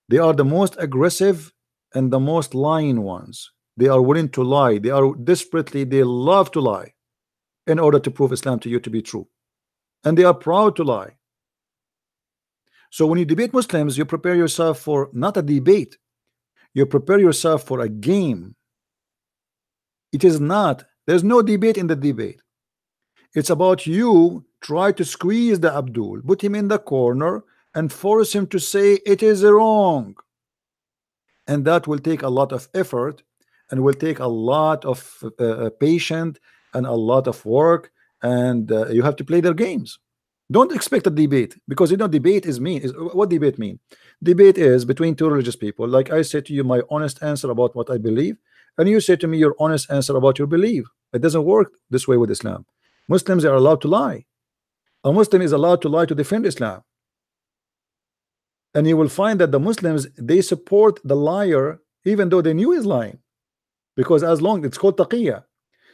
they are the most aggressive and the most lying ones. They are willing to lie. They are desperately, they love to lie in order to prove Islam to you to be true. And they are proud to lie. So when you debate Muslims, you prepare yourself for not a debate. You prepare yourself for a game. It is not. There's no debate in the debate. It's about you try to squeeze the Abdul, put him in the corner, and force him to say it is wrong. And that will take a lot of effort and will take a lot of patience and a lot of work, and you have to play their games. Don't expect a debate, because you know debate is mean. What debate mean? Debate is between two religious people. Like I say to you my honest answer about what I believe, and you say to me your honest answer about your belief. It doesn't work this way with Islam. Muslims are allowed to lie. A Muslim is allowed to lie to defend Islam. And you will find that the Muslims, they support the liar even though they knew he's lying, because as long it's called taqiyya.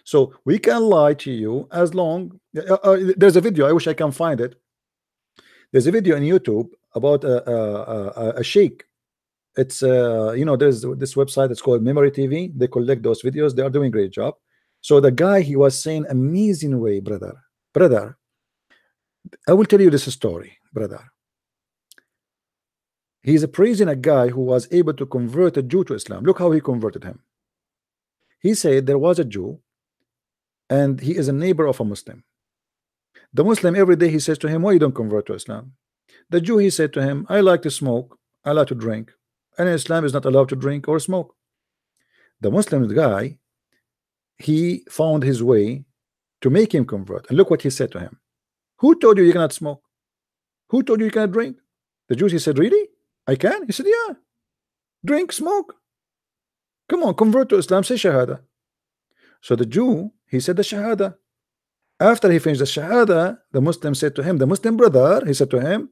So we can lie to you as long there's a video, I wish I can find it. There's a video on YouTube about a sheikh. It's you know, there's this website, it's called Memory TV. They collect those videos. They are doing a great job. So the guy, he was saying amazing way, brother, I will tell you this story, brother. He's praising a guy who was able to convert a Jew to Islam. Look how he converted him. He said there was a Jew and he is a neighbor of a Muslim. The Muslim every day he says to him, why you don't convert to Islam? The Jew, he said to him, I like to smoke, I like to drink, and Islam is not allowed to drink or smoke. The Muslim guy, he found his way to make him convert. And look what he said to him. Who told you you cannot smoke? Who told you you cannot drink? The Jew, he said, really? I can? He said, yeah. Drink, smoke. Come on, convert to Islam, say Shahada. So the Jew, he said the Shahada. After he finished the Shahada, the Muslim said to him, the Muslim brother, he said to him,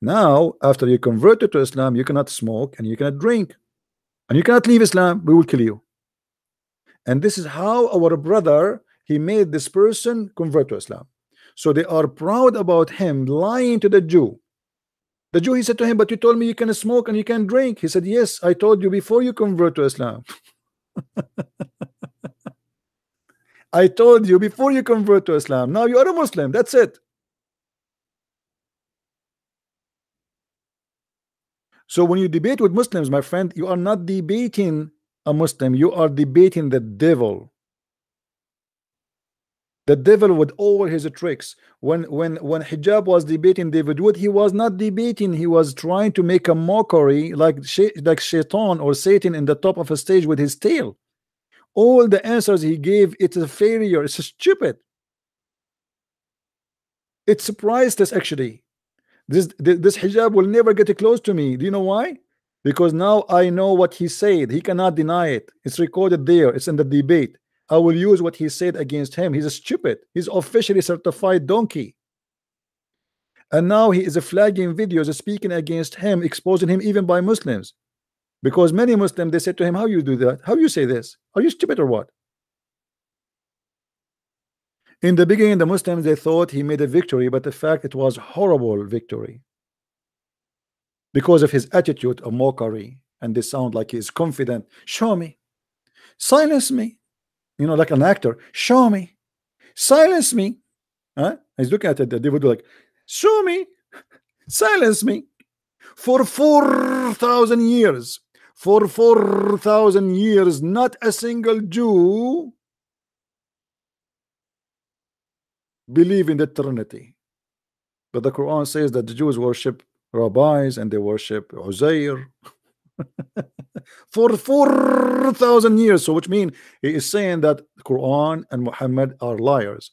now after you converted to Islam, you cannot smoke and you cannot drink and you cannot leave Islam, we will kill you. And this is how our brother, he made this person convert to Islam. So they are proud about him lying to the Jew. The Jew, he said to him, but you told me you can smoke and you can drink. He said, yes, I told you before you convert to Islam. I told you before you convert to Islam. Now you are a Muslim. That's it. So when you debate with Muslims, my friend, you are not debating a Muslim. You are debating the devil. The devil with all his tricks. When Hijab was debating David Wood, he was not debating. He was trying to make a mockery, like Shaitan or Satan in the top of a stage with his tail. All the answers he gave, it's a failure. It's stupid. It's priceless, actually. This Hijab will never get close to me. Do you know why? Because now I know what he said. He cannot deny it. It's recorded there. It's in the debate. I will use what he said against him. He's a stupid. He's officially certified donkey. And now he is flagging videos speaking against him, exposing him even by Muslims. Because many Muslims, they said to him, how you do that? How you say this? Are you stupid or what? In the beginning, the Muslims, they thought he made a victory, but in fact, it was horrible victory. Because of his attitude of mockery. And they sound like he's confident. Show me. Silence me. You know, like an actor. Show me. Silence me. Huh? He's looking at it. The devil like, show me. Silence me. For 4,000 years. For 4,000 years, not a single Jew believe in the Trinity. But the Quran says that the Jews worship rabbis and they worship Uzair. For 4,000 years. So which means he is saying that Quran and Muhammad are liars.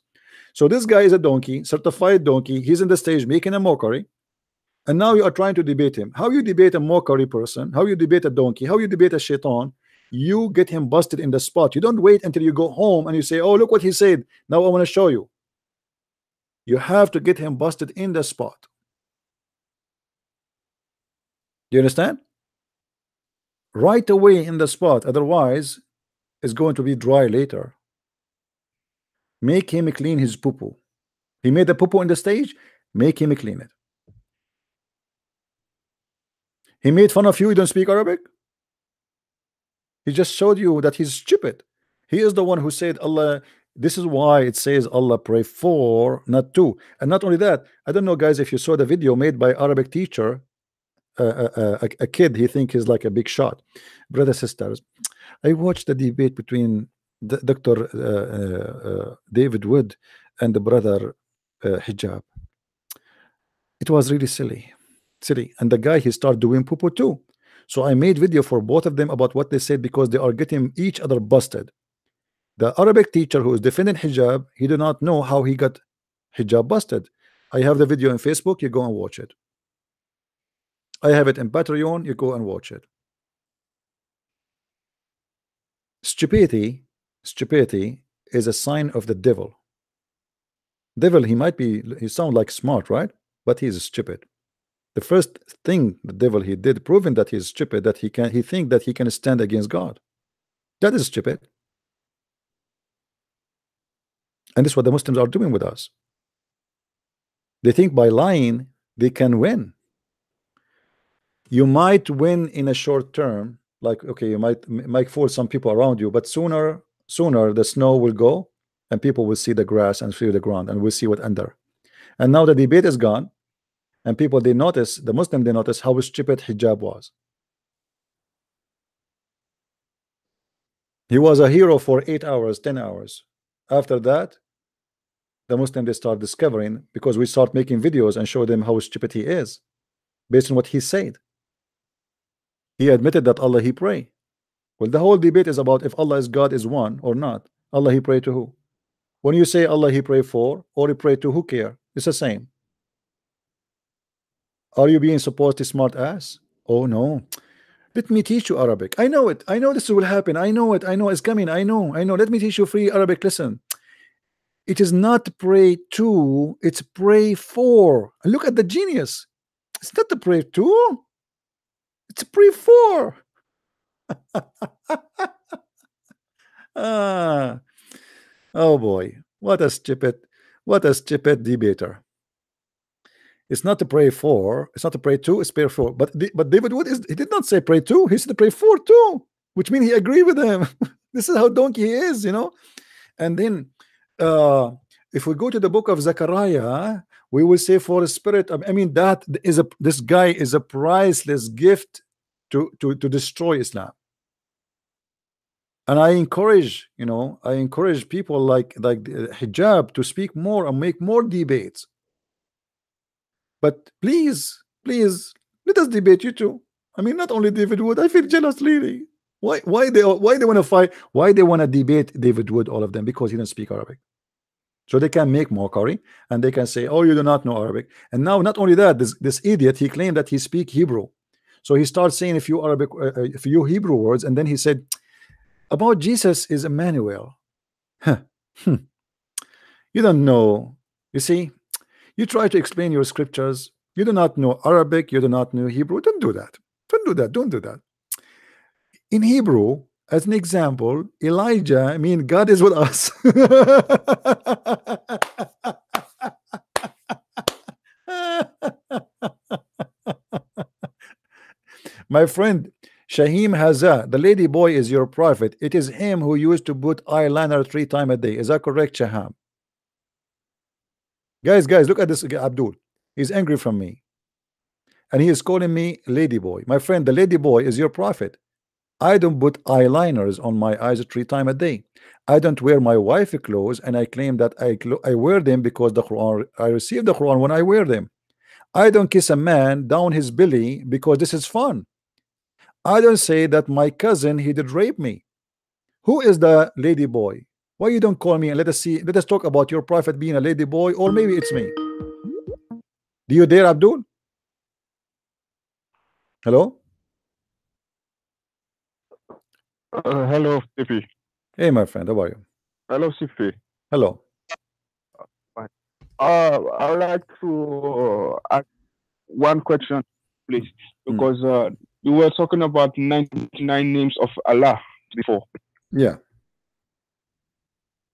So this guy is a donkey, certified donkey. He's in the stage making a mockery. And now you are trying to debate him. How you debate a mockery person? How you debate a donkey? How you debate a shaitan? You get him busted in the spot. You don't wait until you go home and you say, oh, look what he said. Now I want to show you. You have to get him busted in the spot. Do you understand? Right away in the spot. Otherwise, it's going to be dry later. Make him clean his poo-poo. He made a poo-poo in the stage. Make him clean it. He made fun of you. You don't speak Arabic. He just showed you that he's stupid. He is the one who said Allah. This is why it says Allah pray for, not to. And not only that, I don't know, guys, if you saw the video made by Arabic teacher, a kid, he think he's like a big shot. Brothers, sisters, I watched the debate between Dr. David Wood and the brother hijab. It was really silly. And the guy, he started doing poo-poo too. So I made video for both of them about what they said, because they are getting each other busted. The Arabic teacher who is defending hijab, he did not know how he got hijab busted. I have the video on Facebook, you go and watch it. I have it in Patreon, you go and watch it. Stupidity is a sign of the devil. He might be, he sound like smart, right? But he's stupid. The first thing the devil he did, proving that he's stupid, that he think that he can stand against God. That is stupid. And this is what the Muslims are doing with us. They think by lying they can win. You might win in a short term, like okay, you might fool some people around you, but sooner the snow will go and people will see the grass and feel the ground and we'll see what under. And now the debate is gone, and people, they notice, the Muslim, they notice how stupid hijab was. He was a hero for 8 hours, 10 hours. After that, the Muslim, they start discovering, because we start making videos and show them how stupid he is based on what he said. He admitted that Allah he pray. Well, the whole debate is about if Allah is God is one or not. Allah he pray to who? When you say Allah he pray for or he pray to, who care? It's the same. Are you being supposed to smart ass? Oh no, let me teach you Arabic. I know it. I know this will happen. I know it. I know it's coming. I know. Let me teach you free Arabic. Listen, it is not pray to, it's pray for. Look at the genius. It's not the pray to, it's pray for. Oh boy, what a stupid debater. It's not to pray for, it's not to pray to, it's pray for. But David Wood he did not say pray to, he said to pray for too, which means he agreed with him. This is how donkey he is, you know. And then if we go to the book of Zechariah, we will say for a spirit. I mean, this guy is a priceless gift to destroy Islam. And I encourage, people like hijab to speak more and make more debates. But please, let us debate you too. I mean, not only David Wood. I feel jealous, really. Why they want to fight? Why they want to debate David Wood? All of them, because he doesn't speak Arabic. So they can make mockery and they can say, "Oh, you do not know Arabic." And now, not only that, this idiot, he claimed that he speak Hebrew. So he starts saying a few Hebrew words, and then he said about Jesus is Emmanuel. You don't know. You see. You try to explain your scriptures. You do not know Arabic. You do not know Hebrew. Don't do that. Don't do that. In Hebrew, as an example, Elijah means God is with us. My friend Shahim Haza, the lady boy is your prophet. It is him who used to put eyeliner 3 times a day. Is that correct, Shaham? Guys, look at this. Abdul, he's angry from me, and he is calling me lady boy. My friend, the lady boy is your prophet. I don't put eyeliners on my eyes 3 times a day. I don't wear my wife clothes, and I claim that I wear them because the Quran, I receive the Quran when I wear them. I don't kiss a man down his belly because this is fun. I don't say that my cousin he did rape me. Who is the lady boy? Why you don't call me and let us talk about your prophet being a lady boy, or maybe it's me. Do you dare, Abdul? Hello? Hello, Sifi. Hey, my friend, how are you? Hello, Sifi. Hello. I would like to ask one question, please, because you were talking about 99 names of Allah before. Yeah.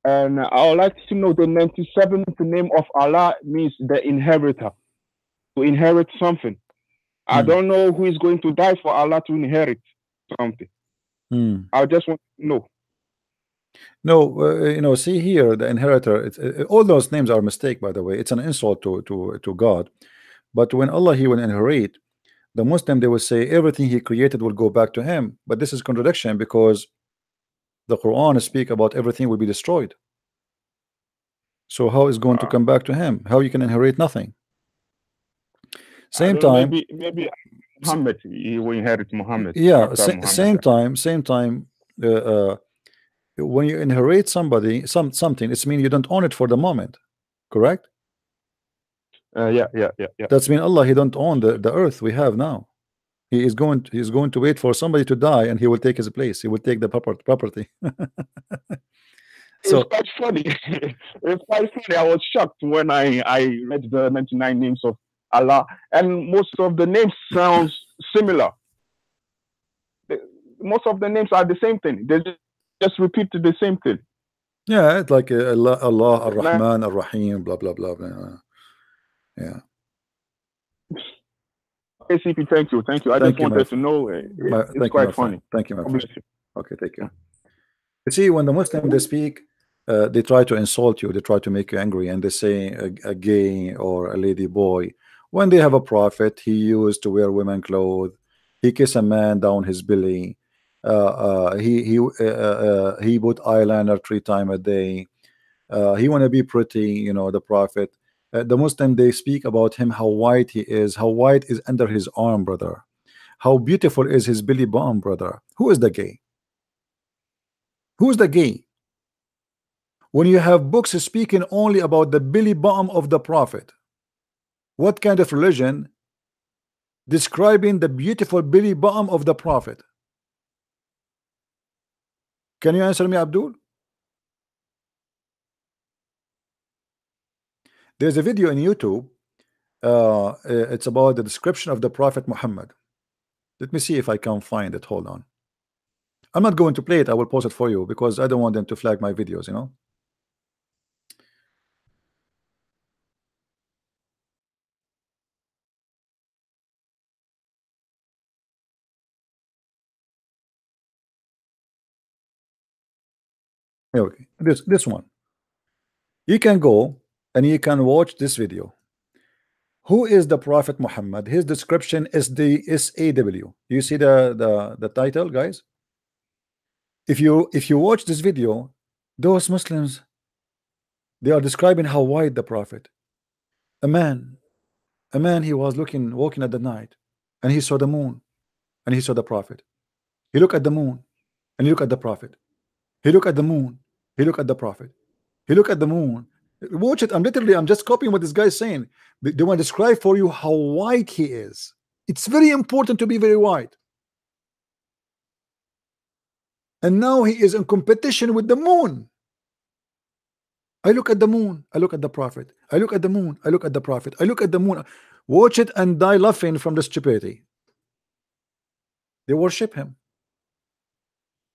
And I would like to know the 97th name of Allah means the inheritor, to inherit something. I don't know who is going to die for Allah to inherit something. I just want to know. No, see here, the inheritor. All those names are a mistake, by the way. It's an insult to God. But when Allah he will inherit, the Muslim they will say everything he created will go back to him. But this is contradiction, because the Quran speak about everything will be destroyed. So how is going to come back to him? How you can inherit nothing? Same time, maybe Muhammad, he will inherit Muhammad. yeah. after Muhammad Same died. time. When you inherit something, it's mean you don't own it for the moment, correct? Yeah. That's mean Allah, He don't own the earth we have now. He is going to wait for somebody to die, and He will take his place. He will take the property. It's quite funny. It's quite funny. I was shocked when I read the 99 names of Allah, and most of the names sounds similar. Most of the names are the same thing. They just repeated the same thing. Yeah, it's like Allah, Ar-Rahman, Ar-Rahim, blah blah blah. Yeah. ACP, thank you. I just wanted to know. It's quite funny. Thank you, my friend. Okay, take care. You see, when the Muslims they speak, they try to insult you, they try to make you angry, and they say a gay or a lady boy. When they have a prophet, he used to wear women clothes. He kiss a man down his belly. He put eyeliner 3 times a day. He want to be pretty, you know, the prophet. The Muslim they speak about him, how white he is, how white is under his arm, brother. How beautiful is his belly bump, brother. Who is the gay? Who's the gay? When you have books speaking only about the belly bump of the prophet, what kind of religion describing the beautiful belly bump of the prophet? Can you answer me, Abdul? There's a video in YouTube. It's about the description of the Prophet Muhammad. Let me see if I can find it. Hold on. I'm not going to play it. I will post it for you because I don't want them to flag my videos, you know. Okay, this one. You can go and you can watch this video. Who is the Prophet Muhammad? His description is the SAW. You see the title, guys? If you watch this video, those Muslims, they are describing how white the Prophet. A man, he was walking at the night, and he saw the moon, and he saw the Prophet. He looked at the moon, and he looked at the Prophet. He looked at the moon, he looked at the Prophet. He looked at the moon. Watch it. I'm just copying what this guy is saying. They want to describe for you how white he is. It's very important to be very white. And now he is in competition with the moon. I look at the moon, I look at the Prophet. I look at the moon, I look at the Prophet. I look at the moon. Watch it and die laughing from the stupidity. They worship him.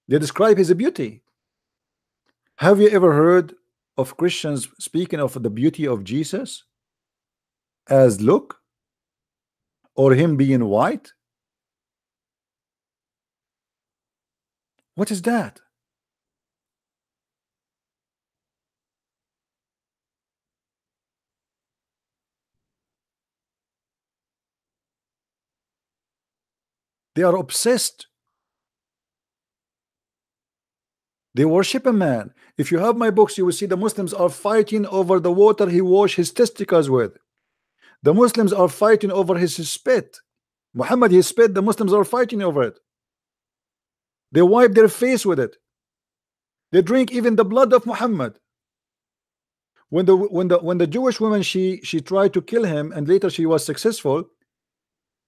They describe his beauty. Have you ever heard of Christians speaking of the beauty of Jesus as look, or him being white? What is that? They are obsessed. They worship a man. If you have my books, you will see the Muslims are fighting over the water he washed his testicles with. The Muslims are fighting over his spit. Muhammad, his spit, the Muslims are fighting over it. They wipe their face with it. They drink even the blood of Muhammad. When the Jewish woman she tried to kill him, and later she was successful.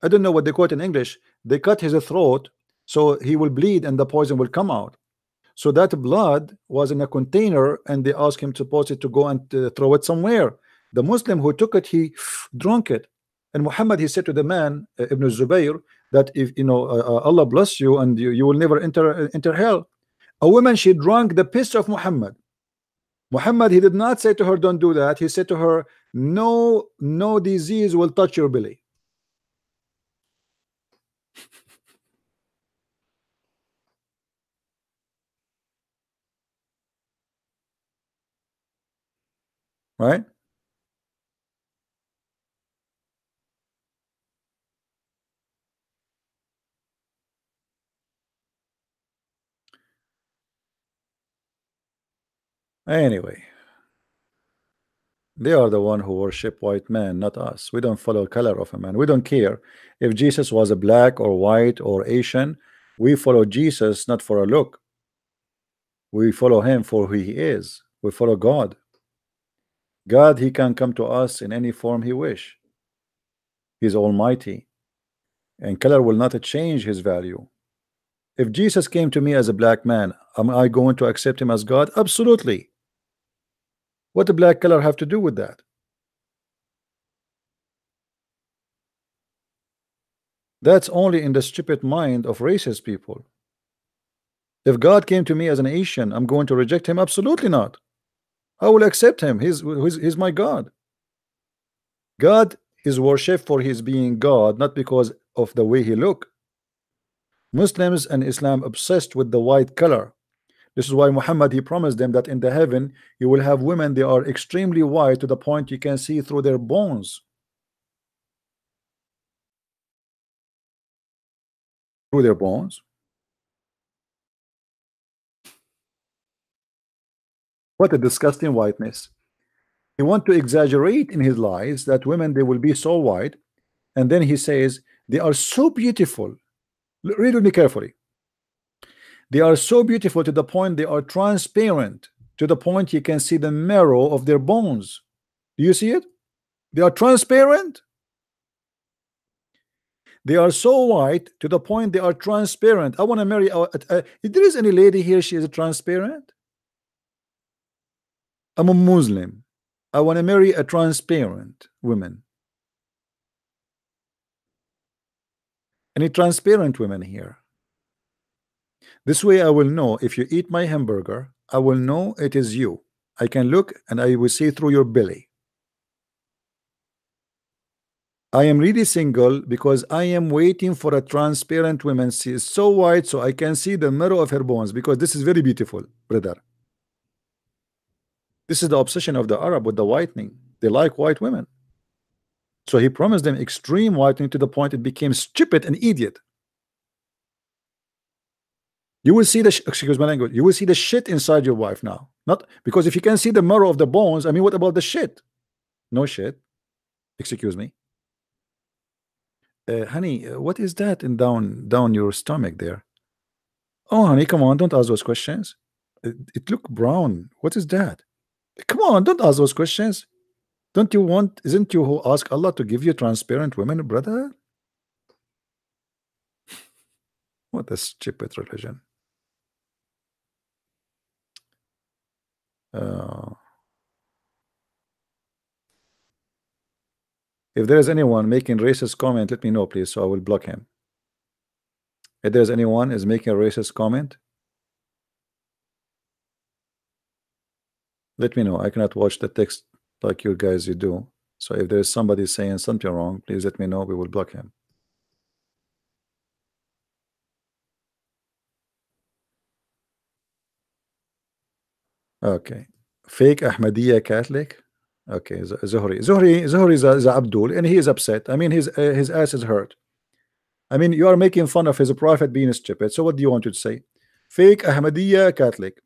I don't know what they call it in English. They cut his throat so he will bleed and the poison will come out. So that blood was in a container, and they asked him to put it to go and throw it somewhere. The Muslim who took it, he drank it. And Muhammad, he said to the man, Ibn Zubayr, that if you know Allah bless you and you will never enter hell. A woman, she drank the piss of Muhammad. Muhammad, he did not say to her, don't do that. He said to her, no disease will touch your belly. Right? Anyway, They are the one who worship white men, not us. We don't follow color of a man. We don't care if Jesus was a black or white or Asian. We follow Jesus not for a look. We follow him for who he is. We follow God. God, he can come to us in any form he wish. He's almighty, and color will not change his value. If Jesus came to me as a black man, am I going to accept him as God? Absolutely. What the black color have to do with that? That's only in the stupid mind of racist people. If God came to me as an Asian, I'm going to reject him? Absolutely not. I will accept him. He's my God. God is worshipped for his being God, not because of the way he look. Muslims and Islam obsessed with the white color. This is why Muhammad, he promised them that in the heaven you will have women, they are extremely white to the point you can see through their bones. Through their bones. What a disgusting whiteness. He wants to exaggerate in his lies that women, they will be so white, and then he says they are so beautiful. Read with me carefully. They are so beautiful to the point they are transparent, to the point you can see the marrow of their bones. Do you see it? They are transparent. They are so white to the point they are transparent. I want to marry if there is any lady here, she is transparent. I'm a Muslim. I want to marry a transparent woman. Any transparent women here? This way I will know if you eat my hamburger, I will know it is you. I can look and I will see through your belly. I am really single because I am waiting for a transparent woman. She is so white so I can see the marrow of her bones, because this is very beautiful, brother. This is the obsession of the Arab with the whitening. They like white women. So he promised them extreme whitening to the point it became stupid and idiot. You will see the excuse my language. You will see the shit inside your wife now. Not because if you can see the marrow of the bones, I mean, what about the shit? No shit. Excuse me. Honey, what is that in down your stomach there? Oh, honey, come on, don't ask those questions. It look brown. What is that? Come on, don't ask those questions. Don't you want? Isn't you who ask Allah to give you transparent women, brother? What a stupid religion. If there is anyone making racist comment, let me know, please, so I will block him. If there's anyone is making a racist comment, let me know. I cannot watch the text like you guys you do. So if there is somebody saying something wrong, please let me know. We will block him. Okay. Fake Ahmadiyya Catholic. Okay, Zuhri is Abdul, and he is upset. I mean, his ass is hurt. I mean, you are making fun of his prophet being stupid. So what do you want to say? Fake Ahmadiyya Catholic.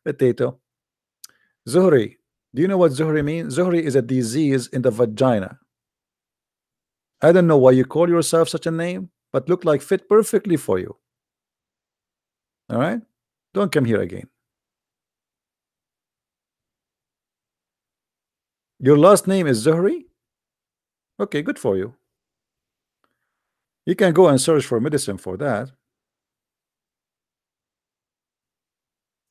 Potato. Zuhri. Do you know what Zuhri means? Zuhri is a disease in the vagina. I don't know why you call yourself such a name, but look like fit perfectly for you. All right? Don't come here again. Your last name is Zuhri? Okay, good for you. You can go and search for medicine for that.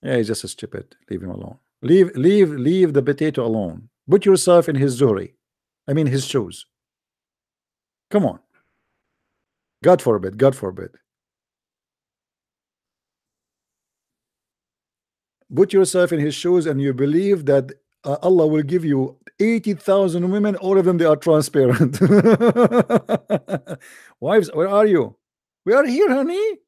Yeah, he's just a stupid. Leave him alone. Leave the potato alone. Put yourself in his Zuhri. I mean his shoes. Come on. God forbid. God forbid. Put yourself in his shoes and you believe that Allah will give you 80,000 women, all of them they are transparent. Wives, where are you? We are here, honey.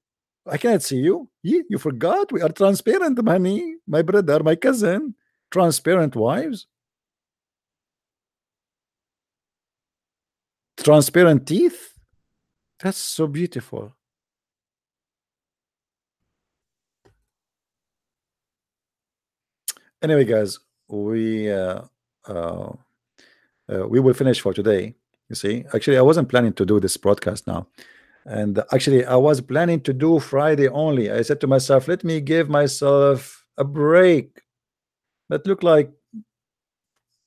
I can't see you. You forgot we are transparent, honey. My brother, my cousin. Transparent wives. Transparent teeth. That's so beautiful. Anyway, guys, we will finish for today. You see, actually, I wasn't planning to do this broadcast now, and actually, I was planning to do Friday only. I said to myself, let me give myself a break. But look, like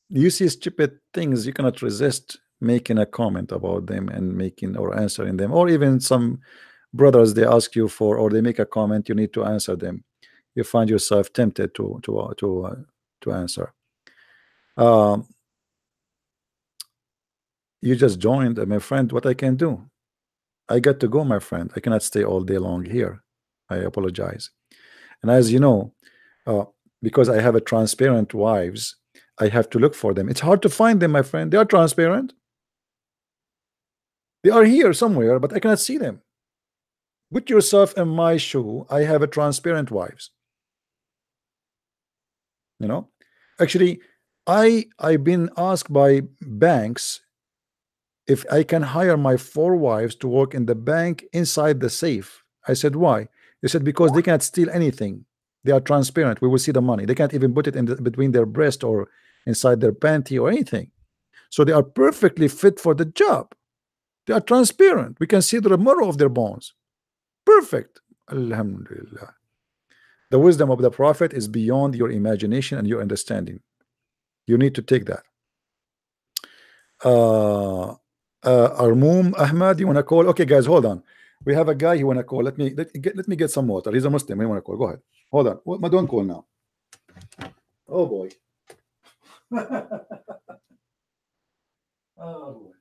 you see stupid things, you cannot resist making a comment about them and making or answering them, or even some brothers they ask you for, or they make a comment, you need to answer them. You find yourself tempted to answer. You just joined, my friend. What I can do? I got to go, my friend. I cannot stay all day long here. I apologize. And as you know, because I have a transparent wives, I have to look for them. It's hard to find them, my friend. They are transparent. They are here somewhere, but I cannot see them. Put yourself in my shoe. I have a transparent wives. You know, actually, I've been asked by banks if I can hire my 4 wives to work in the bank inside the safe. I said, why? They said, because they cannot steal anything. They are transparent. We will see the money. They can't even put it in between their breast or inside their panty or anything. So they are perfectly fit for the job. They are transparent. We can see the marrow of their bones. Perfect. Alhamdulillah. The wisdom of the Prophet is beyond your imagination and your understanding. You need to take that. Armoum Ahmad, you want to call? Okay, guys, hold on. We have a guy you want to call. Let me get some water. He's a Muslim. You want to call? Go ahead. Hold on. What? Don't call now. Oh boy. Oh boy.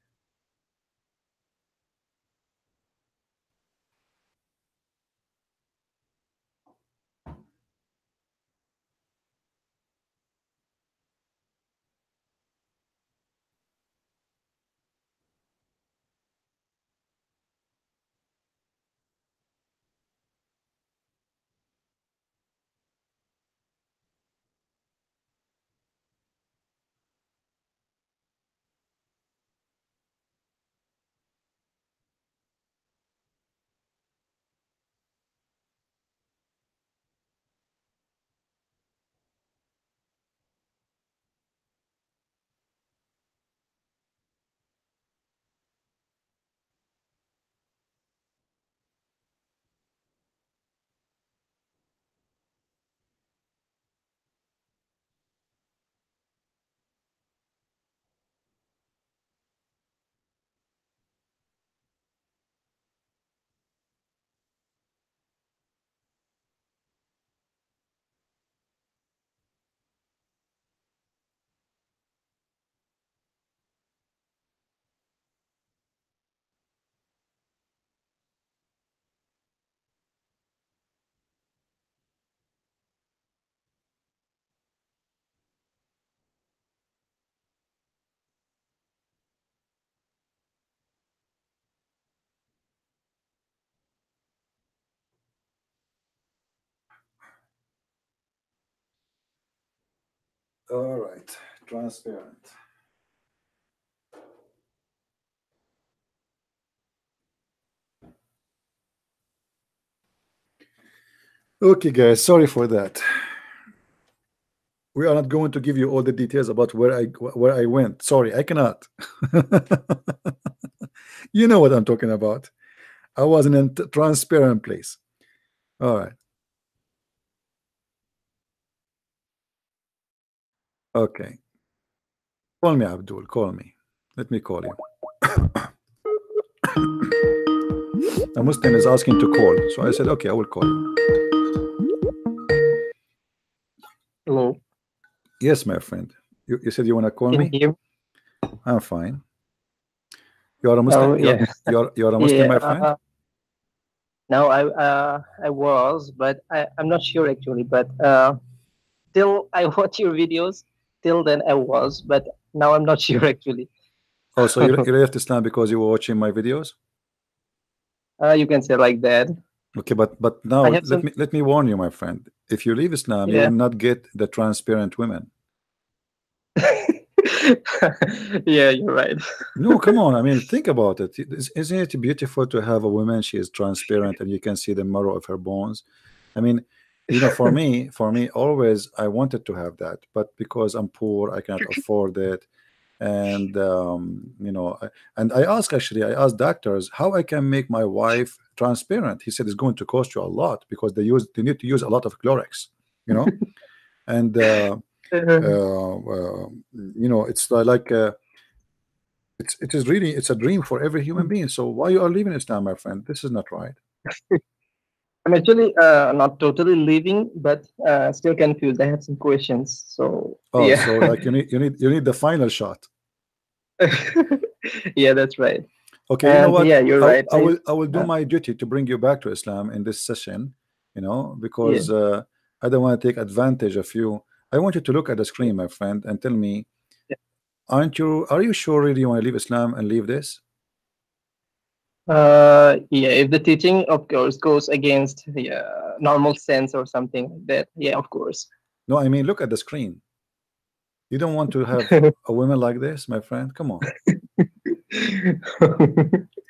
All right, transparent. Okay, guys, sorry for that. We are not going to give you all the details about where I went. Sorry, I cannot. You know what I'm talking about. I was in a transparent place. All right. Okay. Call me, Abdul. Call me. Let me call you. A Muslim is asking to call, so I said, okay, I will call you. Hello. Yes, my friend. You said you want to call me? Can you hear me? I'm fine. You are a Muslim. Oh, yeah. You're a Muslim, Yeah, my friend. No, I was, but I'm not sure actually. But till I watch your videos, till then I was, but now I'm not sure actually. Oh, so you left Islam because you were watching my videos? You can say like that. Okay, but now I have let me warn you, my friend. If you leave Islam, you Yeah. will not get the transparent women. Yeah, you're right. No, come on. I mean, think about it. Isn't it beautiful to have a woman? She is transparent, and you can see the marrow of her bones. I mean, for me, always I wanted to have that, but because I'm poor, I cannot afford it. And and I asked doctors how I can make my wife transparent. He said it's going to cost you a lot because they need to use a lot of Clorox, you know. And it's like it's a dream for every human being. So why you are leaving Islam, my friend? This is not right. I'm actually not totally leaving, but still confused. I have some questions. So Oh, yeah. so like you need the final shot. Yeah, that's right. Okay, you know And what? yeah, you're right. I will do my duty to bring you back to Islam in this session, because I don't want to take advantage of you. I want you to look at the screen, my friend, and tell me, are you sure really you want to leave Islam and leave this? Yeah, if the teaching of course goes against the normal sense or something like that, yeah, of course. No, I mean, look at the screen. You don't want to have a woman like this, my friend? Come on.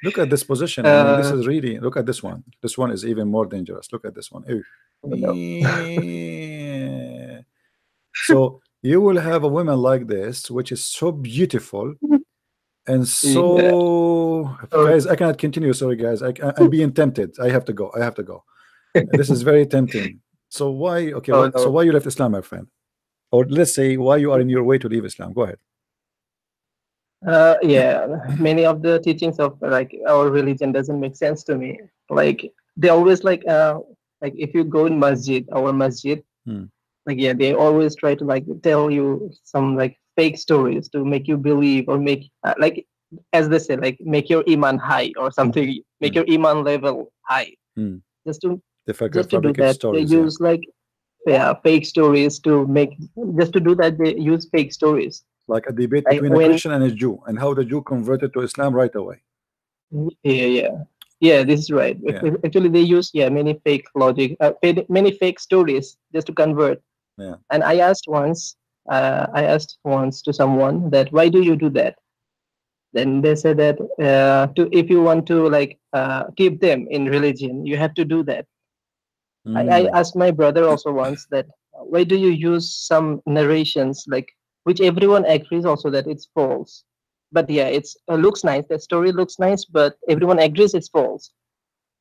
Look at this position. I mean, this is really, look at this one. This one is even more dangerous. Look at this one. Ew. So you will have a woman like this, which is so beautiful and so guys, I cannot continue. Sorry, guys. I'm being tempted. I have to go. This is very tempting. So why? Okay. So why you left Islam, my friend? Or let's say why you are in your way to leave Islam. Go ahead. Yeah, many of the teachings of like our religion doesn't make sense to me. Like they always like if you go in our masjid, like yeah, they always try to like tell you some like fake stories to make you believe or make like as they say like make your iman high or something, make your iman level high. Just to do that, stories, they use like fake stories to make. Just to do that, they use fake stories. Like a debate between a Christian and a Jew, and how the Jew converted to Islam right away. Yeah, this is right. Yeah. Actually, they use many fake logic, many fake stories just to convert. Yeah. And I asked once to someone that why do you do that? Then they said that if you want to like keep them in religion, you have to do that. I asked my brother also once that why do you use some narrations like which everyone agrees also that it's false, but yeah, it's looks nice. The story looks nice, but everyone agrees it's false.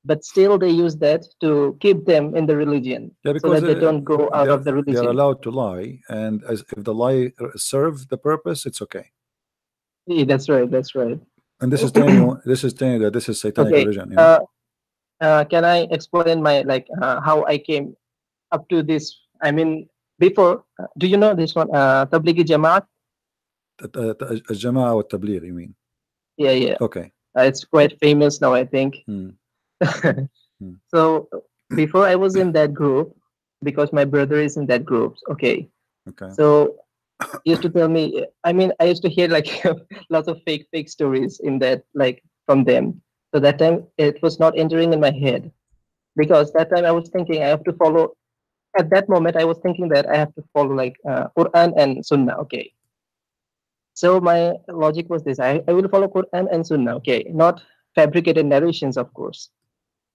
But still, they use that to keep them in the religion, so that they don't go out of the religion. They are allowed to lie, and if the lie serves the purpose, it's okay. Yeah, that's right. That's right. And this is telling you, that this is satanic religion. Can I explain my how I came up to this? I mean, before, do you know this one? Tablighi Jamaat. Jamaat or Tabligh, you mean? Yeah. Okay. It's quite famous now, I think. So before I was in that group, because my brother is in that group. Okay. So he used to tell me. I mean, I used to hear like lots of fake stories in that, like from them. So that time it was not entering in my head, because that time I was thinking I have to follow. At that moment, I was thinking that I have to follow like Quran and Sunnah. Okay. So my logic was this: I will follow Quran and Sunnah. Okay, not fabricated narrations, of course.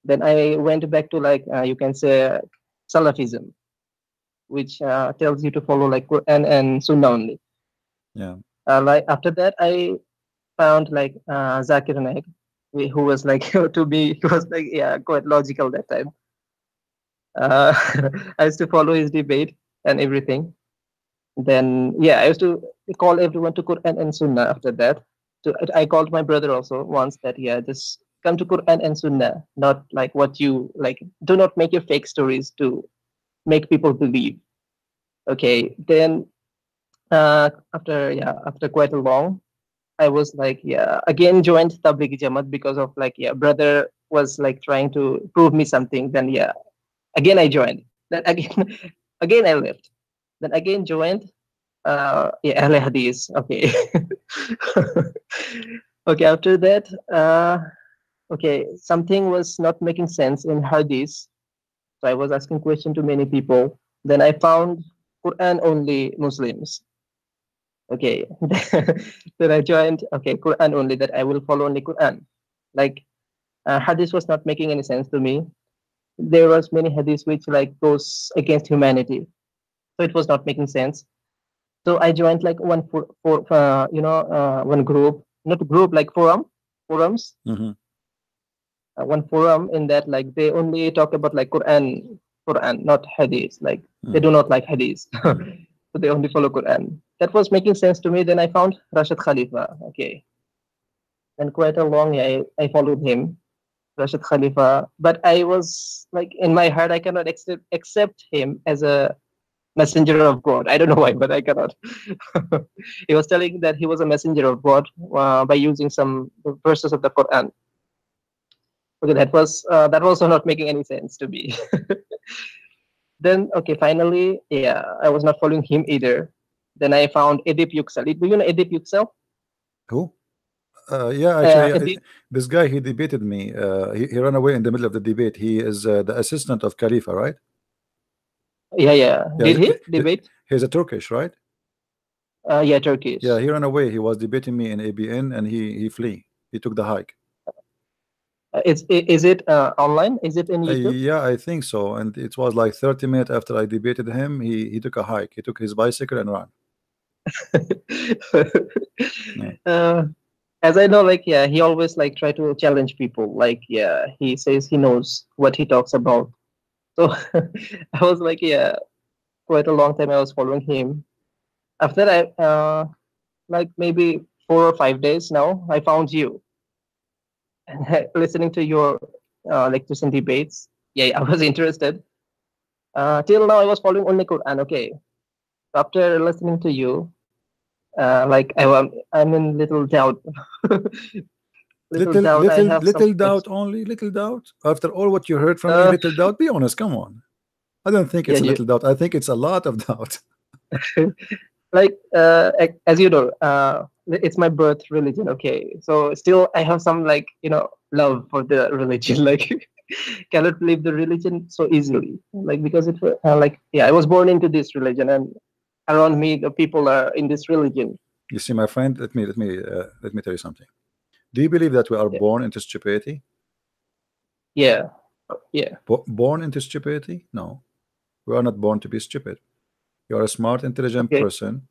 Then I went back to like you can say Salafism, which tells you to follow like Quran and Sunnah only. Yeah. Like after that, I found like Zakir Naik, who was like to me, he was like quite logical that time. I used to follow his debate and everything. Then I used to call everyone to Quran and Sunnah. After that, I called my brother also once that just come to Quran and Sunnah, not like what you like. Do not make your fake stories to make people believe. Okay, then after quite a long, I was like again joined Tablighi Jamaat because of like brother was like trying to prove me something. Then again I joined. Then again I left. Then again joined Ahl Hadith. Okay. Okay, after that something was not making sense in Hadith. So I was asking question to many people. Then I found Quran only Muslims. Okay. Then I joined, okay, Quran only, that I will follow only Quran. Like, hadith was not making any sense to me. There was many hadiths which like goes against humanity. So it was not making sense. So I joined like one group, not group, like forums. One forum in that, like, they only talk about like Quran, not hadith. Like, they do not like hadith. So they only follow Quran. That was making sense to me. Then I found Rashid Khalifa. Okay. And quite a long, I followed him, Rashid Khalifa. But I was like, in my heart, I cannot accept him as a messenger of God. I don't know why, but I cannot. He was telling that he was a messenger of God by using some verses of the Quran. Okay, that was also not making any sense to me. Then, okay, finally, yeah, I was not following him either. Then I found Edip Yüksel. Do you know Edip Yüksel? Who? Yeah, actually, this guy, he debated me. He ran away in the middle of the debate. He is the assistant of Khalifa, right? Yeah. Did he debate? He's a Turkish, right? Yeah, Turkish. Yeah, he ran away. He was debating me in ABN, and he flee. He took the hike. Is it online? Is it in YouTube? Yeah, I think so. And it was like 30 minutes after I debated him, he took a hike. He took his bicycle and ran. As I know, like, yeah, he always like try to challenge people. Like, yeah, he says he knows what he talks about. So I was like, yeah, quite a long time I was following him. After I like maybe 4 or 5 days now, I found you. And listening to your lectures and debates, yeah, I was interested. Till now, I was following only Quran. Okay, after listening to you, like I'm in little doubt. little doubt only. Little doubt. After all what you heard from me, little doubt. Be honest. Come on. I don't think it's a little doubt. I think it's a lot of doubt. Like, as you know, it's my birth religion. Okay, so still I have some, like, love for the religion. Like, cannot leave the religion so easily. Like, because it like, yeah, I was born into this religion, and around me the people are in this religion. You see, my friend, let me tell you something. Do you believe that we are born into stupidity? Yeah. Born into stupidity? No, we are not born to be stupid. You are a smart, intelligent person,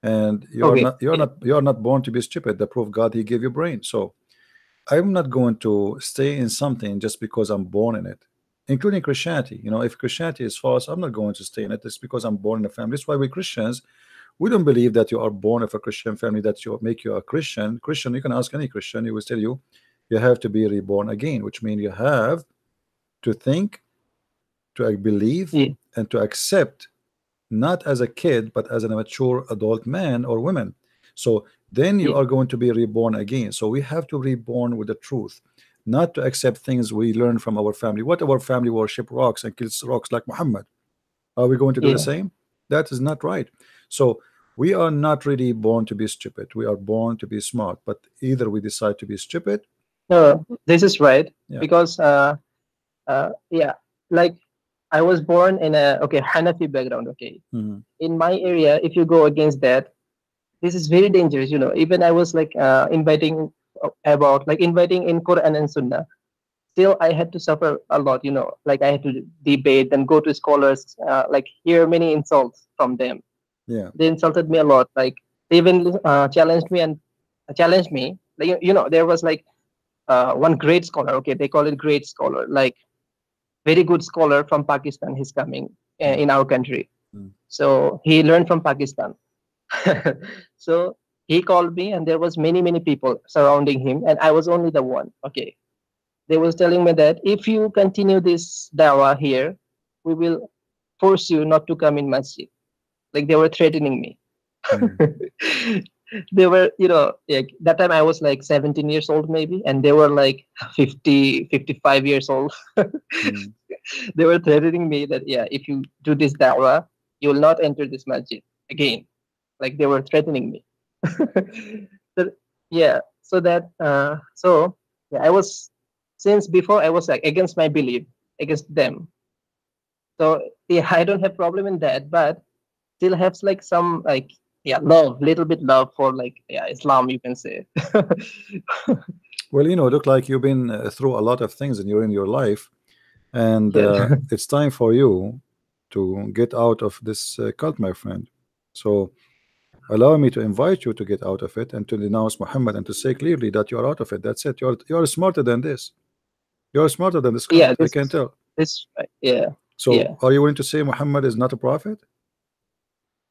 and you are not born to be stupid. The proof God, He gave you brain. So I'm not going to stay in something just because I'm born in it, including Christianity. If Christianity is false, I'm not going to stay in it. It's because I'm born in a family. That's why we Christians, we don't believe that you are born of a Christian family that make you a Christian. You can ask any Christian, he will tell you have to be reborn again, which means you have to think, to believe, and to accept, not as a kid, but as a mature adult man or woman. So then you are going to be reborn again. So we have to reborn with the truth, not to accept things we learn from our family. What our family worship rocks and kills rocks like Muhammad. Are we going to do the same? That is not right. So we are not really born to be stupid. We are born to be smart. But either we decide to be stupid. No, this is right. Because like, I was born in a Hanafi background. Okay, in my area, if you go against that, this is very dangerous. Even I was like inviting in Quran and Sunnah. Still, I had to suffer a lot. Like, I had to debate and go to scholars, like, hear many insults from them. Yeah, they insulted me a lot. Like, they even challenged me. Like, there was like one great scholar. Okay, they call it great scholar. Like, very good scholar from Pakistan. He's coming in our country. So he learned from Pakistan. So he called me, and there was many people surrounding him, and I was only the one. Okay, they was telling me that if you continue this dawah here, we will force you not to come in masjid. Like, they were threatening me. They were, that time I was like 17 years old maybe, and they were like 55 years old. They were threatening me that, if you do this da'wah, you will not enter this masjid again. Like, they were threatening me. I was, since before, I was like against my belief, against them. So I don't have problem in that, but still have like some like love, little bit love for like Islam, you can say. Well, you know, look like you've been through a lot of things in your life, and Yeah. it's time for you to get out of this cult, my friend. So allow me to invite you to get out of it and to denounce Muhammad and to say clearly that you are out of it. That's it. You're smarter than this. You're smarter than this cult. Yeah, I can tell. Yeah. So Yeah. are you willing to say Muhammad is not a prophet?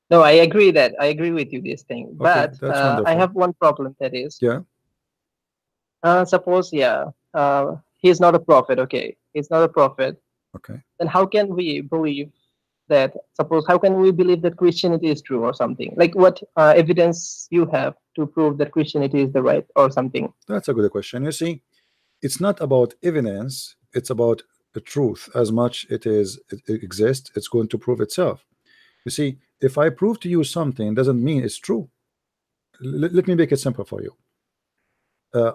No, I agree with you this thing, but that's I wonderful. have one problem, that is, Yeah. Suppose he's not a prophet. Okay, he's not a prophet. Okay. Then how can we believe that? Suppose how can we believe that Christianity is true or something? Like what evidence you have to prove that Christianity is the right or something? That's a good question. You see, it's not about evidence, it's about the truth. As much it exists, it's going to prove itself. You see, if I prove to you something, doesn't mean it's true. Let me make it simple for you.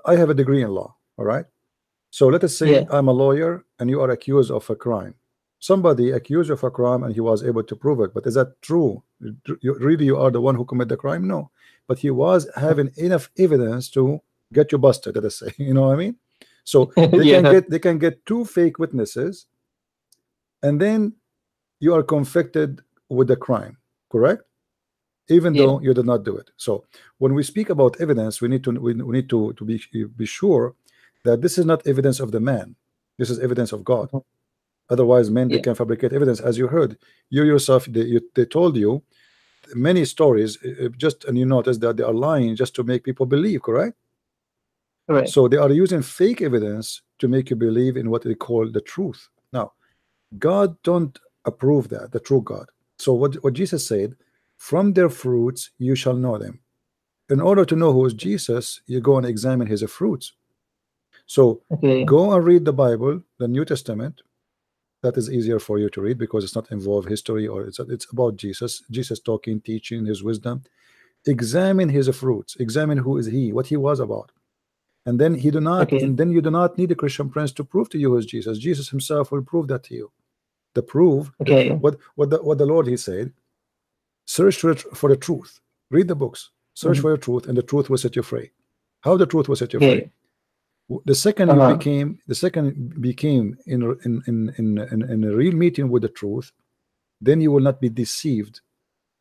I have a degree in law, all right? So let us say I'm a lawyer and you are accused of a crime. Somebody accused you of a crime and he was able to prove it, but is that true? Really you are the one who committed the crime? No, but he was having enough evidence to get you busted, let us say. You know what I mean? So they can get two fake witnesses and then you are convicted with the crime, correct? Even though you did not do it. So when we speak about evidence, we need to be sure that this is not evidence of the man. This is evidence of God. Otherwise, men, they can fabricate evidence. As you heard, you yourself, they told you many stories, and you notice that they are lying just to make people believe, correct? Right. So they are using fake evidence to make you believe in what they call the truth. Now, God don't approve that, the true God. So what Jesus said, from their fruits you shall know them. In order to know who is Jesus, you go and examine his fruits. So go and read the Bible, the New Testament. That is easier for you to read because it's not involved history, or it's about Jesus talking, teaching, his wisdom. Examine his fruits, examine who is he, what he was about, and then you do not need a Christian Prince to prove to you who is Jesus. Jesus himself will prove that to you. The proof, what the Lord, he said, search for the truth, read the books, search for the truth, and the truth will set you free. How the truth will set you free? The second you became in a real meeting with the truth, then you will not be deceived,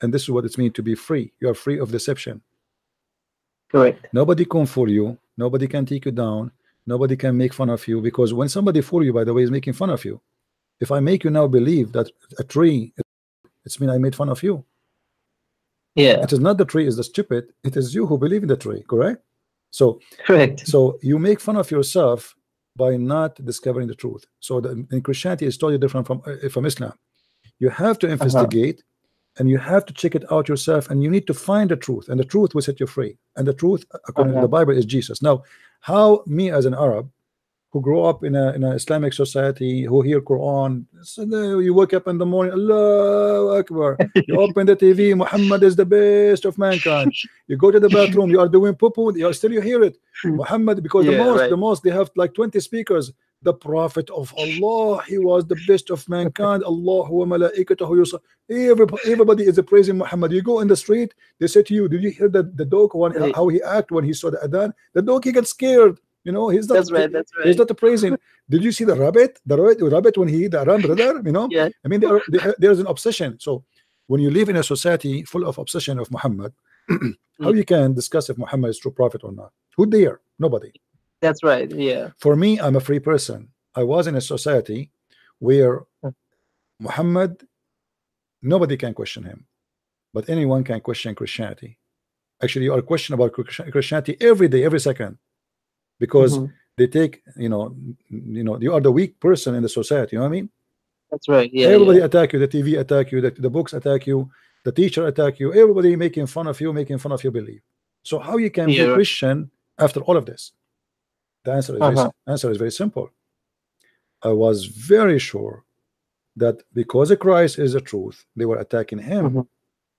and this is what it means to be free. You are free of deception. Correct. Nobody can fool you. Nobody can take you down. Nobody can make fun of you, because when somebody fool you, by the way, is making fun of you. If I make you now believe that a tree, it's mean I made fun of you. Yeah. It is not the tree is the stupid. It is you who believe in the tree. Correct. So correct. So you make fun of yourself by not discovering the truth. So in Christianity is totally different from Islam. You have to investigate and you have to check it out yourself, and you need to find the truth, and the truth will set you free. And the truth, according to the Bible, is Jesus. Now, how me as an Arab who grew up in an Islamic society, who hear Quran, so you wake up in the morning, Allahu Akbar, you open the TV, Muhammad is the best of mankind. You go to the bathroom, you are doing poo-poo, you hear it, Muhammad, because the mosque, they have like 20 speakers. The Prophet of Allah, he was the best of mankind. Allah wa malaikatahu, everybody is praising Muhammad. You go in the street, they say to you, did you hear the dog how he acted when he saw the adhan? The dog, he got scared. You know, he's not. That's right. He's not praising. Did you see the rabbit? The rabbit when he eat the aram, brother. You know. Yeah. I mean, there is an obsession. So when you live in a society full of obsession of Muhammad, how you can discuss if Muhammad is true prophet or not? Who dare? Nobody. That's right. Yeah. For me, I'm a free person. I was in a society where Muhammad, nobody can question him, but anyone can question Christianity. Actually, you are questioned about Christianity every day, every second. Because they take, you are the weak person in the society. You know what I mean? That's right. Yeah. Everybody attack you. The TV attack you. The books attack you. The teacher attack you. Everybody making fun of you, making fun of your belief. So how you can be Christian after all of this? The answer is very simple. I was very sure that because Christ is the truth, they were attacking him.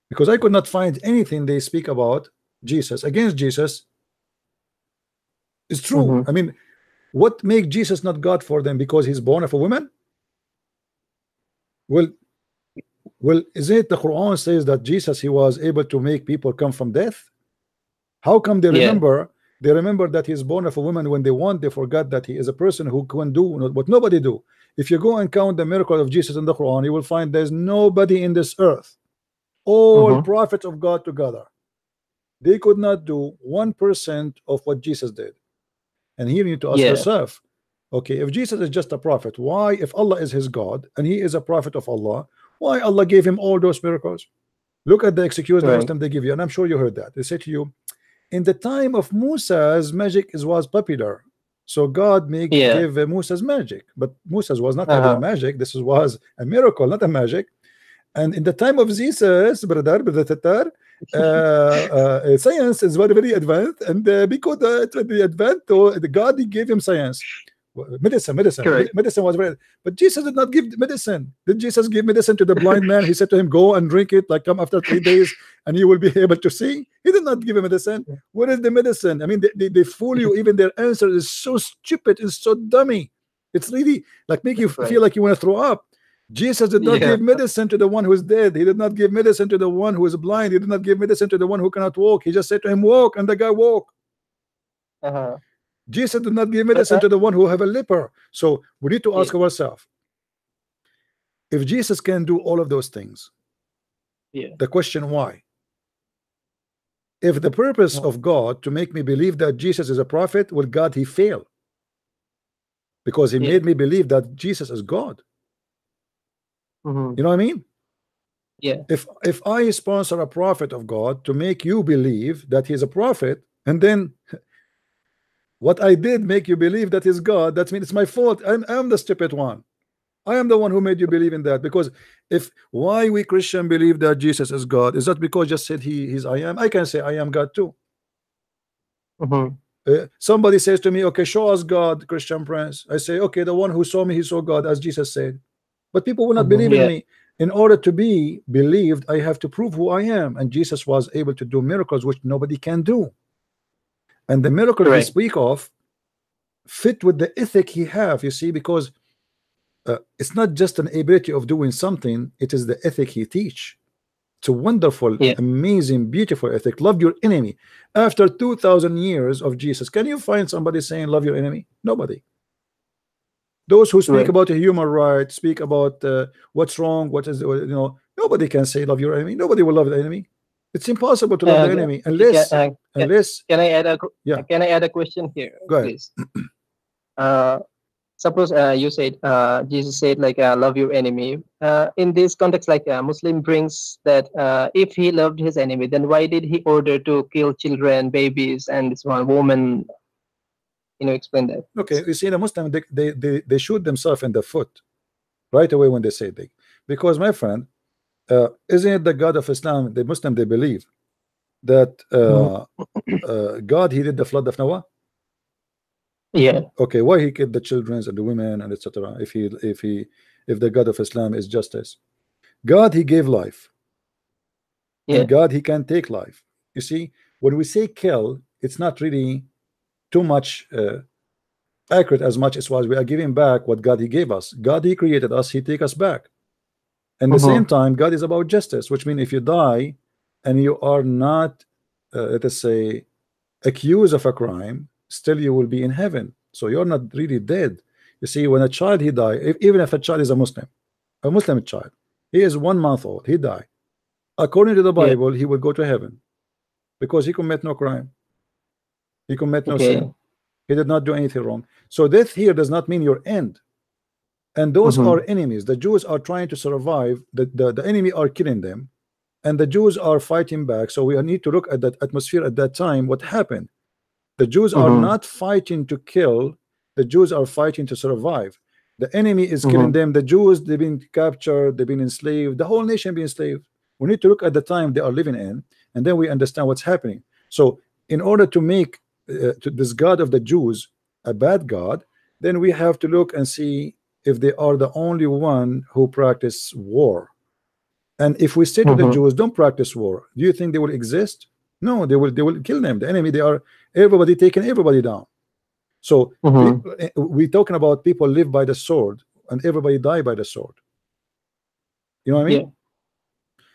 Because I could not find anything they speak about Jesus against Jesus. It's true. I mean, what makes Jesus not God for them? Because he's born of a woman? Well, Well, isn't it the Quran says that Jesus, he was able to make people come from death? How come they remember? They remember that he's born of a woman. When they want, they forgot that he is a person who can do what nobody do. If you go and count the miracle of Jesus in the Quran, you will find there's nobody in this earth, all prophets of God together, they could not do 1% of what Jesus did. And here you need to ask yourself, okay, if Jesus is just a prophet, why, if Allah is his God and he is a prophet of Allah, why Allah gave him all those miracles? Look at the excuse the Muslim they give you, and I'm sure you heard that. They say to you, in the time of Moses, magic was popular, so God gave Moses magic, but Moses was not having a magic. This was a miracle, not a magic. And in the time of Jesus, brother, science is very, very advanced, and because it's very advanced, God, he gave him science. Medicine was very, but Jesus did not give medicine. Did Jesus give medicine to the blind man? He said to him, go and drink it, like come after 3 days and you will be able to see. He did not give him medicine. What is the medicine? I mean, they fool you. Even their answer is so stupid, it's so dummy. It's really like make you feel like you want to throw up. Jesus did not give medicine to the one who is dead. He did not give medicine to the one who is blind. He did not give medicine to the one who cannot walk. He just said to him, walk, and the guy walked. Jesus did not give medicine to the one who have a leper. So we need to ask ourselves, if Jesus can do all of those things, the question why? If the purpose of God to make me believe that Jesus is a prophet, will God he fail? Because he made me believe that Jesus is God. You know what I mean? If I sponsor a prophet of God to make you believe that he's a prophet, and then what I did make you believe that is God, that means it's my fault. I'm the stupid one. I am the one who made you believe in that. Because if why we Christian believe that Jesus is God, is that because just said he's I am? I can say I am God too. Somebody says to me, okay, show us God, Christian Prince. I say, okay, the one who saw me, he saw God, as Jesus said. But people will not believe in me. In order to be believed, I have to prove who I am. And Jesus was able to do miracles which nobody can do. And the miracle we speak of fit with the ethic he have, you see, because it's not just an ability of doing something, it is the ethic he teach. It's a wonderful, amazing, beautiful ethic. Love your enemy. After 2,000 years of Jesus, can you find somebody saying love your enemy? Nobody. Those who speak about human rights, speak about what's wrong, what is, nobody can say love your enemy. Nobody will love the enemy. It's impossible to love the enemy unless can I add a question here? Go ahead. Please? Suppose you said Jesus said like love your enemy. In this context, like Muslim brings that if he loved his enemy, then why did he order to kill children, babies, and small women? Explain that. Okay, you see, the Muslim they shoot themselves in the foot right away when they say they, because my friend, isn't it the God of Islam, the Muslim, they believe that God he did the flood of Noah? Okay, why he killed the children and the women and etc. If the God of Islam is justice, God he gave life, and God he can take life. You see, when we say kill, it's not really too much accurate as much as was we are giving back what God he gave us. God he created us, he take us back. And at the same time, God is about justice, which means if you die and you are not let us say accused of a crime, still you will be in heaven. So you're not really dead. You see, when a child he die, even if a child is a Muslim child, he is 1 month old, he die, according to the Bible, he will go to heaven because he commit no crime. He commit no sin. He did not do anything wrong. So death here does not mean your end. And those are enemies. The Jews are trying to survive. The enemy are killing them, and the Jews are fighting back. So we need to look at that atmosphere at that time. What happened? The Jews are not fighting to kill. The Jews are fighting to survive. The enemy is killing them. The Jews, they've been captured. They've been enslaved. The whole nation been enslaved. We need to look at the time they are living in, and then we understand what's happening. So in order to make to this God of the Jews a bad God, then we have to look and see if they are the only one who practice war. And if we say to the Jews, don't practice war, do you think they will exist? No, they will kill them. The enemy, they are everybody taking everybody down. So we talking about people live by the sword and everybody die by the sword. You know what I mean?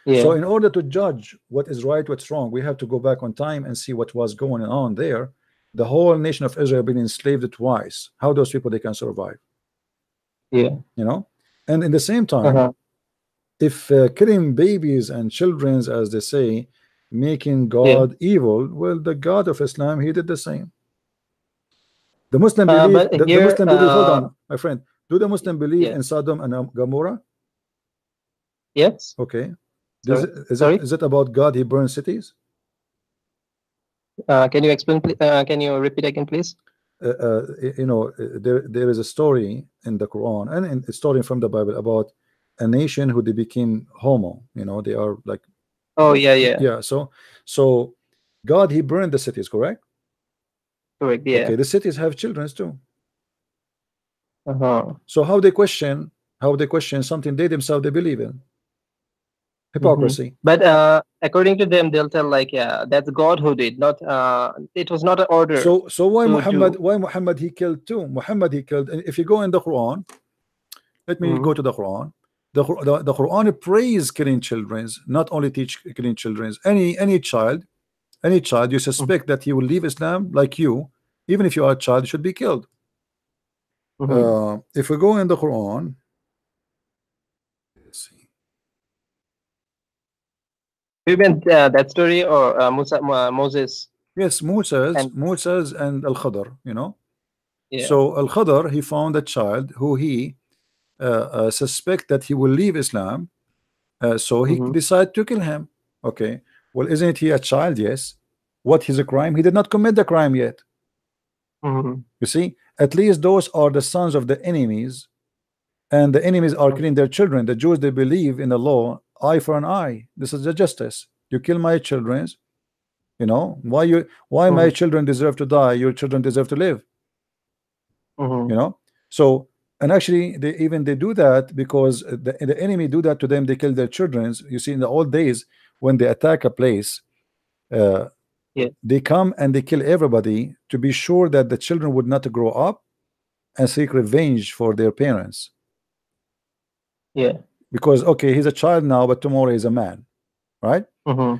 Yeah. So in order to judge what is right, what's wrong, we have to go back on time and see what was going on there. The whole nation of Israel being enslaved twice. How those people they can survive? Yeah. You know, and in the same time, if killing babies and children, as they say, making God evil, well, the God of Islam, he did the same. The Muslim believe the Muslim believe, hold on, my friend. Do the Muslim believe in Sodom and Gomorrah? Yes. Okay. Is it about God? He burned cities. Can you explain? Can you repeat again, please? You know, there is a story in the Quran and a story from the Bible about a nation who they became homo. You know, they are like. Oh yeah. So God, he burned the cities, correct? Correct. Yeah. Okay, the cities have children too. Uh-huh. So how they question something they themselves they believe in? Hypocrisy. But according to them, they'll tell like, yeah, that's God who did, not it was not an order. So why Muhammad he killed too? Muhammad he killed. If you go in the Quran, let me go to the Quran. The Quran praise killing children, not only teach killing children. Any child you suspect that he will leave Islam, like you, even if you are a child, should be killed. If we go in the Quran, let's see. You meant that story or Moses? Yes, Moses and Al-Khadr, you know. Yeah. So Al-Khadr, he found a child who he suspect that he will leave Islam, so he decided to kill him. Okay, well, isn't he a child? Yes. What is a crime? He did not commit the crime yet. You see, at least those are the sons of the enemies, and the enemies are killing their children. The Jews, they believe in the law, eye for an eye. This is the justice. You kill my children, you know, why my children deserve to die, your children deserve to live. You know, so, and actually they do that because the enemy do that to them. They kill their children. You see, in the old days when they attack a place, they come and they kill everybody to be sure that the children would not grow up and seek revenge for their parents. Yeah. Because okay, he's a child now, but tomorrow he's a man, right?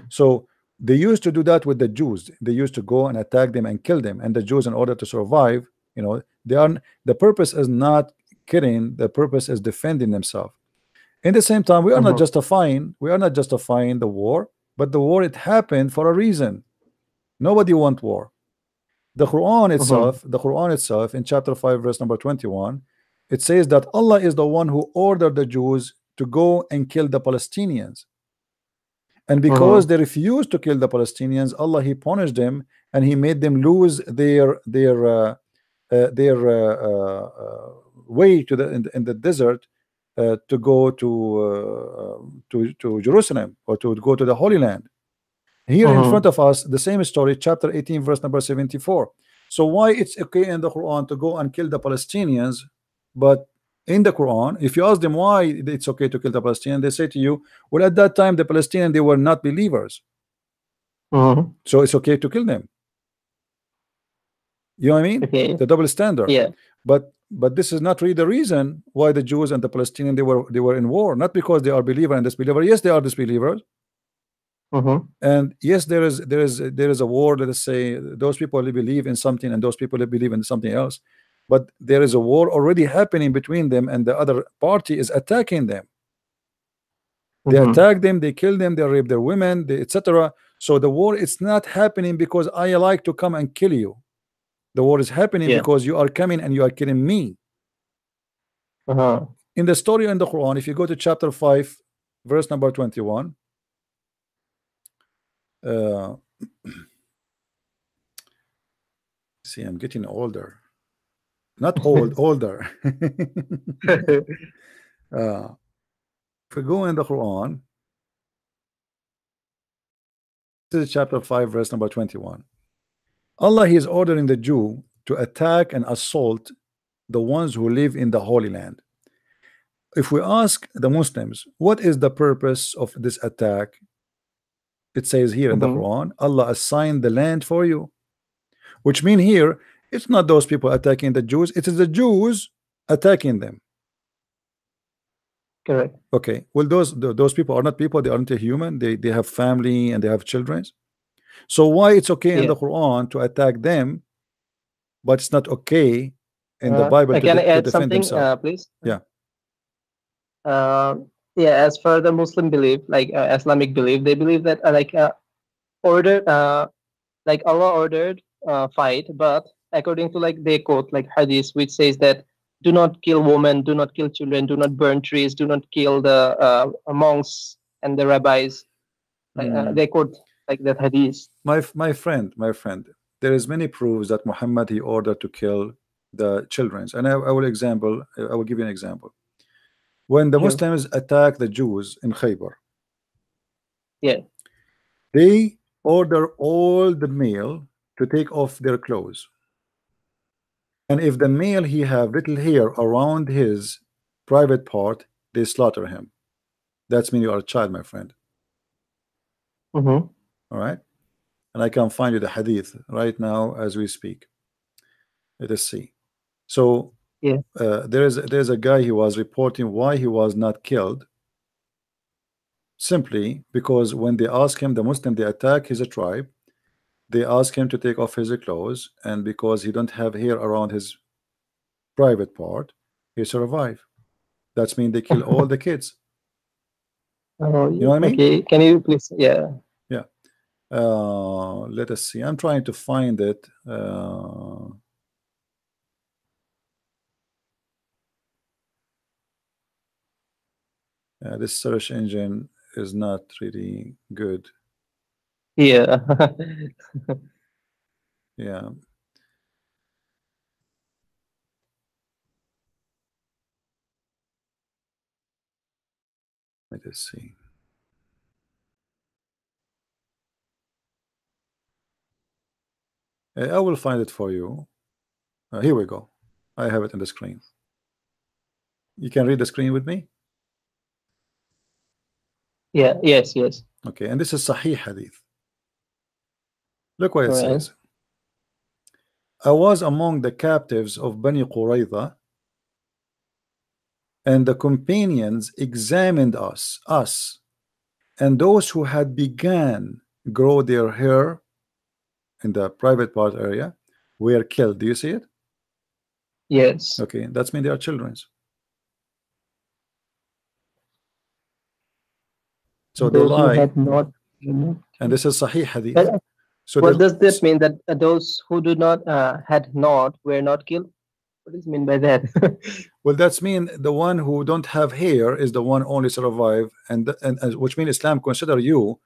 So they used to do that with the Jews. They used to go and attack them and kill them. And the Jews, in order to survive, you know, the purpose is not killing. The purpose is defending themselves. In the same time, we are not justifying the war, but the war, it happened for a reason. Nobody want war. The Quran itself, in chapter 5, verse number 21, it says that Allah is the one who ordered the Jews to go and kill the Palestinians. And because they refused to kill the Palestinians, Allah, he punished them and he made them lose their way to in the desert to go to Jerusalem, or to go to the Holy Land. Here in front of us, the same story, chapter 18, verse number 74. So why it's okay in the Quran to go and kill the Palestinians, but in the Quran, if you ask them why it's okay to kill the Palestinians, they say to you, well, at that time the Palestinians, they were not believers, so it's okay to kill them. You know what I mean? Okay. The double standard. Yeah. But this is not really the reason why the Jews and the Palestinians they were in war. Not because they are believer and disbeliever. Yes, they are disbelievers. And yes, there is a war. Let us say those people believe in something and those people believe in something else, but there is a war already happening between them, and the other party is attacking them. They attack them, they kill them, they rape their women, etc. So the war, it's not happening because I like to come and kill you. The war is happening because you are coming and you are killing me. In the story in the Quran, if you go to chapter 5, verse number 21. See, I'm getting older. Not old, older. If we go in the Quran, this is chapter 5, verse number 21. Allah, he is ordering the Jew to attack and assault the ones who live in the Holy Land. If we ask the Muslims, what is the purpose of this attack? It says here in the Quran, Allah assigned the land for you, which means here it's not those people attacking the Jews, it is the Jews attacking them. Correct. Okay. Well, those people are not people. They aren't a human. They have family and they have children. So why it's okay in the Quran to attack them, but it's not okay in the Bible can I to add defend something, themselves? please? Yeah. Yeah, as for the Muslim belief, like Islamic belief, they believe that ordered, like Allah ordered fight, but according to like they quote like hadith, which says that do not kill women, do not kill children, do not burn trees, do not kill the monks and the rabbis. They quote like that hadith. My friend, there is many proofs that Muhammad he ordered to kill the children, and I will give you an example. When the Muslims attacked the Jews in Khaybar, they order all the male to take off their clothes, and if the male he have little hair around his private part, they slaughter him. That's mean you are a child, my friend. All right, and I can find you the hadith right now as we speak. Let us see. So there's a guy, he was reporting why he was not killed, simply because when they ask him, the Muslim, they attack his tribe, they ask him to take off his clothes, and because he don't have hair around his private part, he survive. That's mean they kill all the kids. You know what I mean? Okay, can you please? Yeah. Let us see. I'm trying to find it. This search engine is not really good. Yeah. Yeah. Let us see. I will find it for you. Here we go. I have it on the screen. You can read the screen with me? Yeah. Yes. Okay, and this is Sahih Hadith. Look what it says. I was among the captives of Bani Qurayza, and the companions examined us, and those who had begun grow their hair in the private part area were killed. Do you see it? Yes. Okay, that's mean they are children. So they lie. And this is Sahih Hadith. So what does that mean, that those who do not had not were not killed? What does it mean by that? Well, that's mean the one who don't have hair is the one only survive, and which means Islam consider you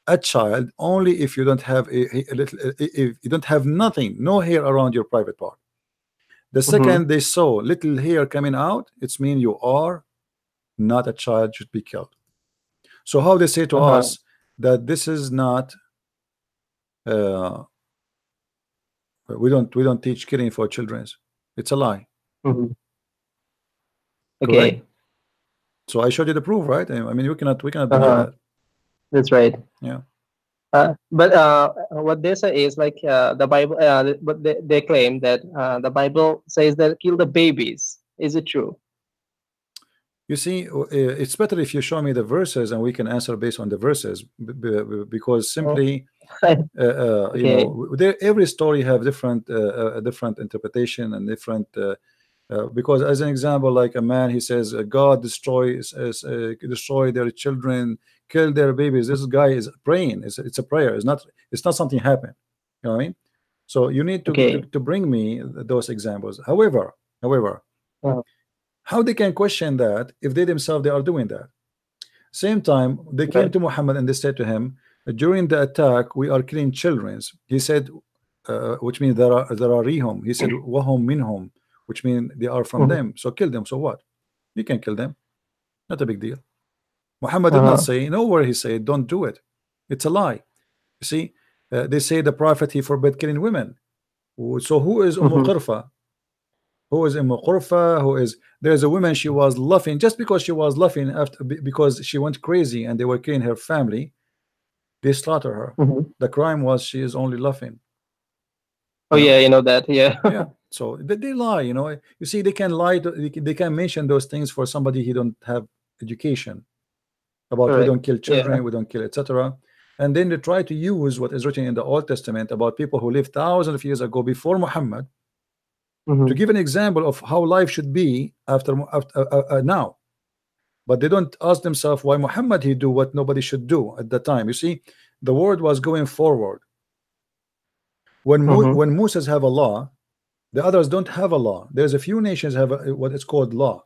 a child only if you don't have a little, if you don't have nothing, no hair around your private part. The second they saw little hair coming out, it's mean you are not a child, should be killed. So how they say to us that this is not we don't teach killing for children. It's a lie. Okay. Correct? So I showed you the proof, right? I mean, we cannot deny that. That's right. Yeah. But what they say is like the Bible. But they claim that the Bible says that kill the babies. Is it true? You see, it's better if you show me the verses and we can answer based on the verses, because simply, you know, every story have different different interpretation and different. Because as an example, like a man, he says God destroy their children, kill their babies. This guy is praying. It's a prayer. It's not something happened. You know what I mean? So you need to bring me those examples. However, how they can question that if they themselves they are doing that? Same time they came to Muhammad and they said to him, during the attack we are killing children. He said, which means there are rihum. He said wahum minhum, which means they are from them. So kill them. So what? You can kill them. Not a big deal. Muhammad did not say, nowhere he said don't do it. It's a lie. You see, they say the prophet he forbid killing women. So who is Qurfa? Who is Qurfa? Who is, there's a woman, she was laughing just because she was laughing after, because she went crazy and they were killing her family. They slaughter her. The crime was she is only laughing. Oh yeah, you know that. Yeah. Yeah. So they lie. You know, you see, they can lie. They can mention those things for somebody he don't have education, about we don't kill children, we don't kill, etc. And then they try to use what is written in the Old Testament about people who lived thousands of years ago before Muhammad to give an example of how life should be after now. But they don't ask themselves why Muhammad he do what nobody should do at the time. You see, the world was going forward. When when Muslims have a law, the others don't have a law. There's a few nations have what is called law,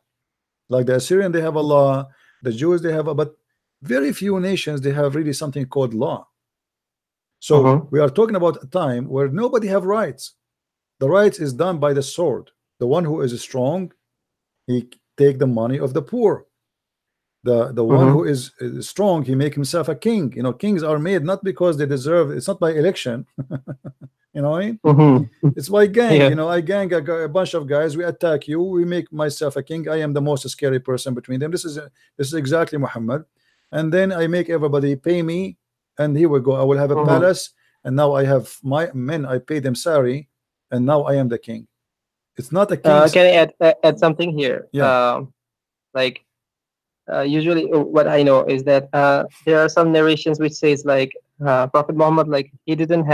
like the Assyrian they have a law, the Jews they have a, but very few nations they have really something called law. So we are talking about a time where nobody have rights. The rights is done by the sword. The one who is strong, he take the money of the poor. The one who is strong, he make himself a king. You know, kings are made not because they deserve. It's not by election. You know what I mean? It's by gang. You know, I gang a bunch of guys. We attack you. We make myself a king. I am the most scary person between them. This is exactly Muhammad. And then I make everybody pay me. And here we go. I will have a palace. And now I have my men. I pay them salary. And now I am the king. It's not a king. Can I add something here? Yeah. Usually what I know is that there are some narrations which says like Prophet Muhammad, like he didn't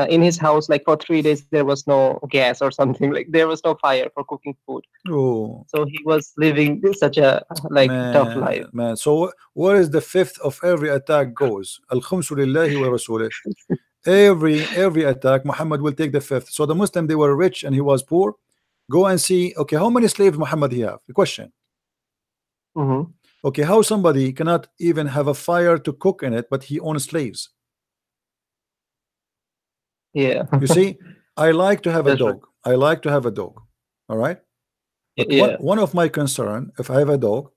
in his house, like for 3 days there was no gas or something, like there was no fire for cooking food. So he was living such a tough life, man. So where is the fifth of every attack goes? Al-khumsu lillahi wa rasulih. Every attack Muhammad will take the fifth. So the Muslim, they were rich and he was poor. Go and see, okay, how many slaves Muhammad he have? The question. Okay, how somebody cannot even have a fire to cook in it, but he owns slaves? Yeah. You see, I like to have a dog. I like to have a dog. All right. But one of my concern, if I have a dog,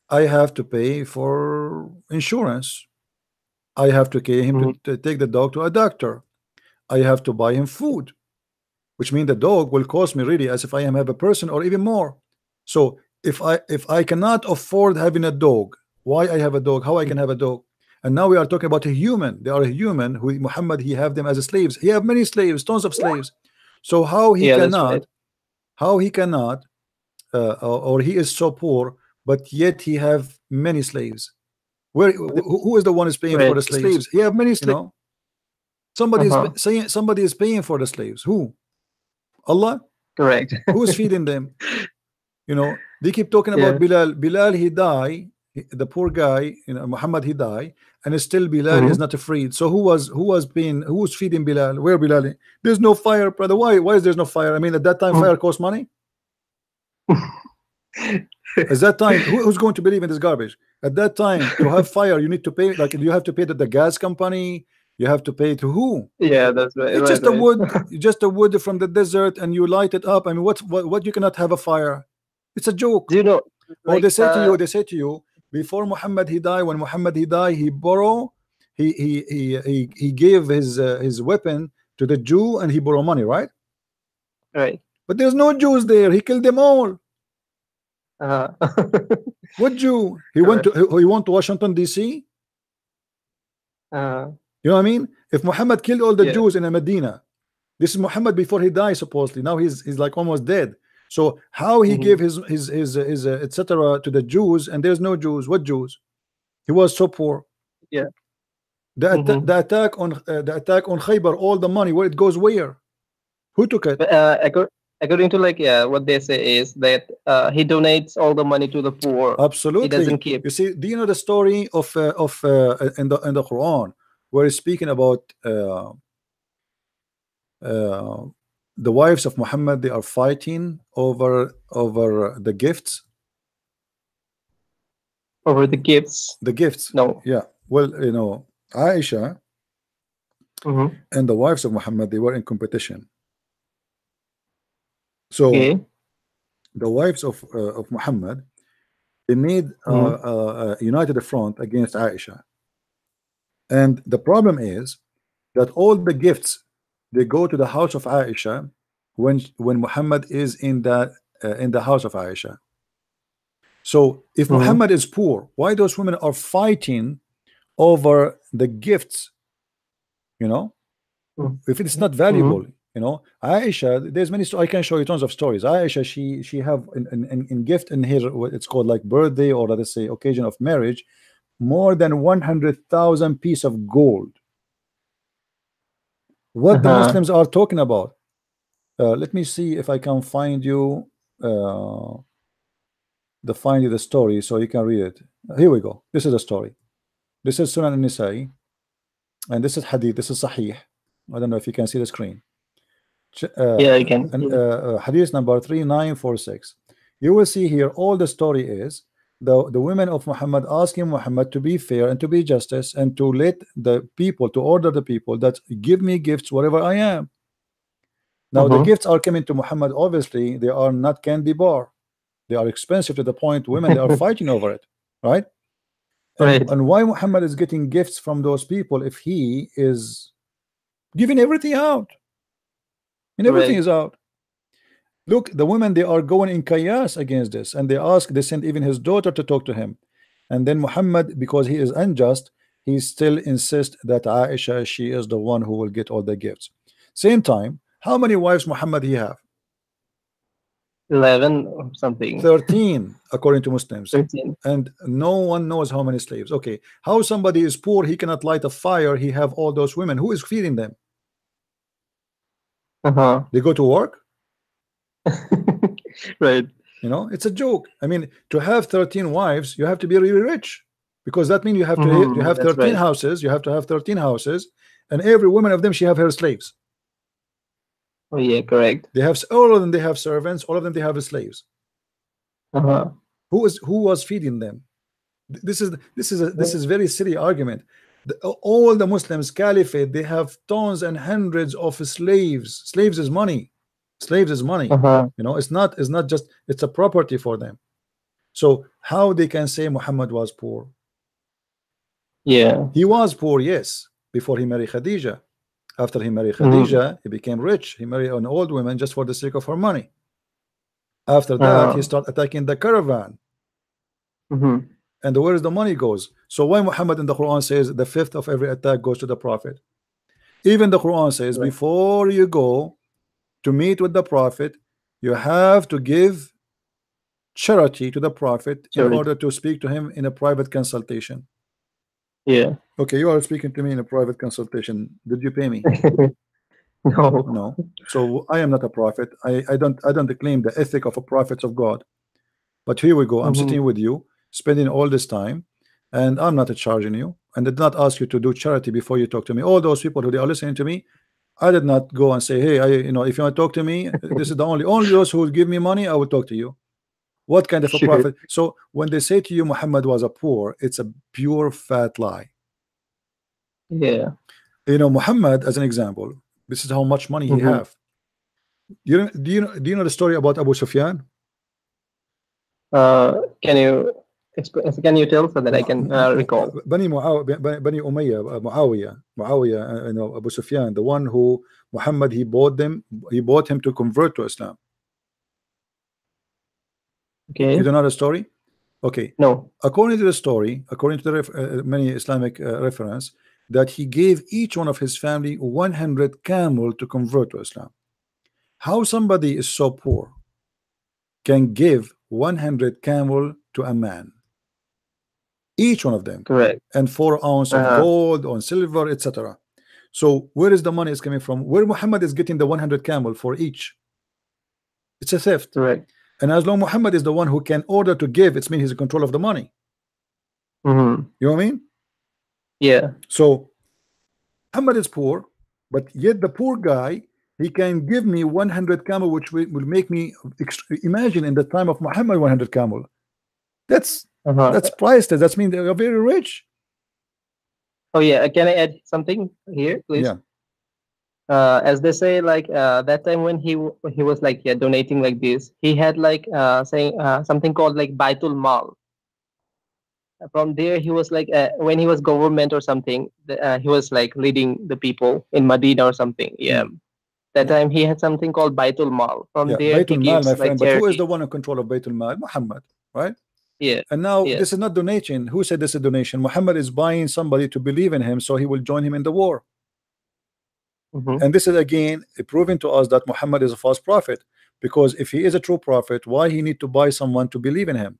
I have to pay for insurance. I have to pay him to take the dog to a doctor. I have to buy him food, which means the dog will cost me really as if I have a person or even more. So if I cannot afford having a dog, why I have a dog? How I can have a dog? And now we are talking about a human. They are a human who Muhammad he have them as slaves. He have many slaves, tons of slaves. So how he cannot, or he is so poor, but yet he have many slaves. Who is the one who is paying for the slaves? He have many slaves. You know? Somebody is saying somebody is paying for the slaves. Who? Allah. Correct. Who is feeding them? You know, they keep talking about Bilal. Bilal, he died. The poor guy, you know, Muhammad, he died, and still Bilal is not freed. So who was paying? Who was feeding Bilal? Where Bilal? There's no fire, brother. Why is there no fire? I mean, at that time, fire cost money. At that time, who's going to believe in this garbage? At that time, to have fire, you need to pay. Like you have to pay to the gas company. You have to pay to who? Yeah, that's right. It's just a wood, just a wood from the desert, and you light it up. I mean, what you cannot have a fire? It's a joke. Do you know? Like, they say to you, before Muhammad he died, when Muhammad he died, he borrowed, he gave his weapon to the Jew and he borrowed money, right? Right. But there's no Jews there. He killed them all. What Jew? He went to Washington DC. You know what I mean? If Muhammad killed all the Jews in Medina, this is Muhammad before he died supposedly. Now he's like almost dead. So how he gave his etc. to the Jews and there's no Jews? What Jews? He was so poor. Yeah. The attack on Khaybar, all the money, where it goes where? Who took it? According to what they say is that he donates all the money to the poor. Absolutely. He doesn't keep. You see, do you know the story of in the Quran where it's speaking about the wives of Muhammad, they are fighting over the gifts. Over the gifts? The gifts. No. Yeah. Well, you know, Aisha and the wives of Muhammad, they were in competition. So the wives of Muhammad, they made a united front against Aisha. And the problem is that all the gifts, they go to the house of Aisha when Muhammad is in the house of Aisha. So if Muhammad is poor, why those women are fighting over the gifts? You know, if it's not valuable, You know, Aisha, there's many I can show you tons of stories. Aisha, she have in gift in here, it's called like birthday, or let's say occasion of marriage, more than 100,000 piece of gold. What the Muslims are talking about. Let me see if I can find you the story so you can read it. Here we go. This is the story. This is Sunan al-Nisa'i, and this is hadith. This is Sahih. I don't know if you can see the screen. Yeah, I can. Hadith number 3946. You will see here all the story is the women of Muhammad asking Muhammad to be fair and to be justice and to let the people, to order the people that give me gifts wherever I am. Now the gifts are coming to Muhammad. Obviously they are not candy bar. They are expensive to the point women they are fighting over it, right? And why Muhammad is getting gifts from those people if he is giving everything out? And everything is out. Look, the women, they are going in chaos against this, and they sent even his daughter to talk to him. And then Muhammad, because he is unjust, he still insists that Aisha, she is the one who will get all the gifts. Same time, how many wives Muhammad he have? 11 or something. 13 according to Muslims. 13. And no one knows how many slaves. Okay, how somebody is poor, he cannot light a fire, he have all those women. Who is feeding them? They go to work. Right. You know, it's a joke. I mean, to have 13 wives, you have to be really rich, because that means you have to you have 13 houses. You have to have 13 houses, and every woman of them, she have her slaves. Oh yeah, correct. They have all of them. They have servants. All of them. They have slaves. Who was feeding them? This is very silly argument. All the Muslims caliphate, they have tons and hundreds of slaves. Slaves is money. Slaves is money. You know, it's not just, it's a property for them. So how they can say Muhammad was poor? Yeah, he was poor, yes, before he married Khadija. After he married Khadija, he became rich. He married an old woman just for the sake of her money. After that, he started attacking the caravan. And where is the money goes? So why Muhammad in the Quran says the fifth of every attack goes to the Prophet? Even the Quran says before you go to meet with the Prophet, you have to give charity to the Prophet in order to speak to him in a private consultation. Yeah. Okay, you are speaking to me in a private consultation. Did you pay me? No. So I am not a prophet. I don't claim the ethic of a prophet of God. But here we go. I'm sitting with you, spending all this time, and I'm not charging you, and did not ask you to do charity before you talk to me. All those people who they are listening to me, I did not go and say, hey, if you want to talk to me, this is the only those who will give me money, I will talk to you. What kind of a prophet? So when they say to you Muhammad was a poor, it's a pure fat lie. Yeah. You know, Muhammad, as an example, this is how much money he have. Do you know the story about Abu Sufyan? Can you tell so that I can recall? Bani Umayyah, Muawiyah, you know, Abu Sufyan, the one who Muhammad he bought him to convert to Islam. Okay. You don't know the story? Okay. No. According to the story, according to the many Islamic reference, that he gave each one of his family 100 camel to convert to Islam. How somebody is so poor can give 100 camel to a man? Each one of them. Correct. And 4 ounces of gold or silver, etc. So where is the money is coming from? Where Muhammad is getting the 100 camel for each? It's a theft. Correct. And as long Muhammad is the one who can order to give, it means he's in control of the money. You know what I mean? Yeah. So Muhammad is poor, but yet the poor guy, he can give me 100 camel, which will make me imagine in the time of Muhammad 100 camel. That's priceless. That means they are very rich. Oh yeah. Can I add something here, please? Yeah. As they say, like that time when he was like donating like this, he had like saying something called like Baitul Mal. From there, he was like when he was government or something, he was like leading the people in Medina or something. Yeah. That time he had something called Baitul Mal. From there, Baitul Mal, my friend. But who is the one in control of Baitul Mal? Muhammad, right? Yeah. And now this is not donation. Who said this is donation? Muhammad is buying somebody to believe in him, so he will join him in the war. And this is again proving to us that Muhammad is a false prophet, because if he is a true prophet, why he need to buy someone to believe in him?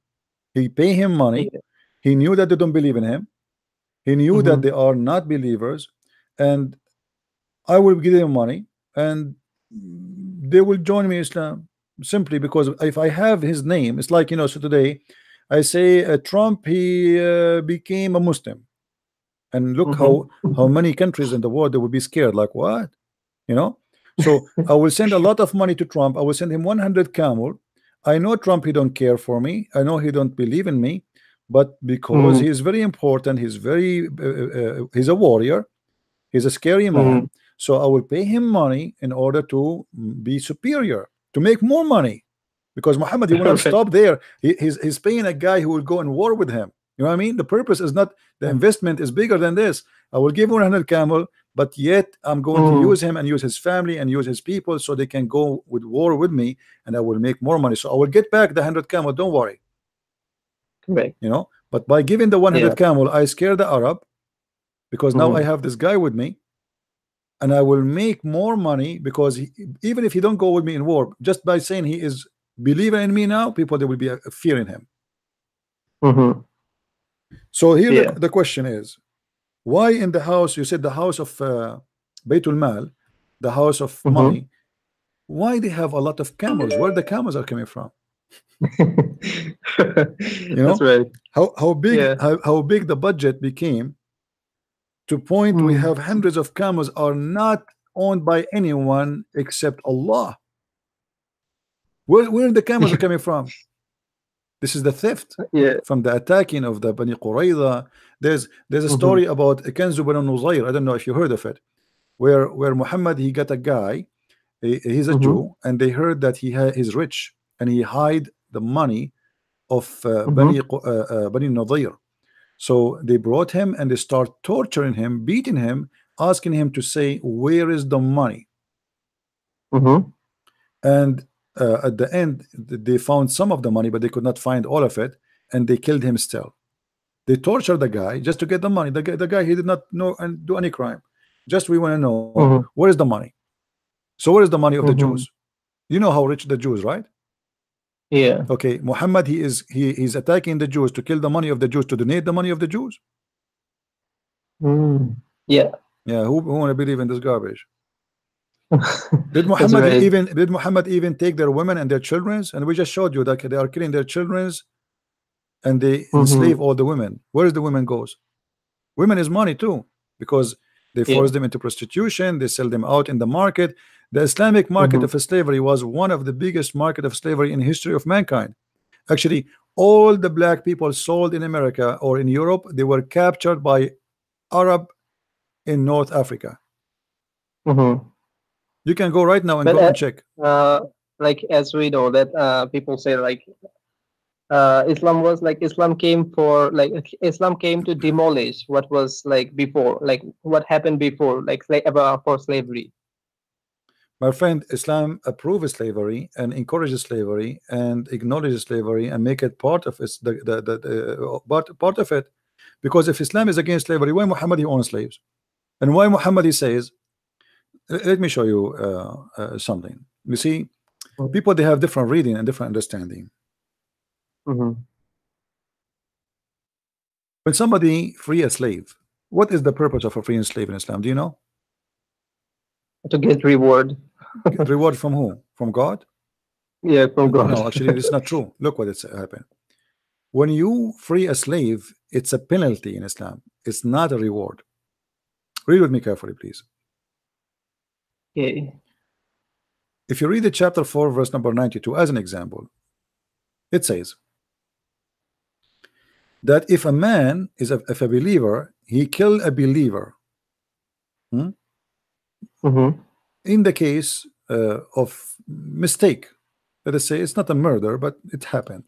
He pay him money. He knew that they don't believe in him. He knew that they are not believers, and I will give them money and they will join me Islam, simply because if I have his name, it's like, you know, so today I say Trump, he became a Muslim, and look how many countries in the world they would be scared, like what, you know. So I will send a lot of money to Trump. I will send him 100 camel. I know Trump, he don't care for me. I know he don't believe in me, but because he is very important, he's very he's a warrior, he's a scary man. So I will pay him money in order to be superior, to make more money, because Muhammad, he will not stop there. He's paying a guy who will go and war with him. You know what I mean? The purpose is not, the investment is bigger than this. I will give 100 camel, but yet I'm going to use him and use his family and use his people so they can go with war with me, and I will make more money. So I will get back the 100 camel. Don't worry. Right. You know, but by giving the 100 camel, I scare the Arab, because now I have this guy with me, and I will make more money, because even if he don't go with me in war, just by saying he is believing in me now, people, they will be fearing him. So here the question is, why in the house, you said the house of Baytul Mal, the house of money, why they have a lot of camels? Where the camels are coming from? You know, that's right. How big the budget became, to point we have hundreds of camels are not owned by anyone except Allah. Where the camels are coming from? This is the theft from the attacking of the Bani Qurayza. There's a story about Kanzu bin Nuzayr. I don't know if you heard of it, where Muhammad, he got a guy, he's a Jew, and they heard that he's rich, and he hide the money of Bani Nadir. So they brought him and they start torturing him, beating him, asking him to say, where is the money? And at the end, they found some of the money, but they could not find all of it, and they killed him still. They tortured the guy just to get the money. The guy, he did not know and do any crime. Just, we want to know, where is the money? So where is the money of the Jews? You know how rich the Jews, right? Yeah. Okay, Muhammad, he's attacking the Jews to kill the money of the Jews, to donate the money of the Jews. Yeah. Yeah, who want to believe in this garbage? Did Muhammad even take their women and their children? And we just showed you that they are killing their children, and they enslave all the women. Where is the women goes? Women is money too, because they force them into prostitution, they sell them out in the market. The Islamic market of slavery was one of the biggest market of slavery in history of mankind. Actually, all the black people sold in America or in Europe, they were captured by Arab in North Africa. You can go right now and go and check. Like, as we know that people say, like, Islam came to demolish what was like before, like what happened before, like for slavery. My friend, Islam approves slavery and encourages slavery and acknowledges slavery and make it part of its part of it. Because if Islam is against slavery, why Muhammad he owns slaves? And why Muhammad he says, let me show you something. You see, people, they have different reading and different understanding. When somebody free a slave, what is the purpose of a freeing slave in Islam? Do you know? To get reward. Get reward from who? From God? Yeah, from God. No, actually, it's not true. Look what it's happened. When you free a slave, it's a penalty in Islam. It's not a reward. Read with me carefully, please. Okay. If you read the chapter 4, verse number 92, as an example, it says that if a man is a believer, he killed a believer. In the case of mistake, let us say it's not a murder, but it happened.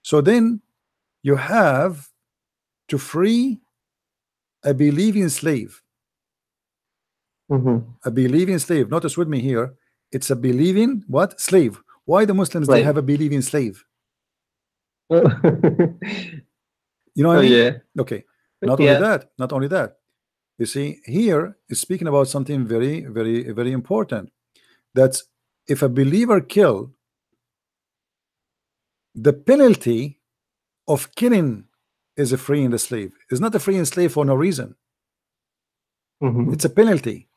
So then you have to free a believing slave. A believing slave. Notice with me here, it's a believing what? Slave. Why the Muslims they have a believing slave? You know what I mean? Yeah. Okay. Not only that. You see, here is speaking about something very, very, very important. That's if a believer kill, the penalty of killing is a freeing the slave. It's not a freeing slave for no reason. It's a penalty.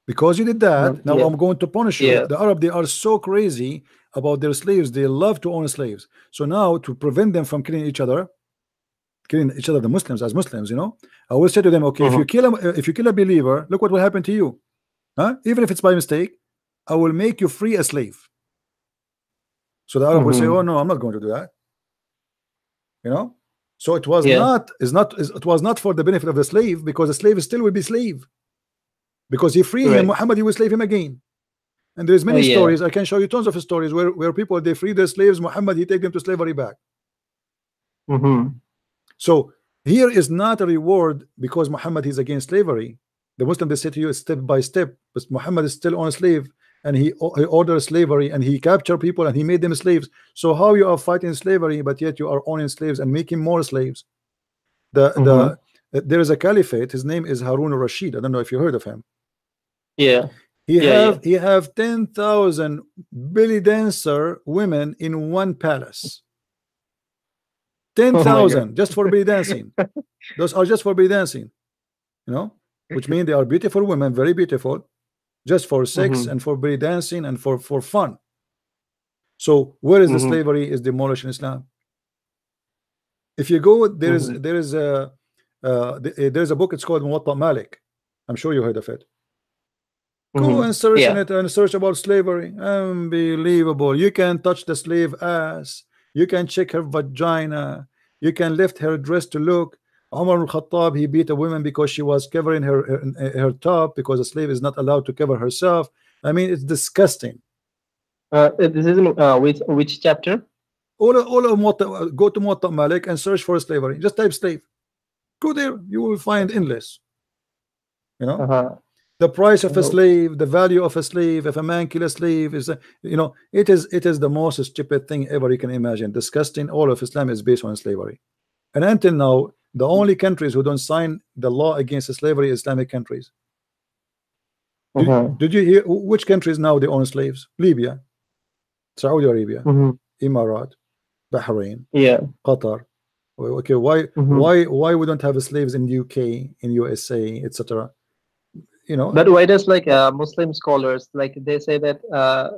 Because you did that, now I'm going to punish you. The Arab, they are so crazy about their slaves. They love to own slaves. So now to prevent them from killing each other, the Muslims as Muslims, you know, I will say to them, okay, if you kill a believer, look what will happen to you. Even if it's by mistake, I will make you free a slave. So the Arab will say, oh no, I'm not going to do that. You know? So it was it was not for the benefit of the slave, because the slave still will be slave. Because he free him, Muhammad, he will slave him again. And there's many stories. I can show you tons of stories where people, they free their slaves, Muhammad, he take them to slavery back. So here is not a reward because Muhammad is against slavery. The Muslim, they say to you step by step, but Muhammad is still on a slave, and he orders slavery, and he captured people and he made them slaves. So how you are fighting slavery, but yet you are owning slaves and making more slaves? There is a caliphate, his name is Harun al-Rashid. I don't know if you heard of him. He have 10,000 belly dancer women in one palace. 10,000 just for belly dancing. Those are just for belly dancing, you know, which means they are beautiful women, very beautiful, just for sex and for belly dancing and for fun. So where is the slavery is demolished in Islam? If you go, there is a book, it's called Muwatta Malik. I'm sure you heard of it. Go and search in it and search about slavery. Unbelievable. You can touch the slave ass, you can check her vagina, you can lift her dress to look. Umar al-Khattab, he beat a woman because she was covering her top, because a slave is not allowed to cover herself. I mean, it's disgusting. This is which chapter? All of Muwatta, go to Muwatta Malik and search for slavery. Just type slave. Go there, you will find endless. You know, the price of a slave, the value of a slave. If a man kill a slave, is you know, it is the most stupid thing ever you can imagine. Disgusting. All of Islam is based on slavery, and until now, the only countries who don't sign the law against slavery is Islamic countries. Did you hear which countries now they own slaves? Libya, Saudi Arabia, Emirat, Bahrain, Qatar. Okay, why we don't have slaves in UK, in USA, etc.? You know, but why does like Muslim scholars, like they say that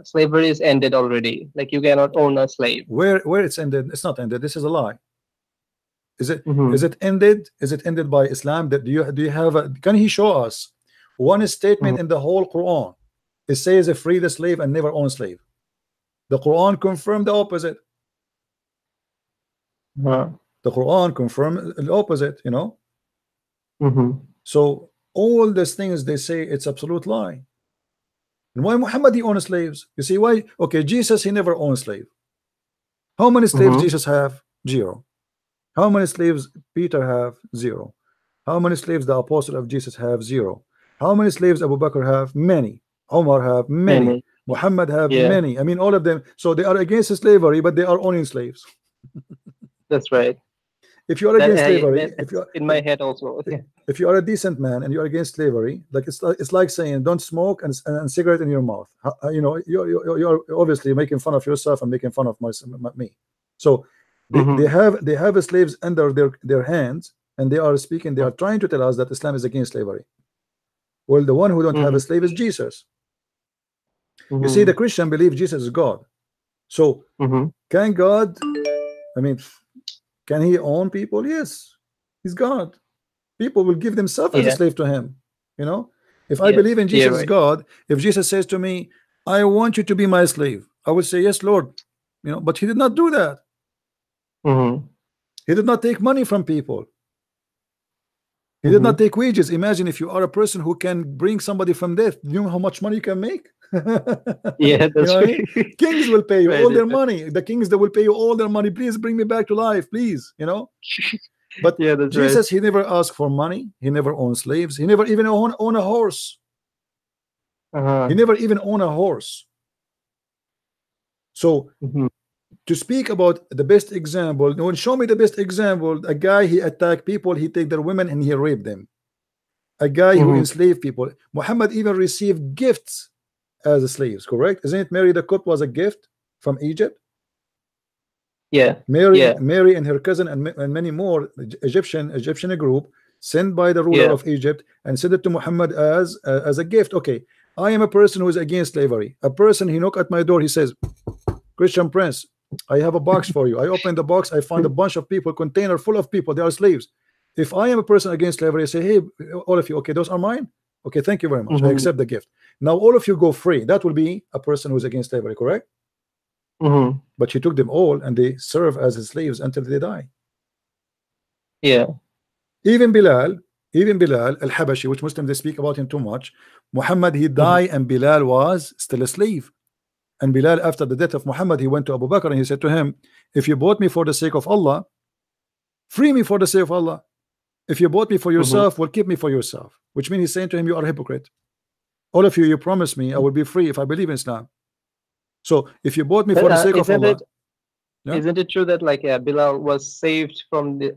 slavery is ended already, like you cannot own a slave? Where it's ended? It's not ended. This is a lie. Is it is it ended? Is it ended by Islam? That do you have a, can he show us one statement in the whole Quran? It says free the slave and never own slave. The Quran confirmed the opposite. The Quran confirmed the opposite, you know. So all these things they say, it's absolute lie. And why Muhammad he owned slaves? You see why? Okay, Jesus, he never owned slave. How many slaves Jesus have? 0. How many slaves Peter have? 0. How many slaves the apostle of Jesus have? 0. How many slaves Abu Bakr have? Many. Umar have? Many. Muhammad have? Many. I mean, all of them. So they are against slavery, but they are owning slaves. That's right. If you are against slavery, if you are, in my head also. If you are a decent man and you are against slavery, like it's like saying don't smoke and cigarette in your mouth. You know, you're obviously making fun of yourself and making fun of me. So they have slaves under their hands, and they are speaking. They are trying to tell us that Islam is against slavery. Well, the one who don't have a slave is Jesus. You see, the Christian believe Jesus is God. So can God? I mean, can he own people? Yes, he's God. People will give themselves as a slave to him. You know, if I believe in Jesus as God, if Jesus says to me, I want you to be my slave, I will say, yes, Lord. You know, but he did not do that. He did not take money from people. He did not take wages. Imagine if you are a person who can bring somebody from death, you know how much money you can make? That's right. I mean? Kings will pay you all their money. The kings, they will pay you all their money. Please bring me back to life, please. You know. But Jesus, he never asked for money. He never owned slaves. He never even owned a horse. He never even owned a horse. So to speak about the best example, no one show me the best example. A guy, he attacked people, he take their women and he raped them. a guy who enslaved people. Muhammad even received gifts as slaves, correct? Isn't it Mary the cook was a gift from Egypt? Yeah. Mary and her cousin and many more Egyptian group sent by the ruler of Egypt and sent it to Muhammad as a gift. Okay, I am a person who is against slavery. A person, he knocked at my door, he says, Christian Prince, I have a box for you. I open the box, I find a bunch of people, container full of people, they are slaves. If I am a person against slavery, I say, hey, all of you, okay, those are mine. Okay, thank you very much. I accept the gift. Now all of you go free. That will be a person who is against slavery, correct? But he took them all and they serve as his slaves until they die. Yeah. Even Bilal al-Habashi, which Muslims they speak about him too much. Muhammad, he died and Bilal was still a slave. And Bilal, after the death of Muhammad, he went to Abu Bakr and he said to him, if you bought me for the sake of Allah, free me for the sake of Allah. If you bought me for yourself, well, keep me for yourself. Which means he's saying to him, you are a hypocrite. All of you, you promised me I will be free if I believe in Islam. So if you bought me for the sake of Allah, isn't it true that like Bilal was saved from the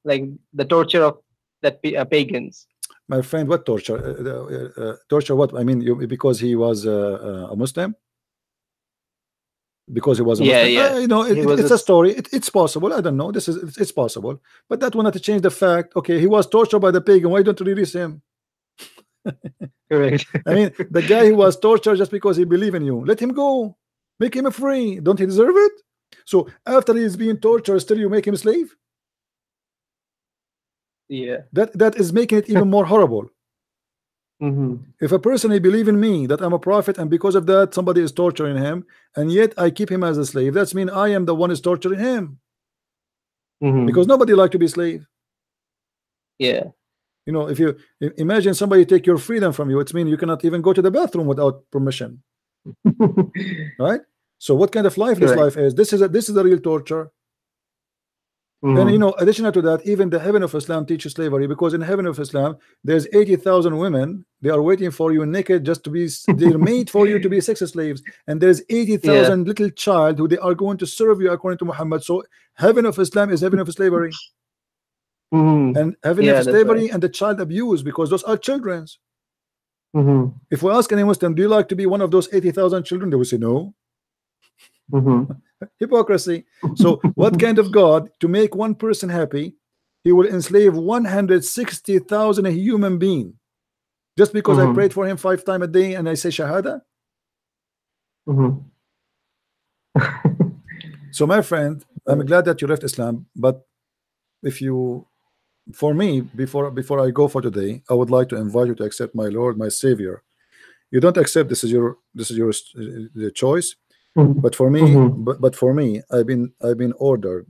like the torture of that pagans? My friend, what torture? Torture what? I mean, because he was a Muslim. Because he was a Muslim. You know, it's a story. It's possible. I don't know. It's possible, but that will not change the fact. Okay, he was tortured by the pagan. Why don't you release him? Correct. I mean, the guy who was tortured just because he believed in you, let him go. Make him free. Don't he deserve it? So after he's being tortured, still you make him slave? Yeah. That is making it even more horrible. If a person he believe in me that I'm a prophet and because of that somebody is torturing him and yet I keep him as a slave, that's mean I am the one is torturing him. Because nobody like to be slave. Yeah. You know, if you imagine somebody take your freedom from you, it's mean you cannot even go to the bathroom without permission. Right? So what kind of life this life is? This is a real torture. And you know, additional to that, even the heaven of Islam teaches slavery, because in heaven of Islam there's 80,000 women, they are waiting for you naked just to be they're made for you to be sex slaves, and there's 80,000 little child who they are going to serve you according to Muhammad. So heaven of Islam is heaven of slavery. And heaven of slavery and the child abuse, because those are children's. If we ask any Muslim, do you like to be one of those 80,000 children, they will say no. Hypocrisy. So what kind of God to make one person happy, he will enslave 160,000 a human being just because I prayed for him 5 times a day and I say shahada? So my friend, I'm glad that you left Islam, but if you, for me, before I go for today, I would like to invite you to accept my Lord, my Savior. You don't accept, this is your the choice. But for me, but for me, I've been ordered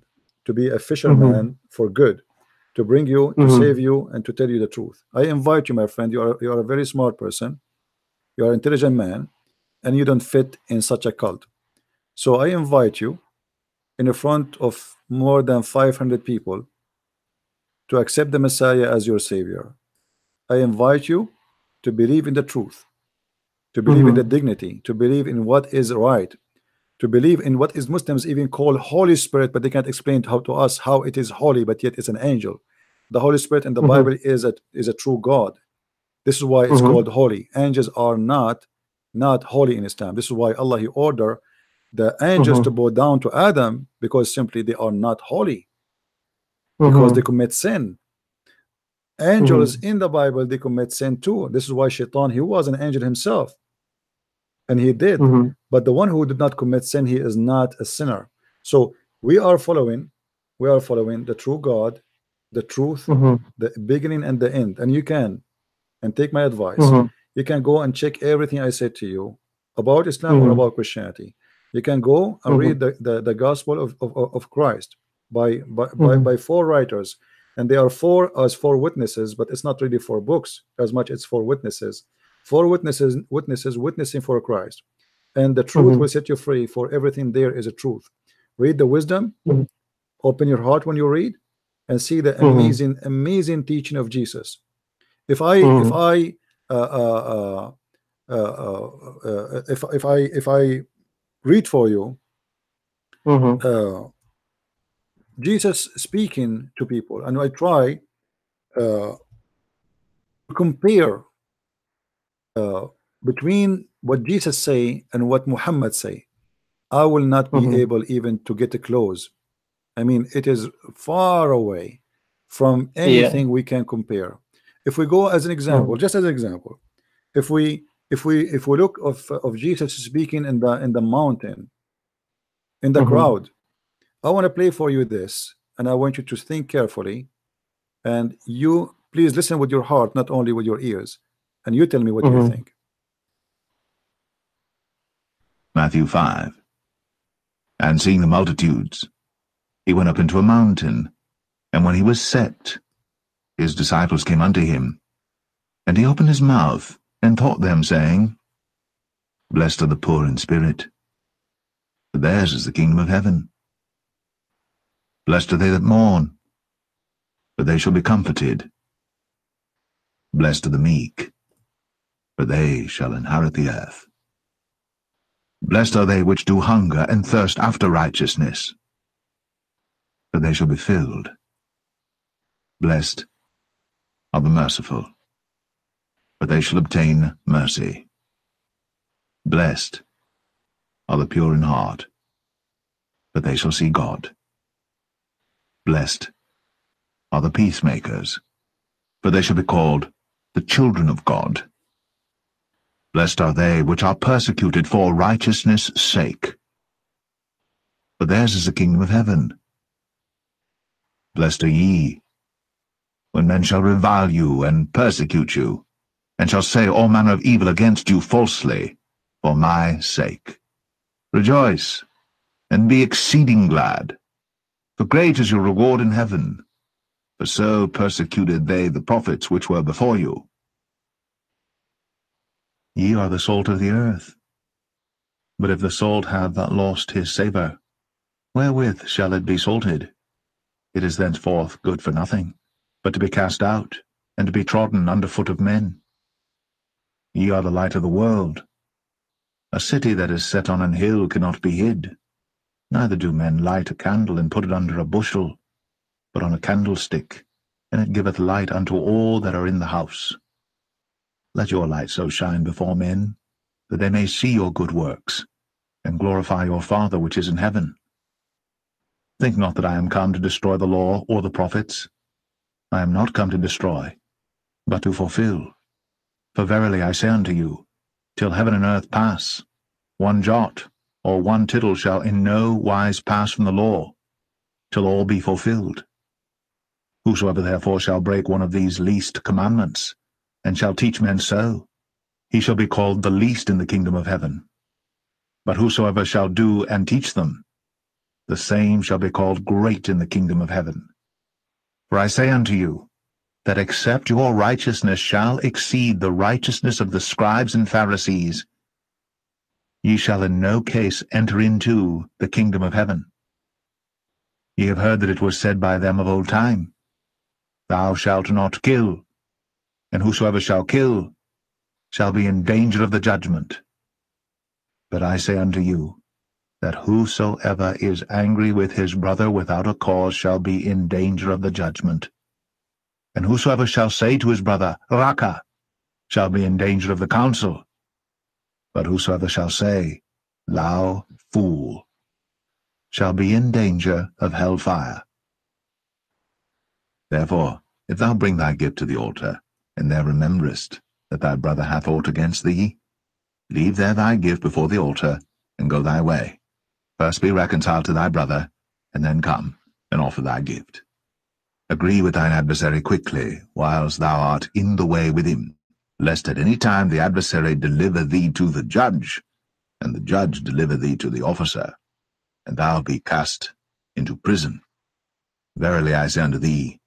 to be a fisherman for good, to bring you, to save you, and to tell you the truth. I invite you, my friend. You are a very smart person. You are an intelligent man, and you don't fit in such a cult. So I invite you, in the front of more than 500 people, to accept the Messiah as your Savior. I invite you to believe in the truth, to believe in the dignity, to believe in what is right, to believe in what is Muslims even call Holy Spirit, but they can't explain to us how it is holy, but yet it's an angel. The Holy Spirit in the Bible is a true God. This is why it's called holy. Angels are not holy in Islam. This is why Allah he ordered the angels to bow down to Adam, because simply they are not holy, because they commit sin. Angels in the Bible, they commit sin too. This is why Shaitan, he was an angel himself, and he did. But the one who did not commit sin, he is not a sinner. So we are following the true God, the truth, the beginning and the end. And you can, and take my advice, you can go and check everything I said to you about Islam or about Christianity. You can go and read the gospel of Christ by 4 writers, and they are 4 witnesses, but it's not really 4 books as much. It's 4 witnesses. 4 witnesses witnessing for Christ, and the truth will set you free. For everything there is a truth. Read the wisdom, open your heart when you read, and see the amazing teaching of Jesus. If I read for you Jesus speaking to people, and I try compare between what Jesus say and what Muhammad say, I will not be able even to get close. I mean, it is far away from anything we can compare. If we go as an example, just as an example, if we look of Jesus speaking in the mountain, in the crowd, I want to play for you this, and I want you to think carefully, and you please listen with your heart, not only with your ears, and you tell me what you think. Matthew 5. And seeing the multitudes, he went up into a mountain, and when he was set, his disciples came unto him, and he opened his mouth, and taught them, saying, Blessed are the poor in spirit, for theirs is the kingdom of heaven. Blessed are they that mourn, for they shall be comforted. Blessed are the meek, for they shall inherit the earth. Blessed are they which do hunger and thirst after righteousness, for they shall be filled. Blessed are the merciful, for they shall obtain mercy. Blessed are the pure in heart, for they shall see God. Blessed are the peacemakers, for they shall be called the children of God. Blessed are they which are persecuted for righteousness' sake, for theirs is the kingdom of heaven. Blessed are ye, when men shall revile you and persecute you, and shall say all manner of evil against you falsely, for my sake. Rejoice, and be exceeding glad, for great is your reward in heaven, for so persecuted they the prophets which were before you. Ye are the salt of the earth. But if the salt have lost his savour, wherewith shall it be salted? It is thenceforth good for nothing, but to be cast out, and to be trodden under foot of men. Ye are the light of the world. A city that is set on an hill cannot be hid. Neither do men light a candle and put it under a bushel, but on a candlestick, and it giveth light unto all that are in the house. Let your light so shine before men, that they may see your good works, and glorify your Father which is in heaven. Think not that I am come to destroy the law or the prophets. I am not come to destroy, but to fulfill. For verily I say unto you, till heaven and earth pass, one jot or one tittle shall in no wise pass from the law, till all be fulfilled. Whosoever therefore shall break one of these least commandments, and shall teach men so, he shall be called the least in the kingdom of heaven. But whosoever shall do and teach them, the same shall be called great in the kingdom of heaven. For I say unto you, that except your righteousness shall exceed the righteousness of the scribes and Pharisees, ye shall in no case enter into the kingdom of heaven. Ye have heard that it was said by them of old time, Thou shalt not kill, and whosoever shall kill shall be in danger of the judgment. But I say unto you, that whosoever is angry with his brother without a cause shall be in danger of the judgment. And whosoever shall say to his brother, Raka, shall be in danger of the council. But whosoever shall say, Thou fool, shall be in danger of hell fire. Therefore, if thou bring thy gift to the altar, and there rememberest that thy brother hath aught against thee, leave there thy gift before the altar, and go thy way. First be reconciled to thy brother, and then come and offer thy gift. Agree with thine adversary quickly, whilst thou art in the way with him, lest at any time the adversary deliver thee to the judge, and the judge deliver thee to the officer, and thou be cast into prison. Verily I say unto thee,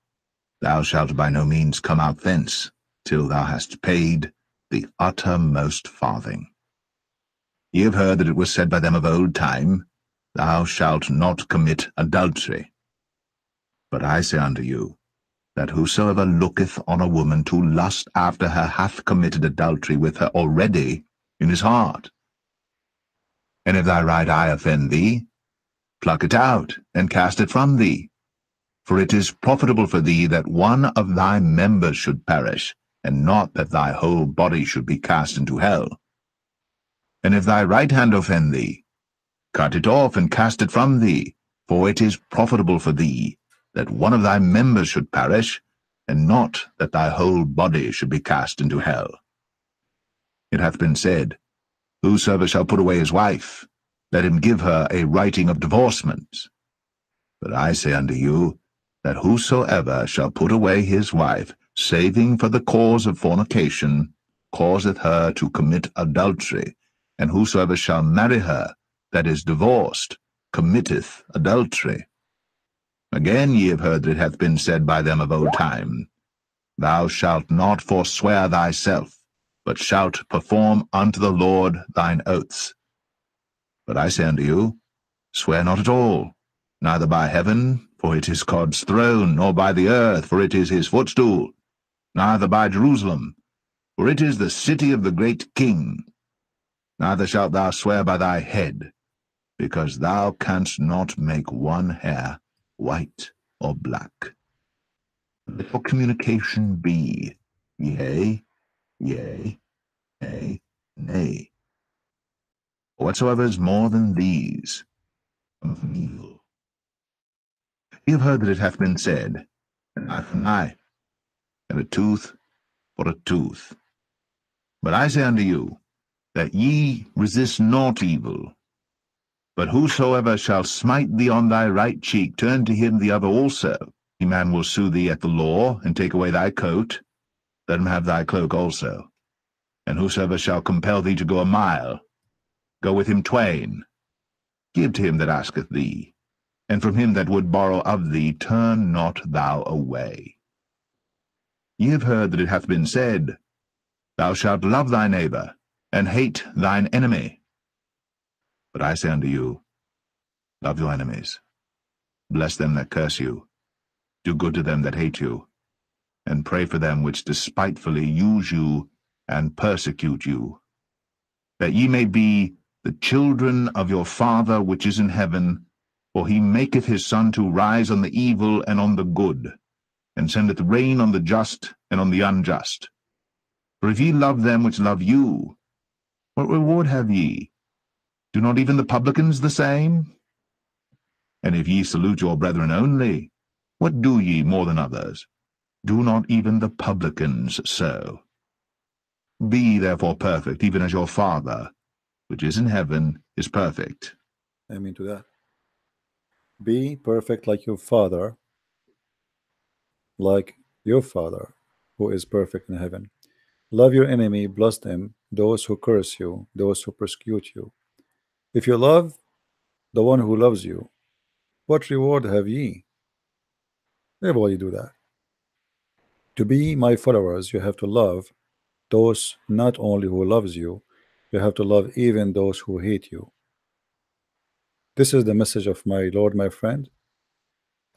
thou shalt by no means come out thence, till thou hast paid the uttermost farthing. Ye have heard that it was said by them of old time, Thou shalt not commit adultery. But I say unto you, that whosoever looketh on a woman to lust after her hath committed adultery with her already in his heart. And if thy right eye offend thee, pluck it out, and cast it from thee. For it is profitable for thee that one of thy members should perish, and not that thy whole body should be cast into hell. And if thy right hand offend thee, cut it off and cast it from thee, for it is profitable for thee that one of thy members should perish, and not that thy whole body should be cast into hell. It hath been said, Whosoever shall put away his wife, let him give her a writing of divorcement. But I say unto you, that whosoever shall put away his wife, saving for the cause of fornication, causeth her to commit adultery, and whosoever shall marry her that is divorced, committeth adultery. Again ye have heard that it hath been said by them of old time, Thou shalt not forswear thyself, but shalt perform unto the Lord thine oaths. But I say unto you, swear not at all, neither by heaven, for it is God's throne, nor by the earth, for it is his footstool, neither by Jerusalem, for it is the city of the great King. Neither shalt thou swear by thy head, because thou canst not make one hair white or black. Let your communication be yea, yea, nay, nay. Whatsoever is more than these, comes from evil. Ye have heard that it hath been said, An eye for an eye, and a tooth for a tooth. But I say unto you, that ye resist not evil. But whosoever shall smite thee on thy right cheek, turn to him the other also. Any man will sue thee at the law, and take away thy coat, let him have thy cloak also. And whosoever shall compel thee to go a mile, go with him twain. Give to him that asketh thee, and from him that would borrow of thee turn not thou away. Ye have heard that it hath been said, Thou shalt love thy neighbor, and hate thine enemy. But I say unto you, love your enemies, bless them that curse you, do good to them that hate you, and pray for them which despitefully use you and persecute you, that ye may be the children of your Father which is in heaven, for he maketh his sun to rise on the evil and on the good, and sendeth rain on the just and on the unjust. For if ye love them which love you, what reward have ye? Do not even the publicans the same? And if ye salute your brethren only, what do ye more than others? Do not even the publicans so? Be ye therefore perfect, even as your Father, which is in heaven, is perfect. Amen to that. Be perfect like your Father, who is perfect in heaven. Love your enemy, bless them, those who curse you, those who persecute you. If you love the one who loves you, what reward have ye? Everybody do that. To be my followers, you have to love those not only who loves you, you have to love even those who hate you. This is the message of my Lord, my friend,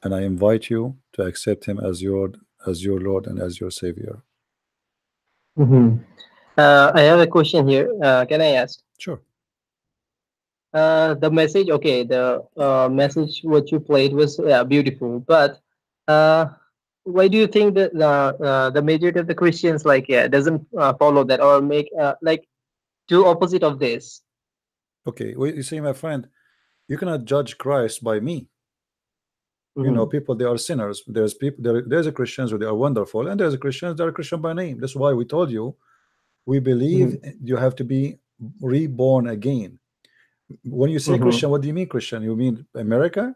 and I invite you to accept him as your Lord and as your Savior. I have a question here. Can I ask? Sure. The message, okay, the message what you played was beautiful, but why do you think that the majority of the Christians doesn't follow that or make do opposite of this? Okay, well, you see, my friend, you cannot judge Christ by me. You know, people, they are sinners. There's people, there's a Christians who they are wonderful, and there's a Christians that are Christian by name. That's why we told you, we believe you have to be reborn again. When you say Christian, what do you mean Christian? You mean America?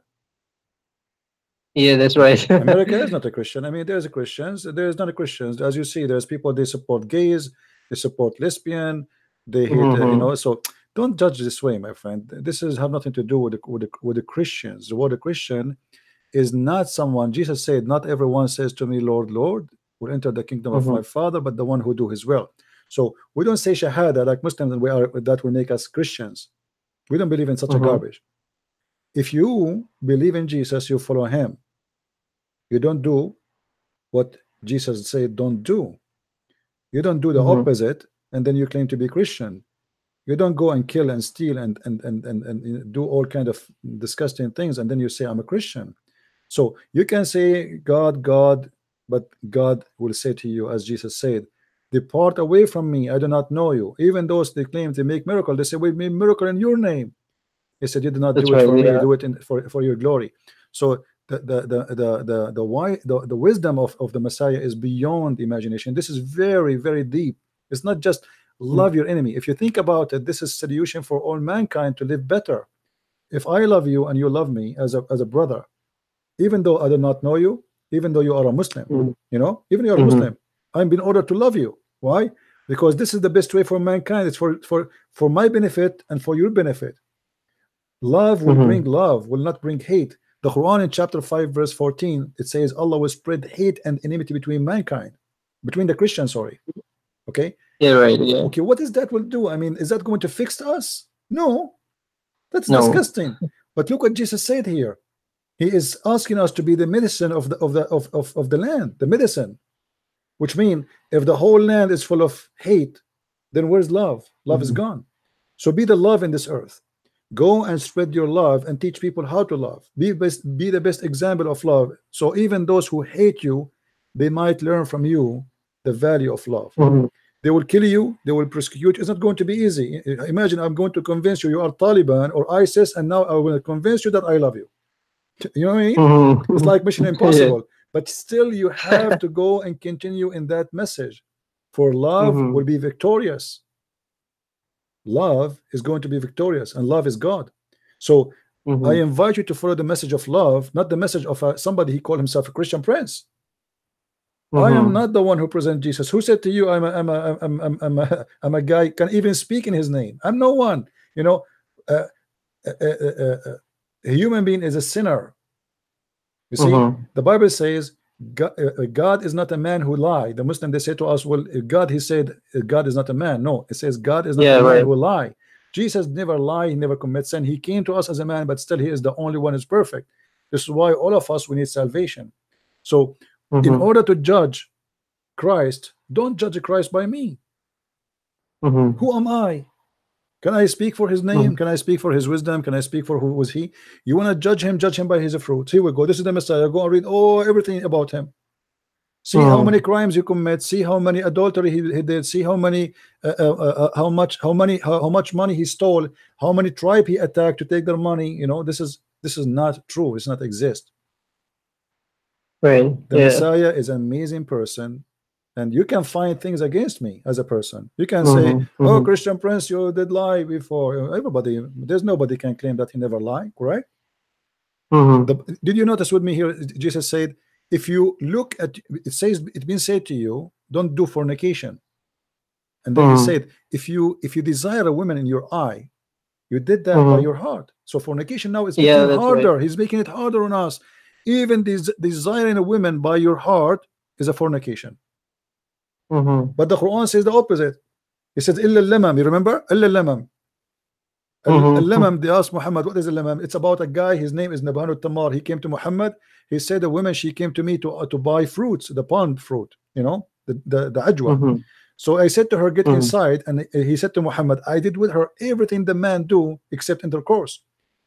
Yeah, that's right. America is not a Christian. I mean, there's a Christians, there's not a Christians. As you see, there's people, they support gays, they support lesbian, they hate, you know. So don't judge this way, my friend. This is have nothing to do with the Christians. The word Christian is not someone. Jesus said, "Not everyone says to me, Lord, Lord, will enter the kingdom of my Father, but the one who do His will." So we don't say Shahada like Muslims, and that will make us Christians. We don't believe in such a garbage. If you believe in Jesus, you follow him. You don't do what Jesus said don't do. You don't do the opposite, and then you claim to be Christian. You don't go and kill and steal and do all kind of disgusting things, and then you say I'm a Christian. So you can say God, God, but God will say to you, as Jesus said, depart away from me, I do not know you. Even those they claim they make miracle, they say we made miracle in your name. He said, you did not do it for me, you do it for your glory. So the wisdom of the Messiah is beyond imagination. This is very, very deep. It's not just love your enemy. If you think about it, this is solution for all mankind to live better. If I love you and you love me as a brother, even though I do not know you, even though you are a Muslim, you know, even you're a Muslim, I'm being ordered to love you. Why? Because this is the best way for mankind. It's for my benefit and for your benefit. Love will bring love, will not bring hate. The Quran in chapter 5 verse 14, it says Allah will spread hate and enmity between mankind, between the Christians, sorry. Okay? Yeah, right. Yeah. Okay, what is that will do? I mean, is that going to fix us? No. That's disgusting. But look what Jesus said here. He is asking us to be the medicine of the land, the medicine. Which means if the whole land is full of hate, then where's love? Love is gone. So be the love in this earth. Go and spread your love and teach people how to love. Be the best example of love. So even those who hate you, they might learn from you the value of love. They will kill you, they will persecute you. It's not going to be easy. Imagine I'm going to convince you are Taliban or ISIS, and now I will convince you that I love you. You know what I mean? It's like Mission Impossible. But still you have to go and continue in that message. For love will be victorious. Love is going to be victorious, and love is God. So I invite you to follow the message of love, not the message of somebody he called himself a Christian Prince. I am not the one who presents Jesus. Who said to you I'm a guy can even speak in his name? I'm no one. You know, a human being is a sinner. You see, the Bible says God is not a man who lie. The Muslim, they say to us, well, God, he said God is not a man. No, it says God is not a man who lie. Jesus never lie, he never commits sin. He came to us as a man, but still he is the only one who's perfect. This is why all of us, we need salvation. So in order to judge Christ, don't judge Christ by me. Who am I? Can I speak for his name? Can I speak for his wisdom? Can I speak for who was he? You want to judge him by his fruits. Here we go. This is the Messiah. Go and read everything about him. See how many crimes he commits. See how many adultery he did. See how many how much money he stole. How many tribe he attacked to take their money. You know, this is not true. It's not exist. Right. The Messiah is an amazing person. And you can find things against me as a person. You can say, oh, Christian Prince, you did lie before. Everybody, there's nobody can claim that he never lied, correct? Did you notice with me here, Jesus said, if you look at, it says, it's been said to you, don't do fornication. And then he said, if you desire a woman in your eye, you did that by your heart. So fornication now is making it harder. Right. He's making it harder on us. Even desiring a woman by your heart is a fornication. But the Quran says the opposite. It says illa al-lamam. You remember? Illa al-lamam. Al-lamam, they asked Muhammad, what is al-lamam? It's about a guy, his name is Nabhan al-Tamar. He came to Muhammad. He said a woman, she came to me to buy fruits, the pond fruit, you know, the ajwa. So I said to her, get inside. And he said to Muhammad, I did with her everything the man do except intercourse.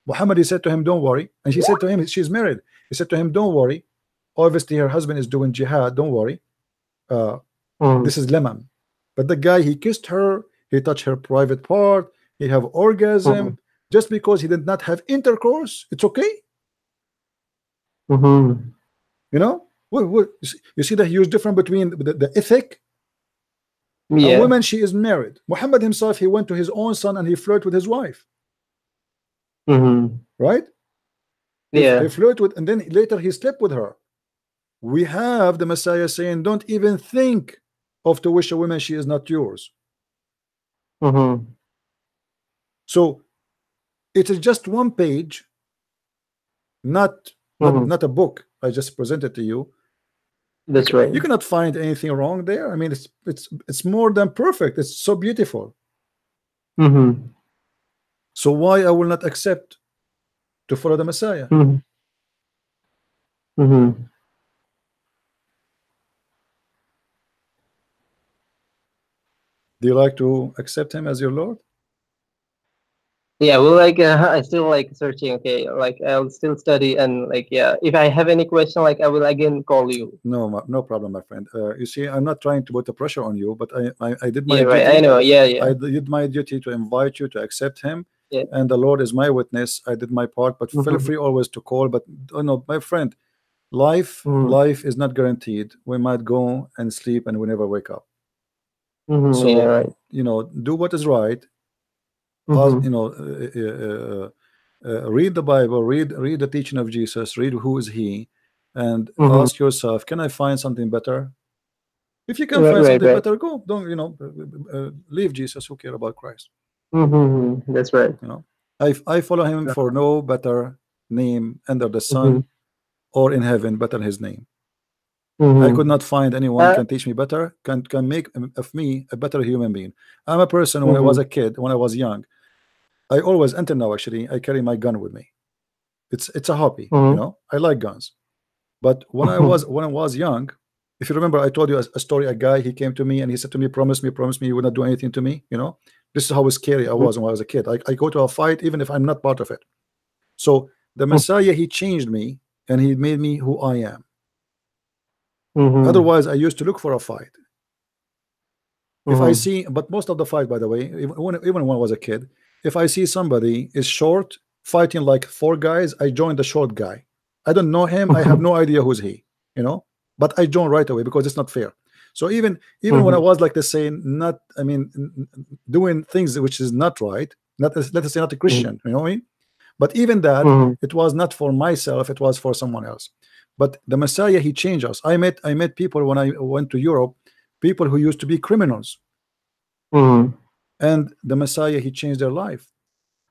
Muhammad, he said to him, don't worry. And she said to him, she's married. He said to him, don't worry. Obviously her husband is doing jihad, don't worry. This is lemam. But the guy, he kissed her, he touched her private part, he have orgasm. Just because he did not have intercourse, it's okay. You know, you see the huge difference between the ethic. A woman, she is married. Muhammad himself, he went to his own son and he flirted with his wife. Right? He flirted with, and then later he slept with her. We have the Messiah saying, don't even think of to wish a woman she is not yours. So it is just one page, not a book I just presented to you. That's right. You cannot find anything wrong there. I mean, it's more than perfect. It's so beautiful. So why I will not accept to follow the Messiah? Do you like to accept him as your Lord? Yeah, well, like I still like searching. Okay, like I'll still study, and like yeah, if I have any question, like I will again call you. No problem, my friend. You see, I'm not trying to put the pressure on you, but I did my Yeah, right. duty. I know. Yeah, yeah. I did my duty to invite you to accept him. Yeah. And the Lord is my witness. I did my part, but feel free always to call. But no, my friend, life is not guaranteed. We might go and sleep and we never wake up. So yeah, right. you know, do what is right. You know, read the Bible, read the teaching of Jesus, read who is he, and ask yourself, can I find something better? If you can find something better, go. Don't, you know, leave Jesus. Who care about Christ? That's right. You know, I follow him for no better name under the sun or in heaven better than his name. I could not find anyone can teach me better, can make of me a better human being. I'm a person, when I was a kid, when I was young, I always, until now actually, I carry my gun with me. It's a hobby, you know. I like guns. But when I was young, if you remember, I told you a story. A guy, he came to me and he said to me, promise me you would not do anything to me. You know, this is how scary I was when I was a kid. I go to a fight even if I'm not part of it. So the Messiah, he changed me and he made me who I am. Otherwise, I used to look for a fight. If I see, but most of the fight, by the way, even when I was a kid, if I see somebody is short fighting like 4 guys, I join the short guy. I don't know him. I have no idea who's he, you know, but I join right away because it's not fair. So even when I was like this saying, not, I mean, doing things which is not right, not, let us say, not a Christian, you know what I mean? But even that, it was not for myself, it was for someone else. But the Messiah, he changed us. I met people when I went to Europe, people who used to be criminals. And the Messiah, he changed their life.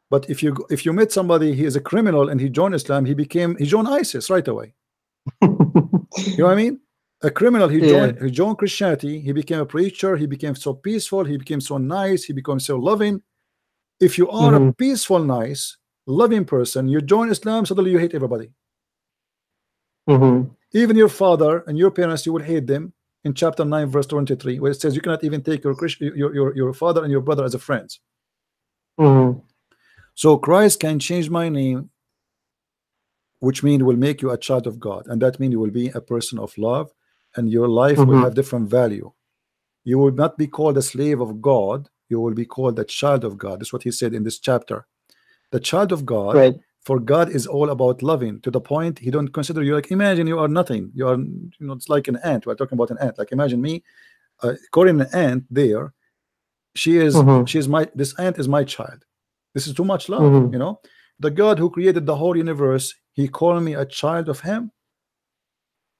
But if you met somebody, he is a criminal and he joined Islam, he joined ISIS right away. You know what I mean? A criminal, he joined Christianity, he became a preacher, he became so peaceful, he became so nice, he became so loving. If you are a peaceful, nice, loving person, you join Islam, suddenly you hate everybody. Even your father and your parents, you will hate them. In chapter 9 verse 23, where it says you cannot even take your father and your brother as a friends. So Christ can change my name, which means will make you a child of God, and that means you will be a person of love, and your life will have different value. You will not be called a slave of God, you will be called a child of God. That's what he said in this chapter. The child of God, for God is all about loving, to the point he don't consider you like, imagine you are nothing, you are, you know, it's like an ant. We're talking about an ant. Like imagine me calling an ant there, she is this ant is my child. This is too much love. You know, the God who created the whole universe, he called me a child of him.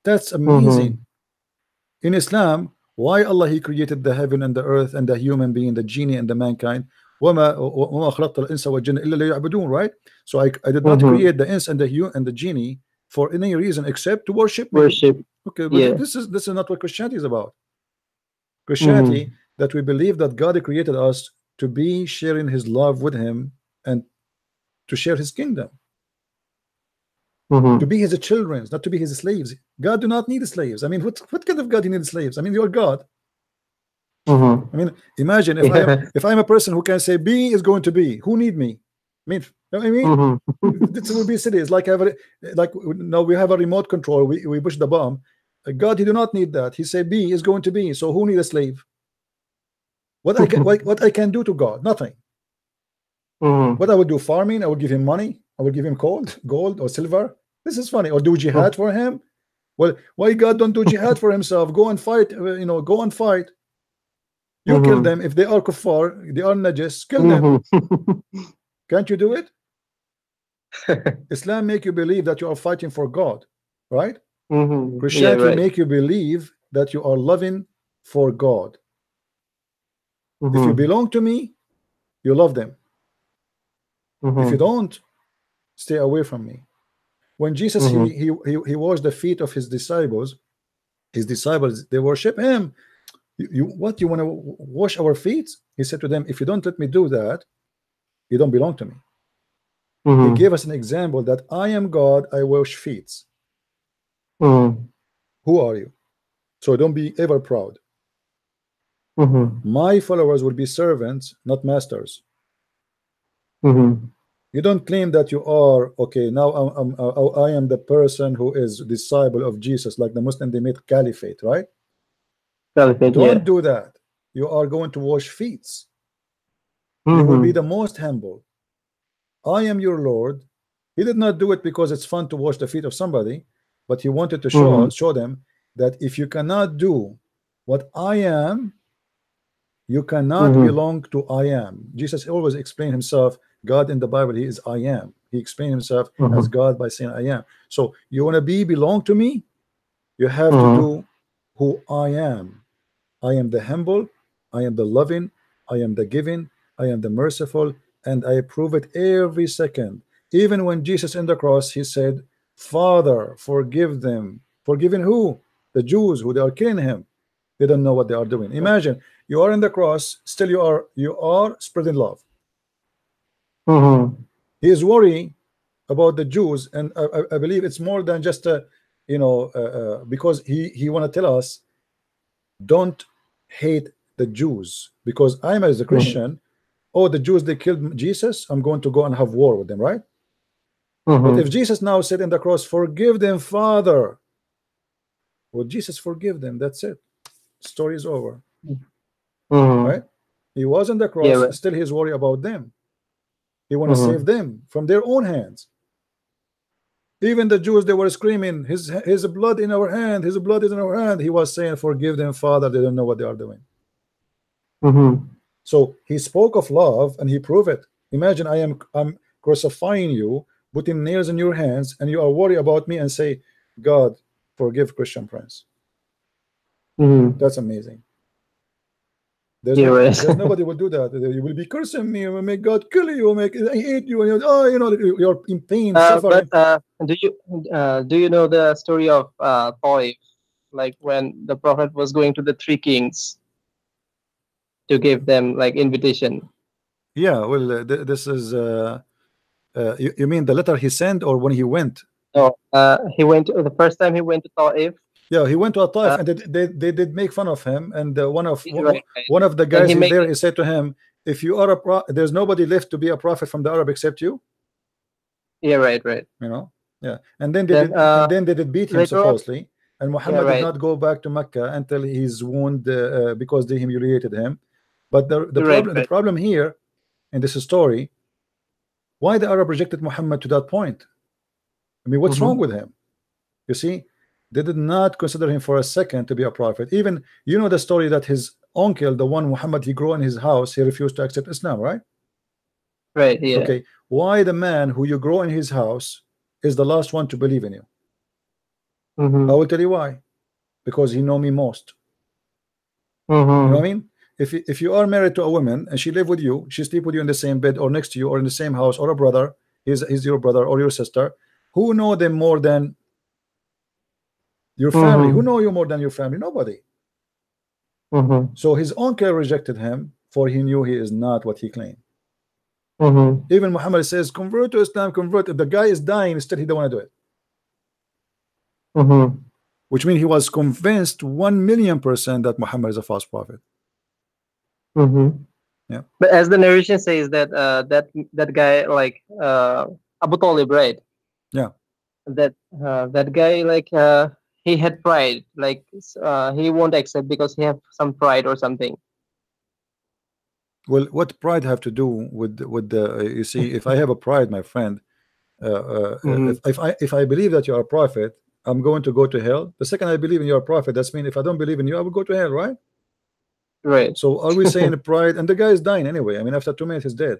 That's amazing. In Islam, why Allah, he created the heaven and the earth and the human being, the genie and the mankind. Right? So I did not create the ins and the genie for any reason except to worship me. Okay, but this is not what Christianity is about. Christianity, that we believe that God created us to be sharing his love with him and to share his kingdom. To be his children, not to be his slaves. God do not need slaves. I mean, what kind of God you need slaves? I mean, you're God. I mean, imagine if I'm a person who can say B is going to be, who need me? I mean, you know what I mean? This will be silly. It's like now we have a remote control. We push the bomb. God, he do not need that. He said B is going to be. So who need a slave? What I can do to God? Nothing. What I would do? Farming. I would give him money. I would give him gold or silver. This is funny. Or do jihad for him? Well, why God don't do jihad for himself? Go and fight. You know, go and fight. You kill them. If they are kuffar, they are najis, kill them. Can't you do it? Islam make you believe that you are fighting for God, right? Christianity make you believe that you are loving for God. If you belong to me, you love them. If you don't, stay away from me. When Jesus he washed the feet of his disciples, they worship him. You want to wash our feet? He said to them, if you don't let me do that, you don't belong to me. He gave us an example that I am God, I wash feet. Who are you? So don't be ever proud. My followers will be servants, not masters. You don't claim that you are okay. Now I am the person who is disciple of Jesus, like the Muslim, they made caliphate, right? Caliphate, don't do that. You are going to wash feet. You will be the most humble. I am your Lord. He did not do it because it's fun to wash the feet of somebody, but he wanted to show them that if you cannot do what I am, you cannot belong to I am. Jesus always explained himself. God in the Bible, he is I am. He explained himself as God by saying I am. So you want to belong to me, you have to do who I am. I am the humble, I am the loving, I am the giving, I am the merciful, and I prove it every second. Even when Jesus in the cross, he said, Father, forgive them. Forgiving who? The Jews, who they are killing him. They don't know what they are doing. Imagine you are in the cross, still you are spreading love. He is worried about the Jews, and I believe it's more than just a, because he want to tell us, don't hate the Jews, because I'm as a Christian. Oh, the Jews, they killed Jesus, I'm going to go and have war with them, right? But if Jesus now said in the cross, forgive them, Father, well, Jesus forgive them, that's it, story is over. Right? He was on the cross, still he's worried about them. He want to save them from their own hands. Even the Jews, they were screaming, his blood in our hand, his blood is in our hand. He was saying, forgive them, Father, they don't know what they are doing. So he spoke of love and he proved it. Imagine I'm crucifying you, putting nails in your hands, and you are worried about me and say, God, forgive Christian Prince. That's amazing. There's nobody will do that. You will be cursing me, will make God kill you, make I hate you, and you're in pain, suffering. But do you know the story of Taif, like when the Prophet was going to the three kings to give them like invitation? Yeah, well, this is you mean the letter he sent, or when he went? No, he went the first time he went to Taif. Yeah, he went to a Taif, and they did make fun of him. And one of the guys there, he said to him, "If you are there's nobody left to be a prophet from the Arab except you." Yeah, right. Yeah, and then they did beat him supposedly, and Muhammad did not go back to Mecca until his wound because they humiliated him. But the problem here in this story, why the Arab rejected Muhammad to that point? I mean, what's wrong with him? You see, they did not consider him for a second to be a prophet. Even, you know, the story that his uncle, the one Muhammad he grew in his house, he refused to accept Islam, right? Right. Yeah. Okay. Why the man who you grow in his house is the last one to believe in you? I will tell you why. Because he know me most. You know what I mean? If you are married to a woman and she live with you, she sleep with you in the same bed or next to you or in the same house, or a brother, he's your brother or your sister, who know them more than your family? Who know you more than your family? Nobody. So his uncle rejected him, for he knew he is not what he claimed. Even Muhammad says, convert to Islam, convert. If the guy is dying, still he don't want to do it. Which means he was convinced 1,000,000% that Muhammad is a false prophet. Yeah. But as the narration says that that guy, like Abu Talib, right? Yeah. That guy, like he had pride, like he won't accept because he have some pride or something. Well, what pride have to do with the you see, if I have a pride, my friend, if I believe that you are a prophet, I'm going to go to hell. The second I believe in you're a prophet, that's mean if I don't believe in you, I will go to hell, right? Right. So are we saying pride? And the guy is dying anyway. I mean, after 2 minutes he's dead.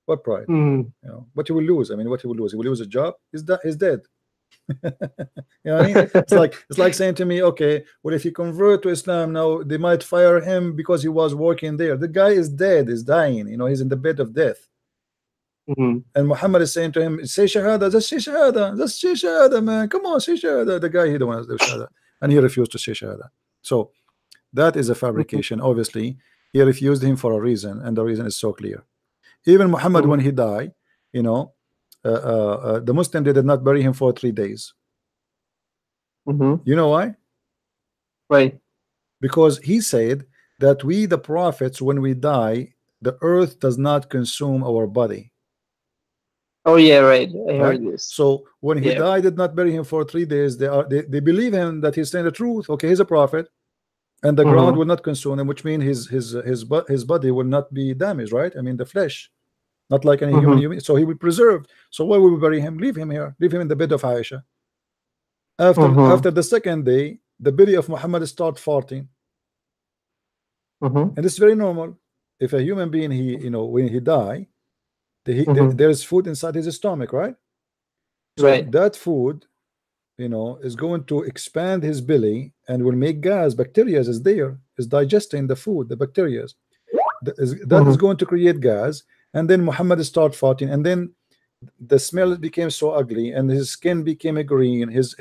What pride? You know what he will lose? I mean, what he will lose? He will lose a job. He's dead. You know what I mean? It's like saying to me, okay, well, if he convert to Islam now, they might fire him because he was working there. The guy is dead, is dying. You know, he's in the bed of death. And Muhammad is saying to him, say shahada, just say shahada, just say shahada, man. Come on, say shahada. The guy, he don't want to do shahada, and he refused to say shahada. So that is a fabrication. Obviously, he refused him for a reason, and the reason is so clear. Even Muhammad, when he died, you know, the Muslim, they did not bury him for 3 days. You know why? Why? Because he said that we, the prophets, when we die, the earth does not consume our body. Oh yeah, right. I heard this. So when he died, did not bury him for 3 days. They believe him that he's saying the truth. Okay, he's a prophet, and the ground will not consume him, which means his body will not be damaged, right? I mean the flesh, not like any human. So he will preserve. So why would we bury him? Leave him here. Leave him in the bed of Aisha. After the second day, the belly of Muhammad start farting, and it's very normal. If a human being, when he die, there's food inside his stomach, right? So that food, is going to expand his belly and will make gas. Bacteria is there, is digesting the food, the bacteria. That is going to create gas, and then Muhammad start farting, and then the smell became so ugly, and his skin became a green, his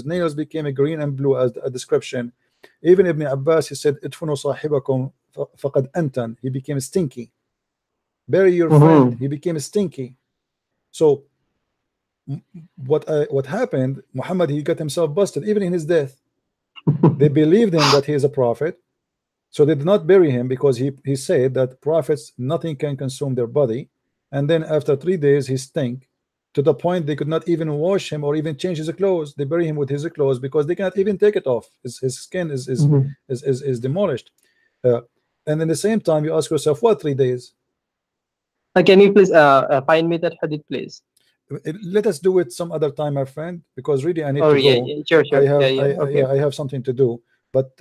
nails became a green and blue, as a description. Even Ibn Abbas, he said, "Idfunu sahibakum faqad antan." He became stinky. Bury your friend. He became stinky. So what happened? Muhammad, he got himself busted even in his death. They believed him that he is a prophet, so they did not bury him, because he said that prophets, nothing can consume their body. And then after 3 days he stink to the point they could not even wash him or even change his clothes. They bury him with his clothes because they cannot even take it off. His skin is demolished. And in the same time, you ask yourself, what 3 days? Can you please find me that hadith, please? Let us do it some other time, my friend, because really I need to go. Sure. I have something to do. But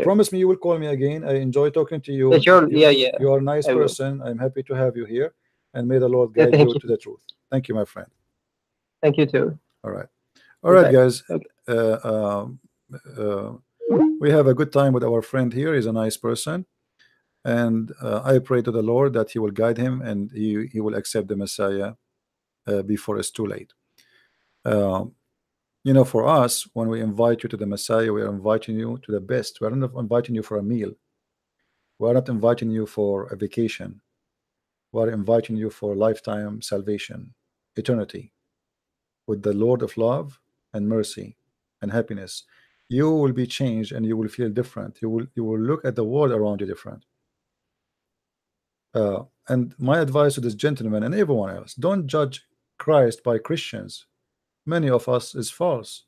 promise me you will call me again. I enjoy talking to you. Sure. You are a nice person. I'm happy to have you here, and may the Lord guide you to the truth. Thank you, my friend. Thank you too. All right, guys. We have a good time with our friend here. He's a nice person, and I pray to the Lord that He will guide him and he will accept the Messiah before it's too late. For us, when we invite you to the Messiah, we are inviting you to the best. We are not inviting you for a meal. We are not inviting you for a vacation. We are inviting you for lifetime salvation, eternity, with the Lord of love and mercy and happiness. You will be changed and you will feel different. You will look at the world around you different. And my advice to this gentleman and everyone else: don't judge Christ by Christians. Many of us is false.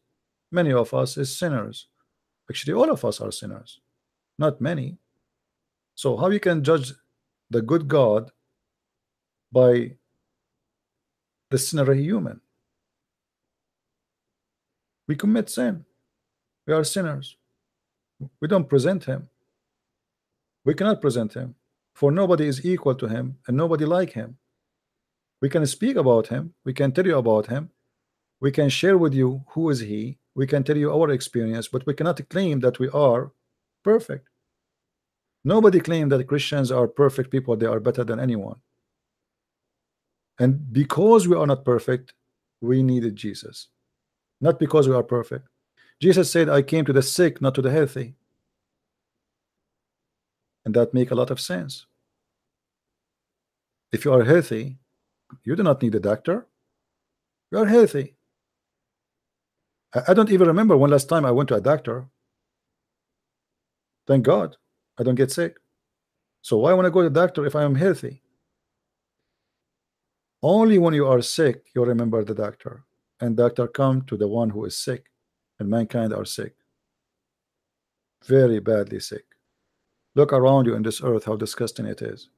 Many of us is sinners. Actually, all of us are sinners, not many. So how you can judge the good God by the sinner human? We commit sin. We are sinners. We don't present him. We cannot present him, for nobody is equal to him and nobody like him. We can speak about him. We can tell you about him. We can share with you who is he. We can tell you our experience, but we cannot claim that we are perfect. Nobody claims that Christians are perfect people. They are better than anyone. And because we are not perfect, we needed Jesus. Not because we are perfect. Jesus said, I came to the sick, not to the healthy. And that makes a lot of sense. If you are healthy, you do not need a doctor. You are healthy. I don't even remember when last time I went to a doctor. Thank God I don't get sick. So why want to go to the doctor if I am healthy? Only when you are sick you remember the doctor, and doctor come to the one who is sick, and mankind are sick, very badly sick. Look around you in this earth, how disgusting it is.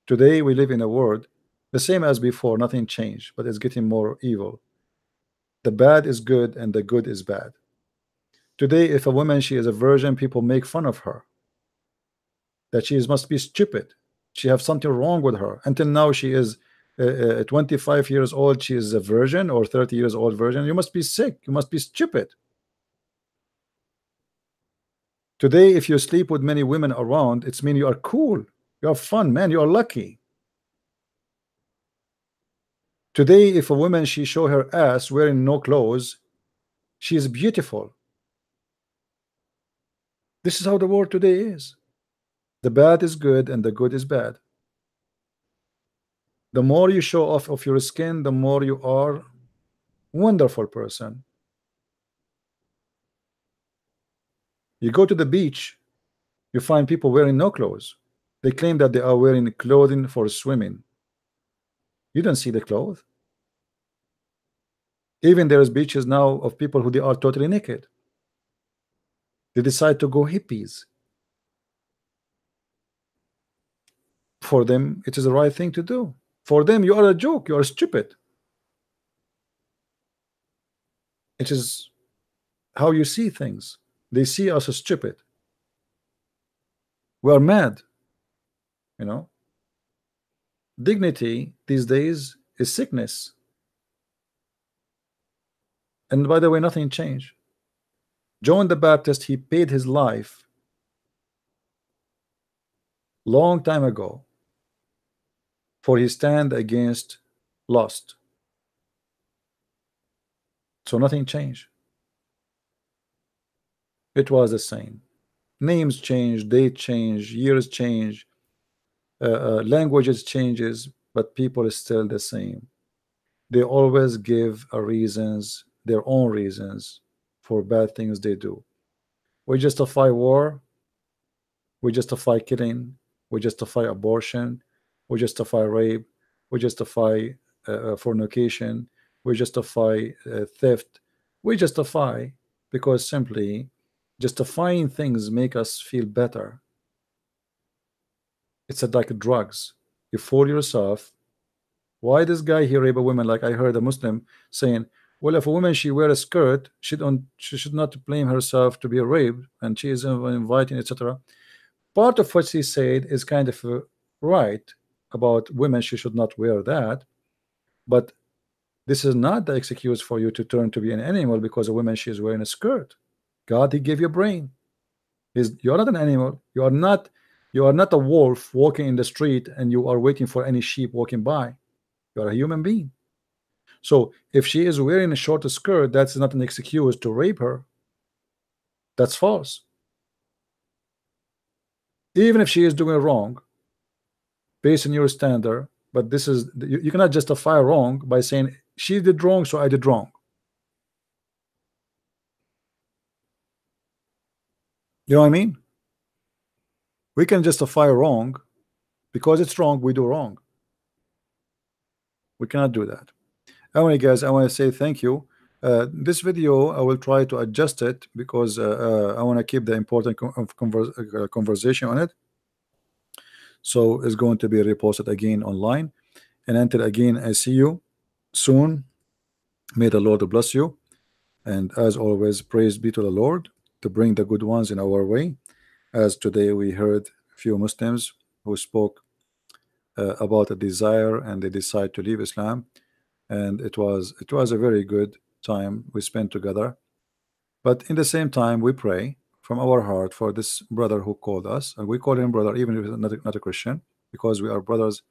Today we live in a world the same as before, nothing changed, but it's getting more evil. The bad is good and the good is bad. Today, if a woman, she is a virgin, people make fun of her, that she must be stupid, she have something wrong with her. Until now she is 25 years old, she is a virgin, or 30 years old virgin. You must be sick, you must be stupid. Today, if you sleep with many women around, it's mean you are cool, you are fun, man, you are lucky. Today, if a woman, she show her ass wearing no clothes, she is beautiful. This is how the world today is. The bad is good and the good is bad. The more you show off of your skin, the more you are wonderful person. You go to the beach, you find people wearing no clothes. They claim that they are wearing clothing for swimming. You don't see the clothes. Even there is beaches now of people who they are totally naked. They decide to go hippies. For them, it is the right thing to do. For them, you are a joke. You are stupid. It is how you see things. They see us as stupid. We are mad. You know, dignity these days is sickness. And by the way, nothing changed. John the Baptist, he paid his life long time ago for his stand against lust. So nothing changed. It was the same. Names change, date change, years change, languages changes, but people is still the same. They always give reasons, their own reasons for bad things they do. We justify war, we justify killing, we justify abortion, we justify rape, we justify fornication, we justify theft. We justify because simply justifying things make us feel better. It's like drugs. You fool yourself. Why this guy here rape a woman? Like I heard a Muslim saying, well, if a woman she wear a skirt, she should not blame herself to be raped, and she is inviting, etc. Part of what she said is kind of right about women. She should not wear that, but this is not the excuse for you to turn to be an animal because a woman she is wearing a skirt. God, He gave you a brain. You are not an animal. You are not a wolf walking in the street and you are waiting for any sheep walking by. You are a human being. So if she is wearing a short skirt, that's not an excuse to rape her. That's false. Even if she is doing wrong based on your standard, but this is, you cannot justify wrong by saying she did wrong, so I did wrong. You know what I mean? We can justify wrong because it's wrong, we do wrong. We cannot do that. Anyway, guys, I want to say thank you. This video, I will try to adjust it because I want to keep the important conversation on it. So it's going to be reposted again online. And until again, I see you soon. May the Lord bless you. And as always, praise be to the Lord to bring the good ones in our way. As today we heard a few Muslims who spoke about a desire and they decide to leave Islam. And it was a very good time we spent together. But in the same time, we pray from our heart for this brother who called us, and we call him brother even if he's not a Christian, because we are brothers.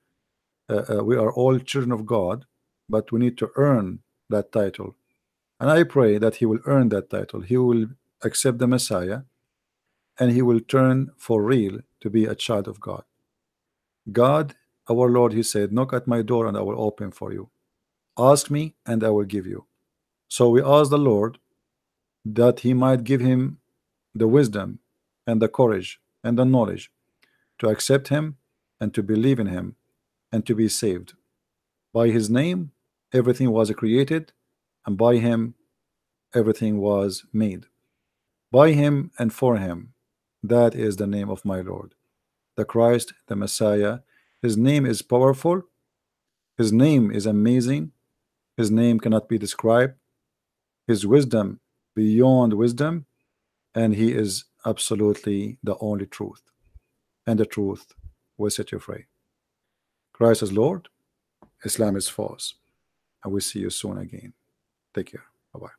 We are all children of God, but we need to earn that title. And I pray that he will earn that title. He will accept the Messiah, and he will turn for real to be a child of God. God, our Lord, He said, knock at my door and I will open for you. Ask me and I will give you. So we ask the Lord that He might give him the wisdom and the courage and the knowledge to accept Him and to believe in Him and to be saved. By His name everything was created, and by Him everything was made. By Him and for Him, that is the name of my Lord, the Christ, the Messiah. His name is powerful. His name is amazing. His name cannot be described. His wisdom beyond wisdom, and He is absolutely the only truth, and the truth will set you free. Christ is Lord, Islam is false, and we'll see you soon again. Take care. Bye-bye.